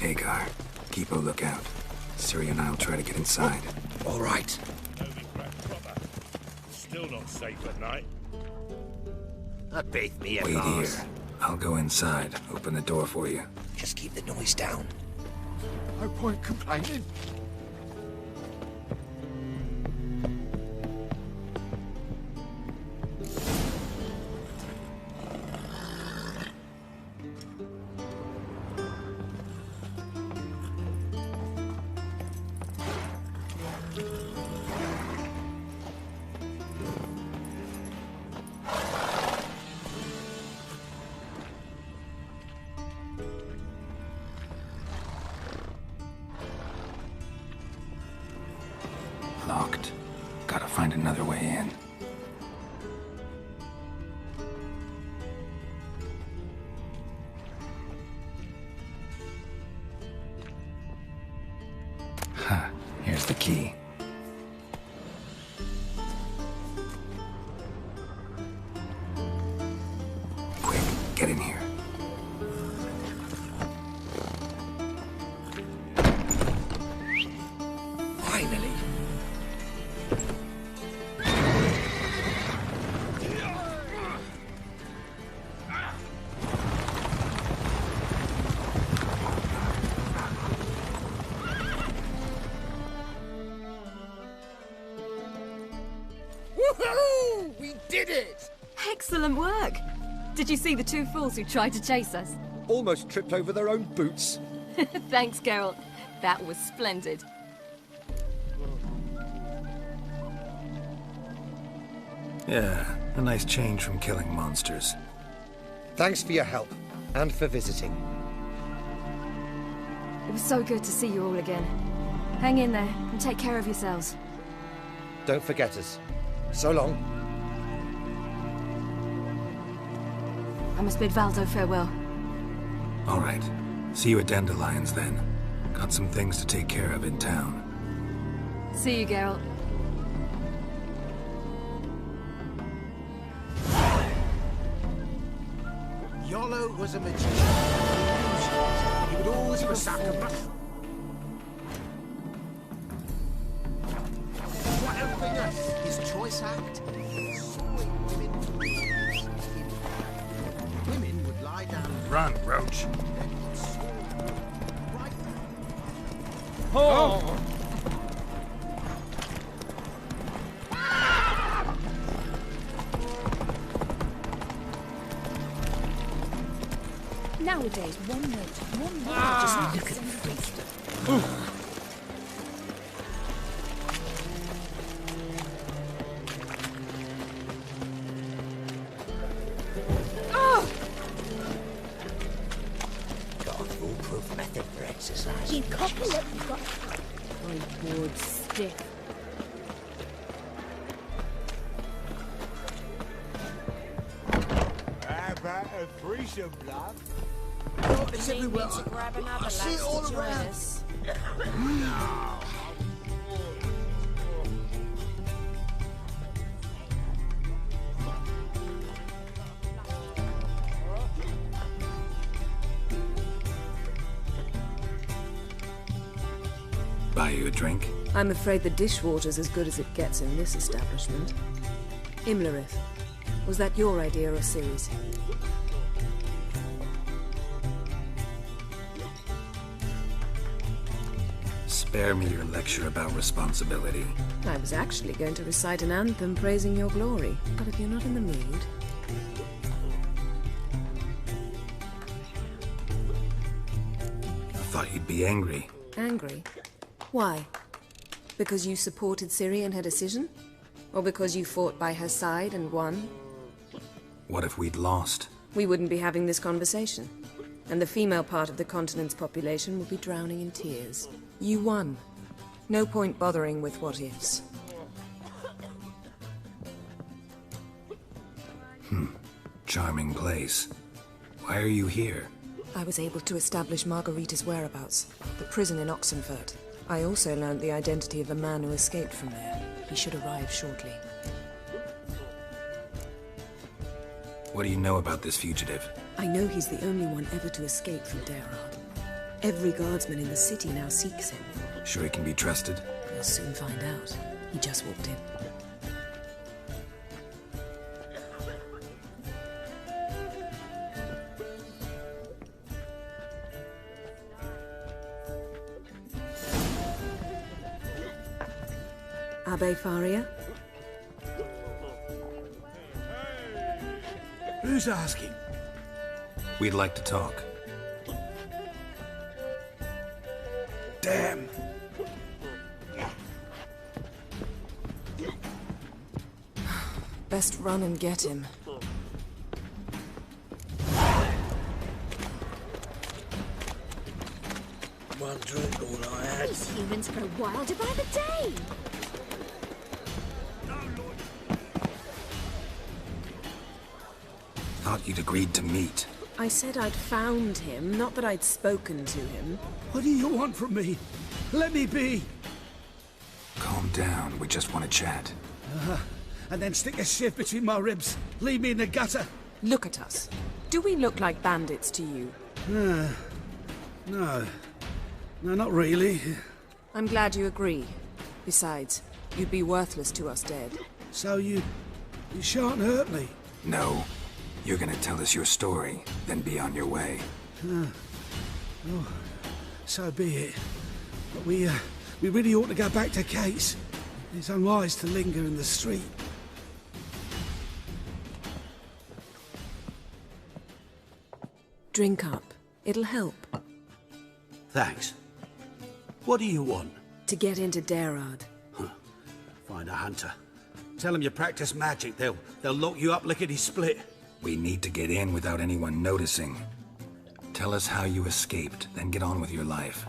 Agar, keep a lookout. Ciri and I'll try to get inside. All right. Still not safe at night. That beat me Wait here. I'll go inside. Open the door for you. Just keep the noise down. No point complaining. Locked. Gotta find another way in. Huh. Here's the key. Quick, get in here. Finally. Woohoo! We did it! Excellent work! Did you see the two fools who tried to chase us? Almost tripped over their own boots. Thanks, Geralt. That was splendid. Yeah, a nice change from killing monsters. Thanks for your help, and for visiting. It was so good to see you all again. Hang in there, and take care of yourselves. Don't forget us. So long. I must bid Valdo farewell. All right. See you at Dandelions, then. Got some things to take care of in town. See you, Geralt. Iolo was a magician. He would always perform. What everything else? His choice act. Women would lie down. Run, Roach. Oh! Nowadays, one note, one word, just look at the freak. Got a foolproof method for exercise. You copy what you got. My board's stiff. How about a threesome, love? Oh, it's everywhere. I see it all around. Buy you a drink? I'm afraid the dishwater's as good as it gets in this establishment. Imlerith, was that your idea or Ciri's? Spare me your lecture about responsibility. I was actually going to recite an anthem praising your glory, but if you're not in the mood... I thought you'd be angry. Angry? Why? Because you supported Ciri in her decision? Or because you fought by her side and won? What if we'd lost? We wouldn't be having this conversation. And the female part of the continent's population would be drowning in tears. You won. No point bothering with what-ifs. Charming place. Why are you here? I was able to establish Margarita's whereabouts, the prison in Oxenfurt. I also learned the identity of the man who escaped from there. He should arrive shortly. What do you know about this fugitive? I know he's the only one ever to escape from Daerad. Every guardsman in the city now seeks him. Sure he can be trusted? We'll soon find out. He just walked in. Abbe Faria? Who's asking? We'd like to talk. Damn. Best run and get him. One drink all I had. These humans grow wilder by the day. Thought you'd agreed to meet. I said I'd found him, not that I'd spoken to him. What do you want from me? Let me be. Calm down, we just want to chat. And then stick a shiv between my ribs. Leave me in the gutter. Look at us. Do we look like bandits to you? No, not really. I'm glad you agree. Besides, you'd be worthless to us dead. So you shan't hurt me? No. You're gonna tell us your story, then be on your way. Oh, so be it. But we really ought to go back to Kate's. It's unwise to linger in the street. Drink up. It'll help. Thanks. What do you want? To get into Daerad. Find a hunter. Tell them you practice magic. They'll lock you up lickety-split. We need to get in without anyone noticing. Tell us how you escaped, then get on with your life.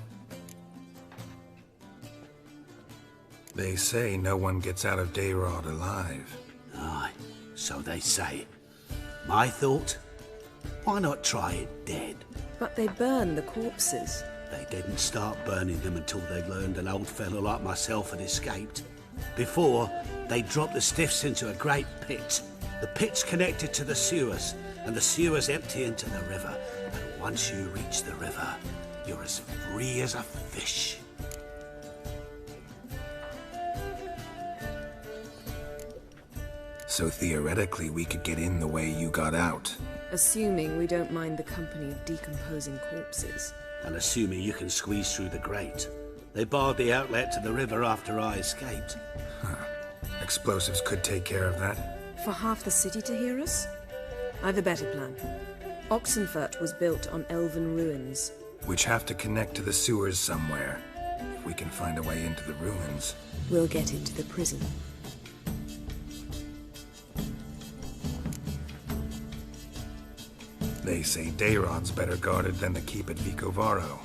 They say no one gets out of Daerad alive. Aye, so they say. My thought? Why not try it dead? But they burn the corpses. They didn't start burning them until they learned an old fellow like myself had escaped. Before, they dropped the stiffs into a great pit. The pit's connected to the sewers, and the sewers empty into the river. And once you reach the river, you're as free as a fish. So theoretically, we could get in the way you got out. Assuming we don't mind the company of decomposing corpses. And assuming you can squeeze through the grate. They barred the outlet to the river after I escaped. Explosives could take care of that. For half the city to hear us? I've a better plan. Oxenfurt was built on elven ruins. Which have to connect to the sewers somewhere. If we can find a way into the ruins. We'll get into the prison. They say Daerad's better guarded than the keep at Vicovaro.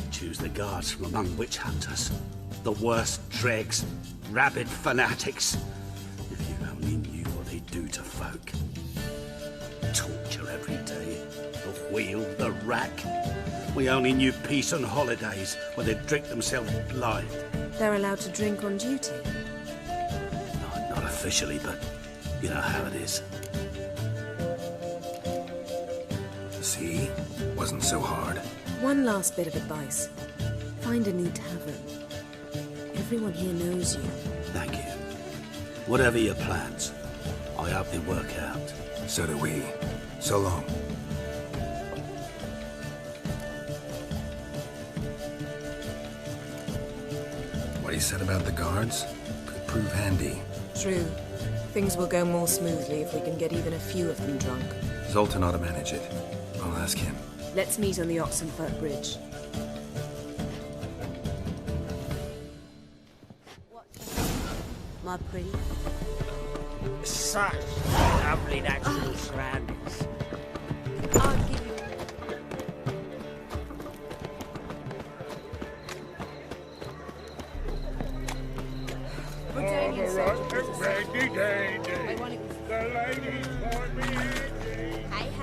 Choose the guards from among witch hunters. The worst dregs, rabid fanatics. If you only knew what they do to folk. Torture every day. The wheel, the rack. We only knew peace on holidays, where they'd drink themselves blind. They're allowed to drink on duty? Not officially, but you know how it is. See? Wasn't so hard. One last bit of advice. Find a new tavern. Everyone here knows you. Thank you. Whatever your plans, I hope they work out. So do we. So long. What he said about the guards could prove handy. True. Things will go more smoothly if we can get even a few of them drunk. Zoltan ought to manage it. I'll ask him. Let's meet on the Oxenfurt Bridge. My pretty. Such lovely natural surroundings. I'll give you.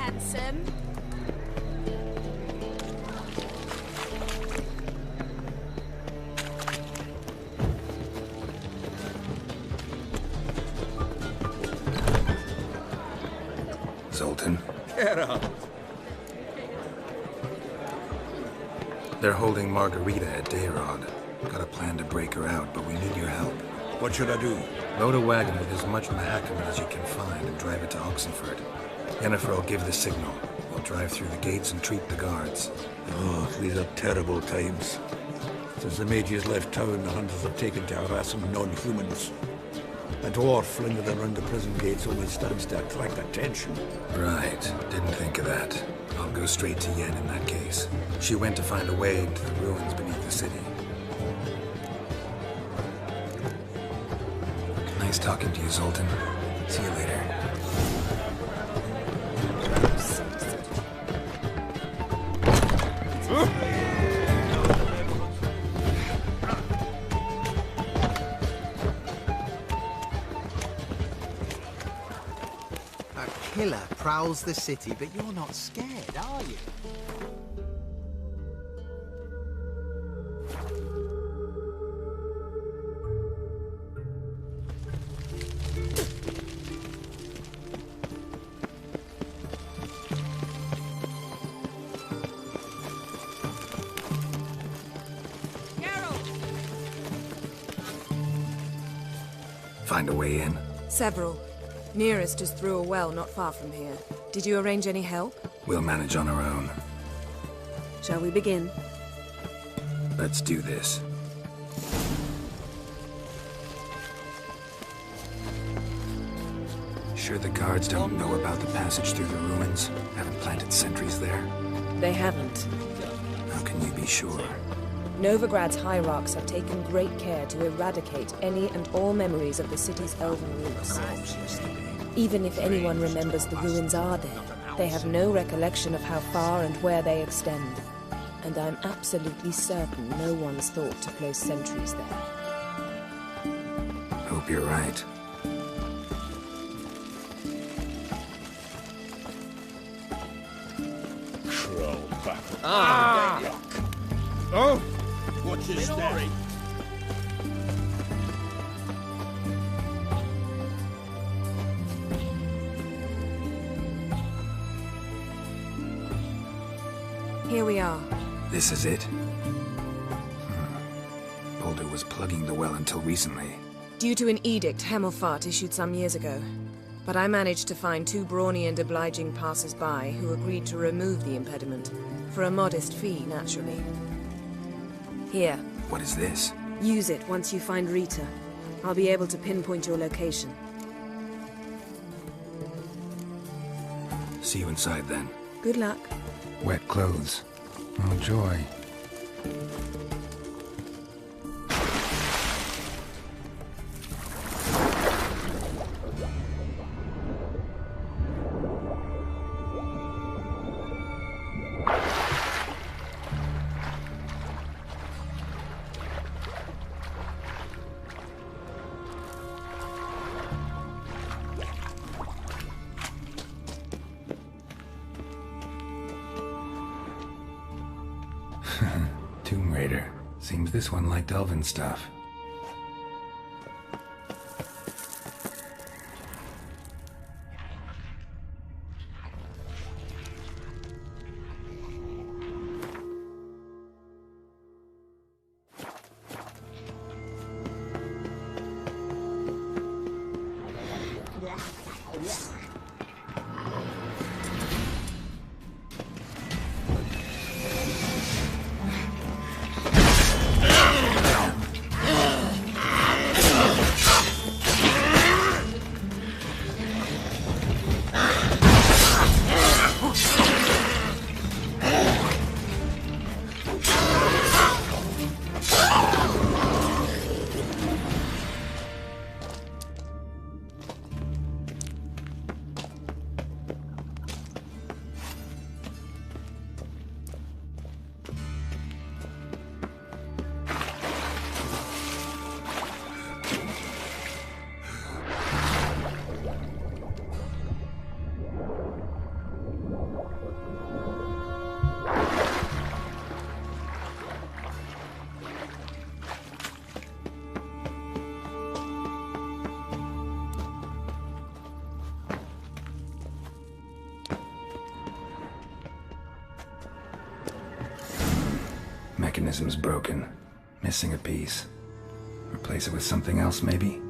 handsome. Zoltan. Get up. They're holding Margarita at Dayrod. Got a plan to break her out, but we need your help. What should I do? Load a wagon with as much Mahakaman as you can find and drive it to Oxenford. Yennefer will give the signal. We'll drive through the gates and treat the guards. Oh, these are terrible times. Since the mages left town, the hunters have taken to harassing non-humans. A dwarf flinging around the prison gates only stands to attract attention. Right. Didn't think of that. I'll go straight to Yen in that case. She went to find a way into the ruins beneath the city. Nice talking to you, Zoltan. See you later. A killer prowls the city, but you're not scared, are you? Find a way in? Several. Nearest is through a well not far from here. Did you arrange any help? We'll manage on our own. Shall we begin? Let's do this. Sure the guards don't know about the passage through the ruins? Haven't planted sentries there? They haven't. How can you be sure? Novigrad's hierarchs have taken great care to eradicate any and all memories of the city's elven roots. Even if anyone remembers the ruins are there, they have no recollection of how far and where they extend. And I'm absolutely certain no one's thought to place sentries there. Hope you're right. Troll back. Oh! What's your story? Here we are. This is it? Boulder was plugging the well until recently. Due to an edict Hemelfart issued some years ago. But I managed to find two brawny and obliging passers-by who agreed to remove the impediment. For a modest fee, naturally. Here. What is this? Use it once you find Rita. I'll be able to pinpoint your location. See you inside then. Good luck. Wet clothes. Oh, joy. Tomb Raider. Seems this one liked elven stuff. mechanism's broken. Missing a piece. Replace it with something else, maybe?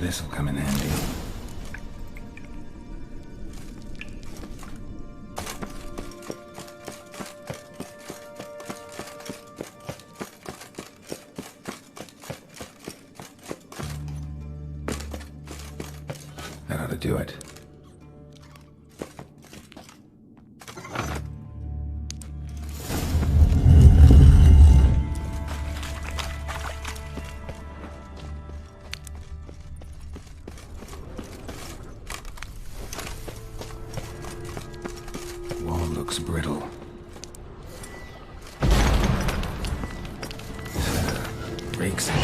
This'll come in handy. That ought to do it. Looks brittle. Breaks it.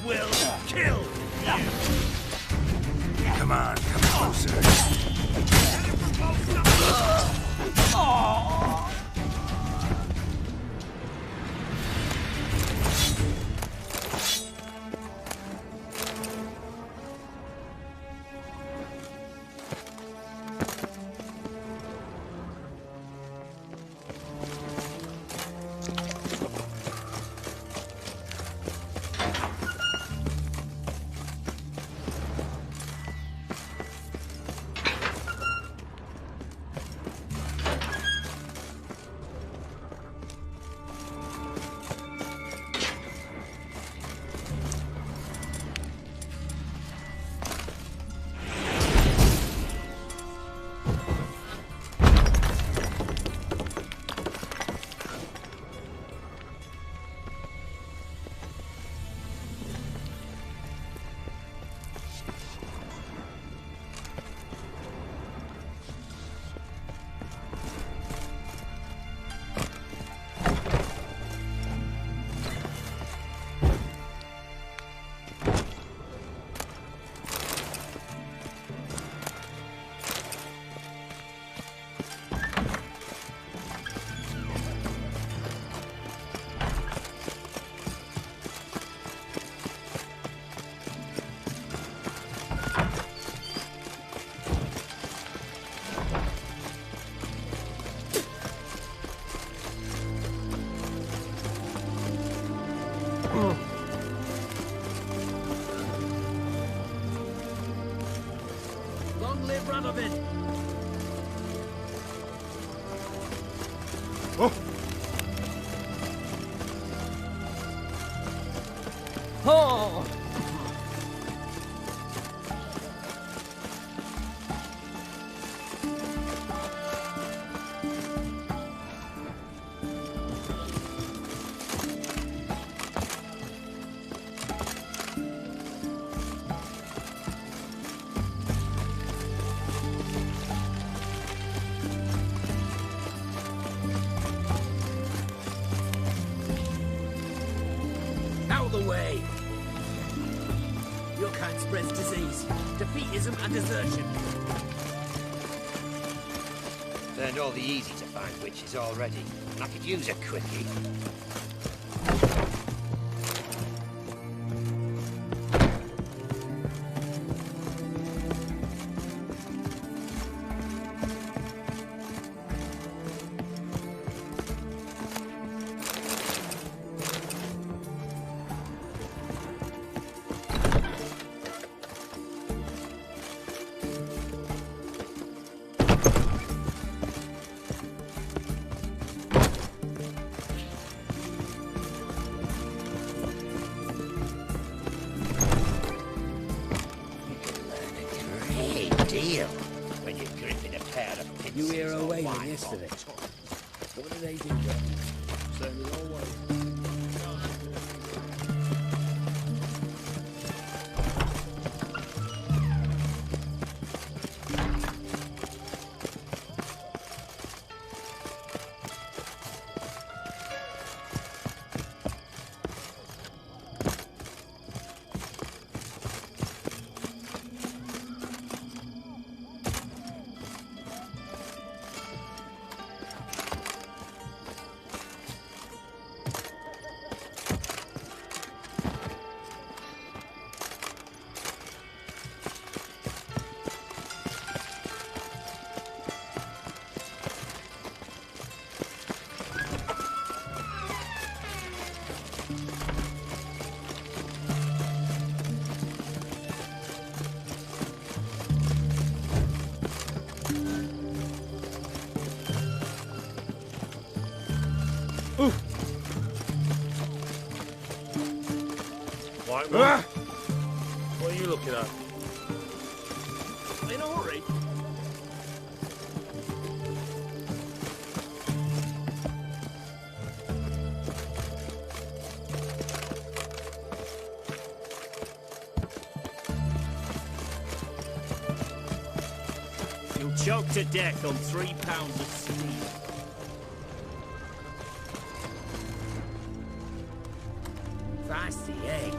Will kill you! Come on, come closer. live, Radovid! Oh! Oh! Out of the way! Your kind spreads disease, defeatism and desertion. Learned all the easy to find witches already. I could use a quickie. When you're gripping a pair of pincers. You hear her or wailing wine yesterday. bottles. What do they do there? Same as always. Right, well, what are you looking at? In a hurry? You'll choke to death on 3 pounds of steel. Feisty, eh?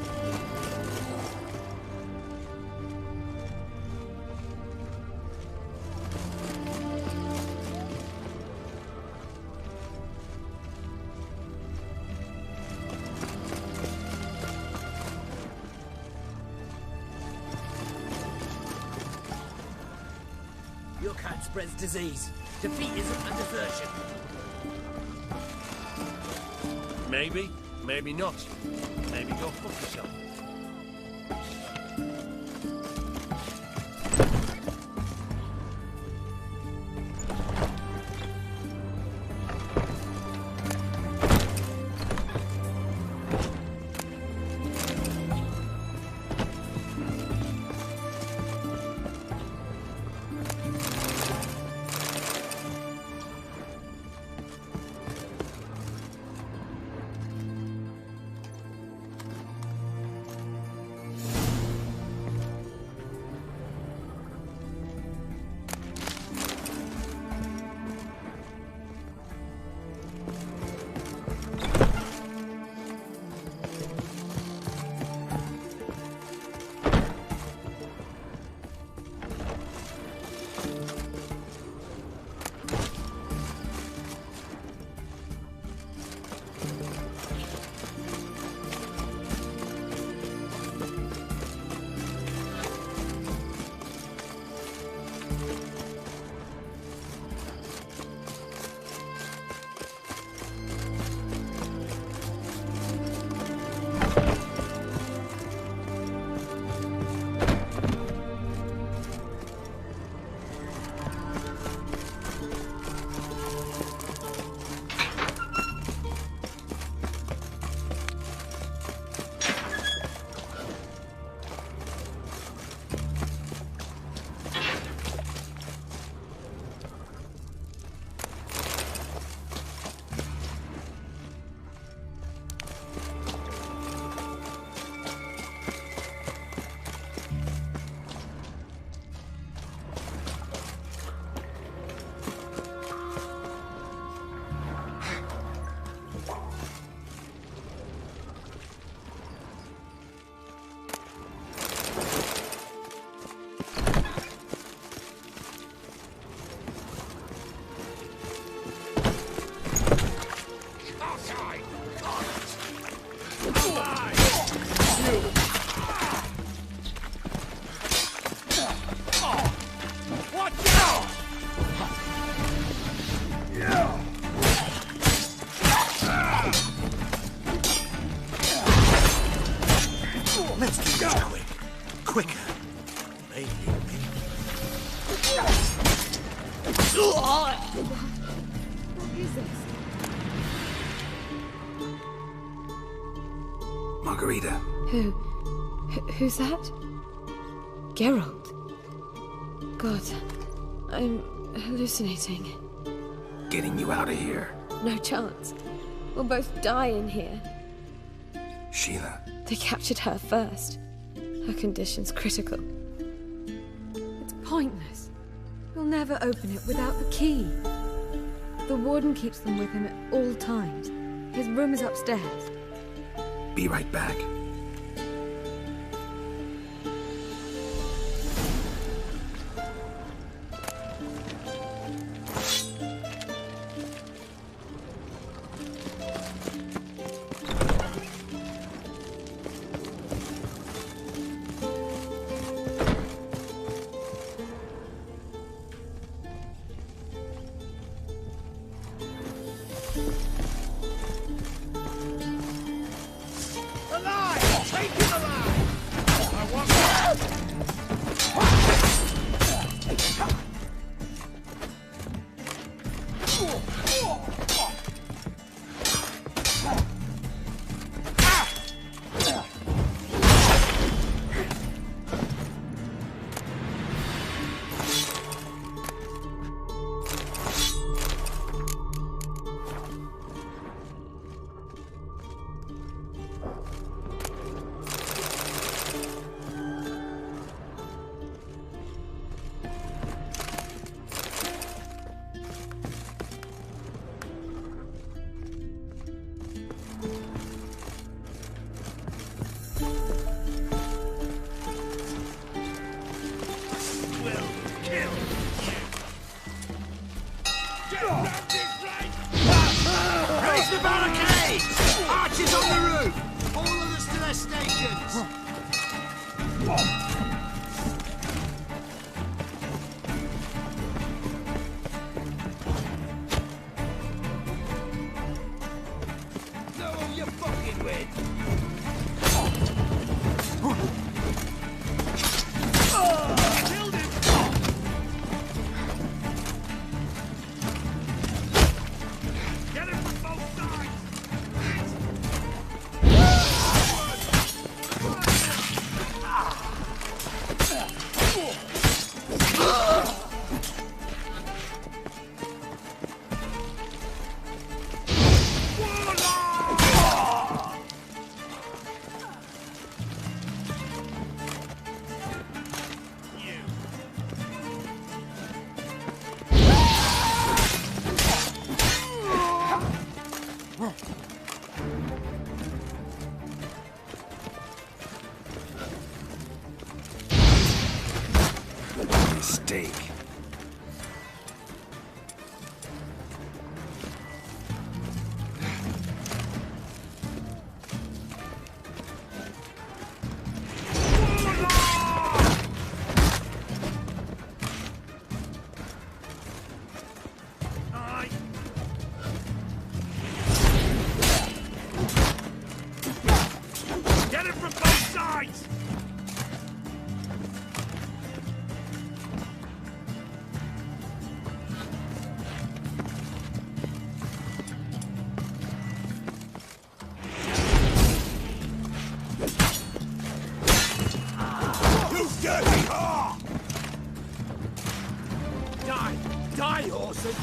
Your kind spreads disease, defeatism and desertion. Maybe, maybe not. Maybe go fuck yourself. What is this? Margarita. Who's that? Geralt. God, I'm hallucinating. Getting you out of here. No chance. We'll both die in here. Sheila. They captured her first. Her condition's critical. It's pointless. We'll never open it without the key. The warden keeps them with him at all times. His room is upstairs. Be right back. Raise the barricades! Archers on the roof! All of us to their stations! Know who you're fucking with! Killed him! Get him from both sides! Mistake. Get him from both sides! You dirty whore! Die! Die, Orson!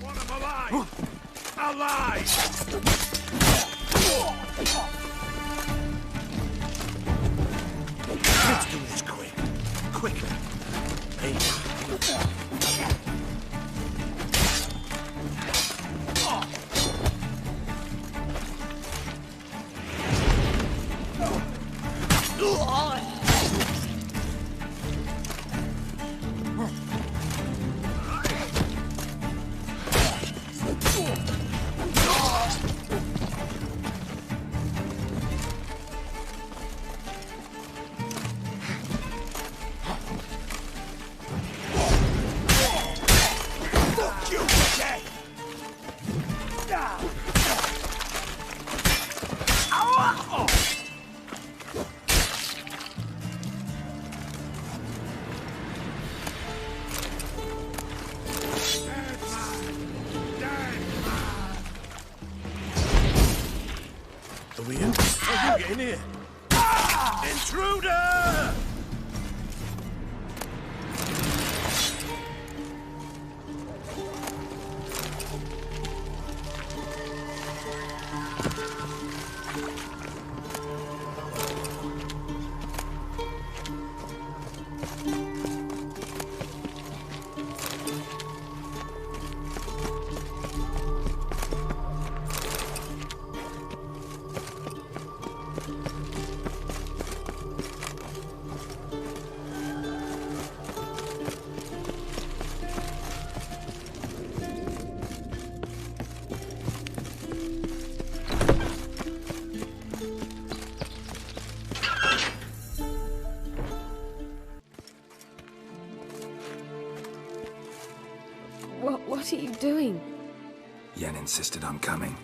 Want him alive! Alive! Let's do this quick. Quickly. Fuck you, Jack! Intruder! What are you doing? Yen insisted on coming.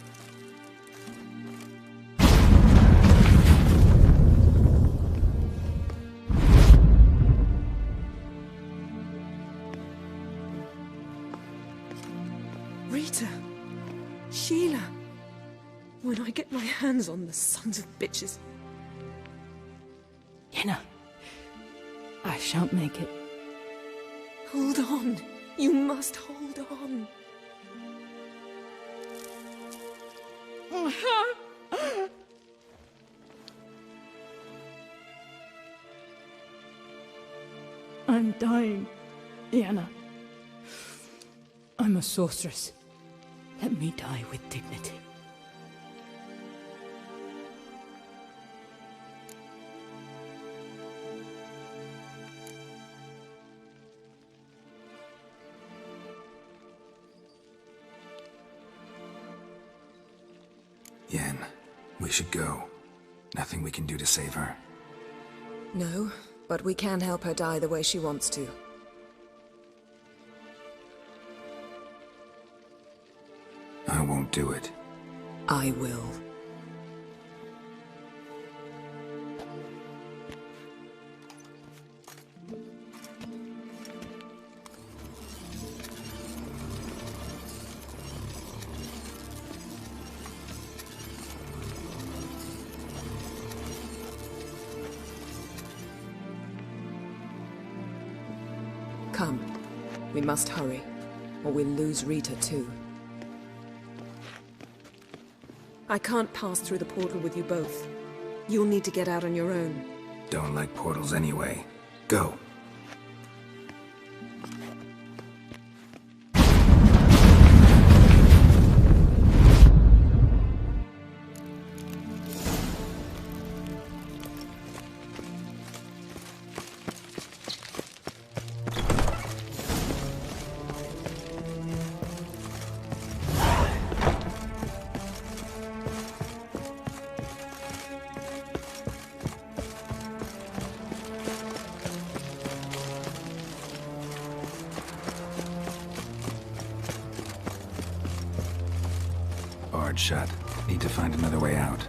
Rita. Sheila. When I get my hands on the sons of bitches. Yenna. I shan't make it. Hold on. You must hold on. I'm dying, Yenna. I'm a sorceress. Let me die with dignity. Yen, we should go. Nothing we can do to save her. No, but we can help her die the way she wants to. I won't do it. I will. Come. We must hurry, or we'll lose Rita too. I can't pass through the portal with you both. You'll need to get out on your own. Don't like portals anyway. Go. Barred shut. Need to find another way out.